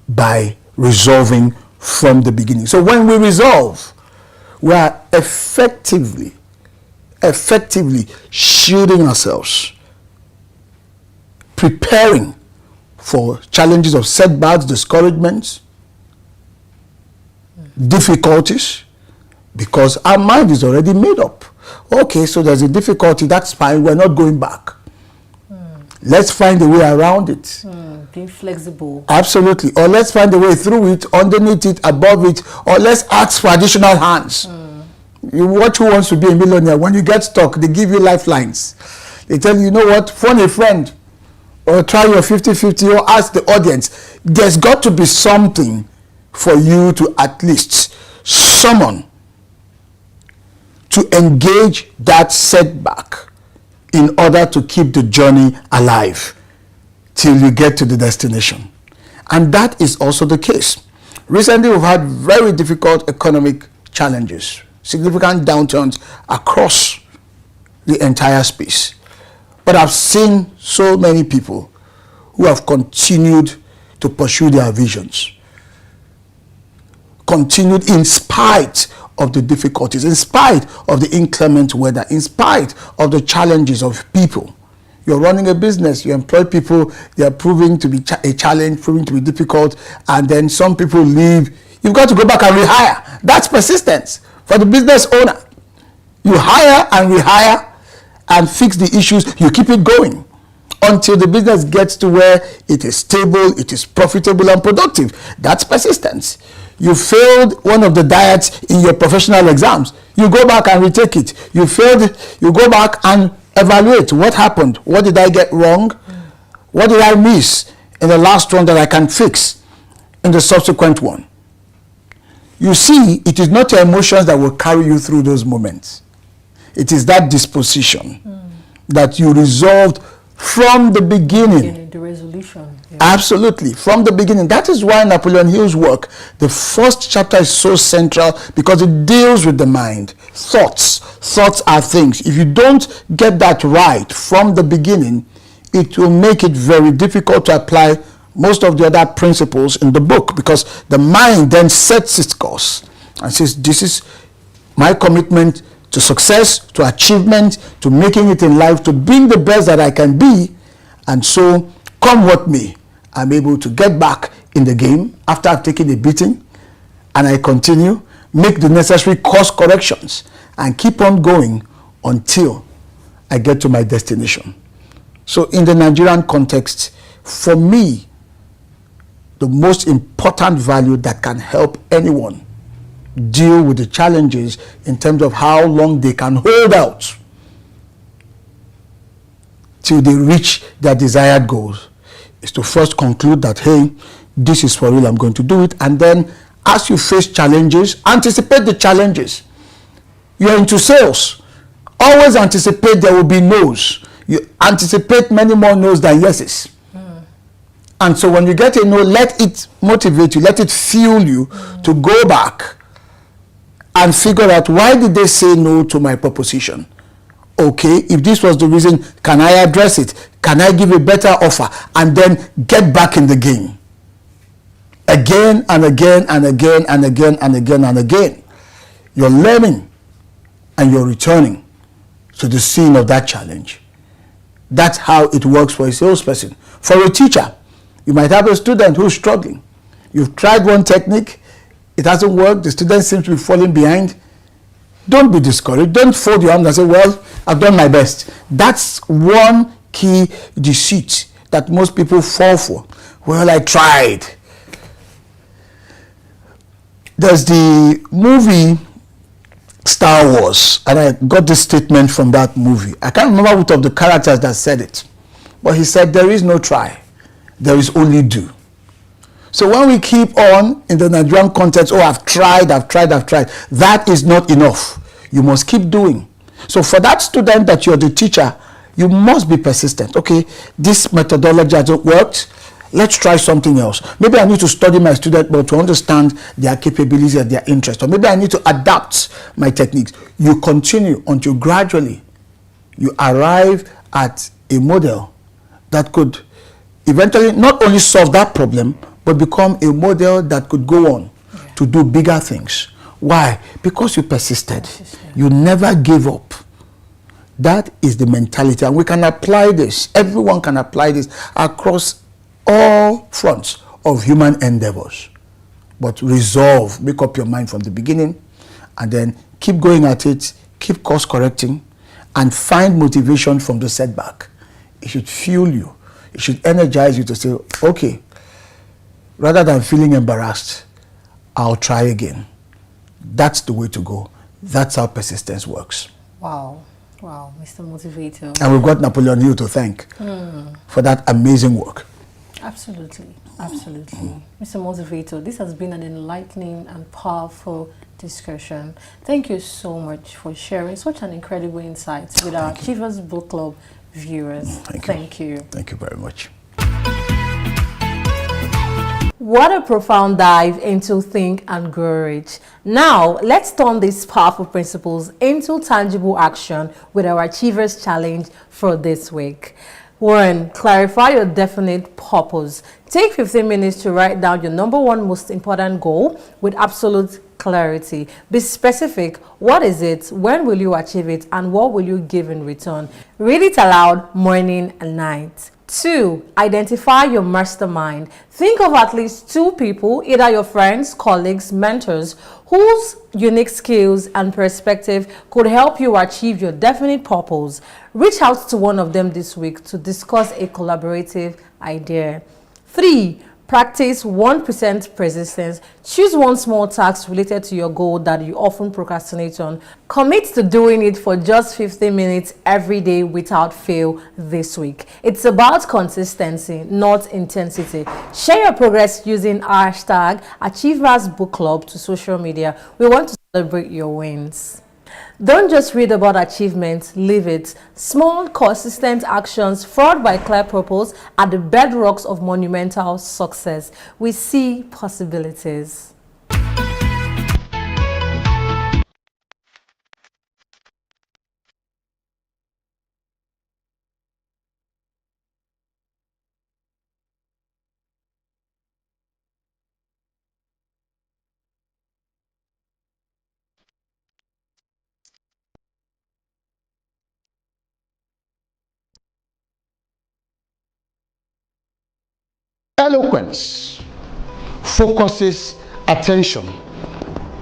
by resolving from the beginning. So when we resolve, we are effectively shielding ourselves, preparing for challenges of setbacks, discouragements, difficulties, because our mind is already made up. Okay, so there's a difficulty, that's fine, we're not going back. Let's find a way around it. Being flexible. Absolutely. Or let's find a way through it, underneath it, above it, or let's ask for additional hands. You watch Who Wants to Be a Millionaire. When you get stuck, they give you lifelines. They tell you, you know what, phone a friend, or try your 50-50, or ask the audience. There's got to be something for you to at least summon to engage that setback in order to keep the journey alive till you get to the destination. And that is also the case. Recently, we've had very difficult economic challenges, significant downturns across the entire space. But I've seen so many people who have continued to pursue their visions, continued in spite of the difficulties, in spite of the inclement weather, in spite of the challenges of people. You're running a business, you employ people, they are proving to be a challenge, proving to be difficult, and then some people leave. You've got to go back and rehire. That's persistence for the business owner. You hire and rehire and fix the issues. You keep it going until the business gets to where it is stable, it is profitable and productive. That's persistence. You failed one of the diets in your professional exams. You go back and retake it. You failed, you go back and evaluate what happened. What did I get wrong? What did I miss in the last one that I can fix in the subsequent one? You see, it is not your emotions that will carry you through those moments. It is that disposition that you resolved from the beginning. The resolution. Yeah. Absolutely, from the beginning. That is why Napoleon Hill's work, the first chapter is so central, because it deals with the mind. Thoughts are things. If you don't get that right from the beginning, it will make it very difficult to apply most of the other principles in the book, because the mind then sets its course and says, this is my commitment to success, to achievement, to making it in life, to being the best that I can be. And so, come what may, I'm able to get back in the game after I've taken a beating, and I continue, make the necessary course corrections, and keep on going until I get to my destination. So in the Nigerian context, for me, the most important value that can help anyone deal with the challenges in terms of how long they can hold out till they reach their desired goals is to first conclude that, hey, this is for real, I'm going to do it. And then as you face challenges, anticipate the challenges. You're into sales. Always anticipate there will be no's. You anticipate many more no's than yeses. And so when you get a no, let it motivate you, let it fuel you to go back and figure out, why did they say no to my proposition? Okay, if this was the reason, can I address it? Can I give a better offer? And then get back in the game. Again and again and again and again and again and again. You're learning and you're returning to the scene of that challenge. That's how it works for a salesperson. For a teacher, you might have a student who's struggling. You've tried one technique, it hasn't worked, the student seems to be falling behind. Don't be discouraged. Don't fold your arms and say, well, I've done my best. That's one key deceit that most people fall for. Well, I tried. There's the movie Star Wars, and I got this statement from that movie. I can't remember which of the characters that said it, but he said, there is no try, there is only do. So when we keep on in the Nigerian context, oh, I've tried, that is not enough. You must keep doing. So for that student that you're the teacher, you must be persistent. Okay, this methodology hasn't worked. Let's try something else. Maybe I need to study my student more to understand their capabilities and their interests. Or maybe I need to adapt my techniques. You continue until gradually you arrive at a model that could eventually not only solve that problem, but become a model that could go on to do bigger things. Why? Because you persisted. You never gave up. That is the mentality, and we can apply this. Everyone can apply this across all fronts of human endeavors. But resolve, make up your mind from the beginning, and then keep going at it, keep course correcting, and find motivation from the setback. It should fuel you. It should energize you to say, okay, rather than feeling embarrassed, I'll try again. That's the way to go. That's how persistence works. Wow. Wow, Mr. Motivator. And we've got Napoleon Hill to thank for that amazing work. Absolutely. Absolutely. Mr. Motivator, this has been an enlightening and powerful discussion. Thank you so much for sharing such an incredible insight with our Achievers Book Club viewers. Thank you. Thank you very much. What a profound dive into Think and Grow Rich. Now, let's turn these powerful principles into tangible action with our Achievers Challenge for this week. 1. Clarify your definite purpose. Take 15 minutes to write down your number one most important goal with absolute clarity. Be specific. What is it? When will you achieve it? And what will you give in return? Read it aloud morning and night. 2. Identify your mastermind. Think of at least 2 people, either your friends, colleagues, mentors, whose unique skills and perspective could help you achieve your definite purpose. Reach out to one of them this week to discuss a collaborative idea. 3. Practice 1% persistence. Choose one small task related to your goal that you often procrastinate on. Commit to doing it for just 15 minutes every day without fail this week. It's about consistency, not intensity. Share your progress using hashtag Achievers Book Club to social media. We want to celebrate your wins. Don't just read about achievements, live it. Small, consistent actions followed by clear purpose are the bedrocks of monumental success. We see possibilities. Eloquence focuses attention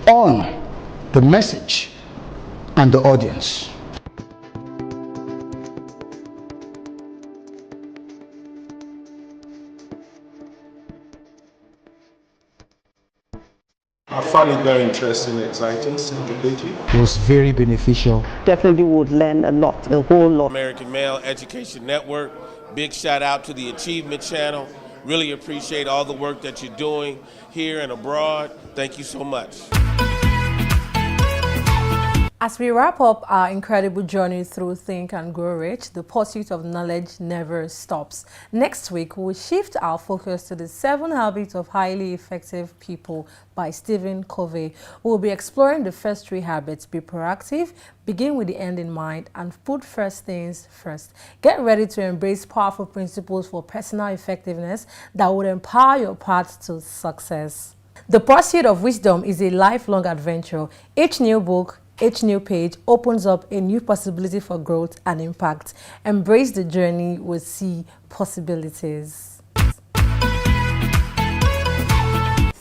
on the message and the audience. I found it very interesting, exciting, sympathetic. It was very beneficial. Definitely would learn a lot, a whole lot. American Male Education Network, big shout out to the Achievement Channel. Really appreciate all the work that you're doing here and abroad. Thank you so much. As we wrap up our incredible journey through Think and Grow Rich, the pursuit of knowledge never stops. Next week, we'll shift our focus to the 7 Habits of Highly Effective People by Stephen Covey. We'll be exploring the first 3 habits. Be proactive, begin with the end in mind, and put first things first. Get ready to embrace powerful principles for personal effectiveness that would empower your path to success. The pursuit of wisdom is a lifelong adventure. Each new book, each new page opens up a new possibility for growth and impact. Embrace the journey with see possibilities.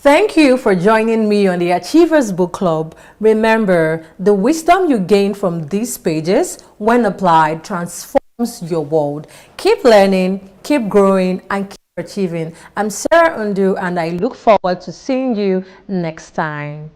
Thank you for joining me on the Achievers Book Club. Remember, the wisdom you gain from these pages, when applied, transforms your world. Keep learning, keep growing, and keep achieving. I'm Sarah Undu, and I look forward to seeing you next time.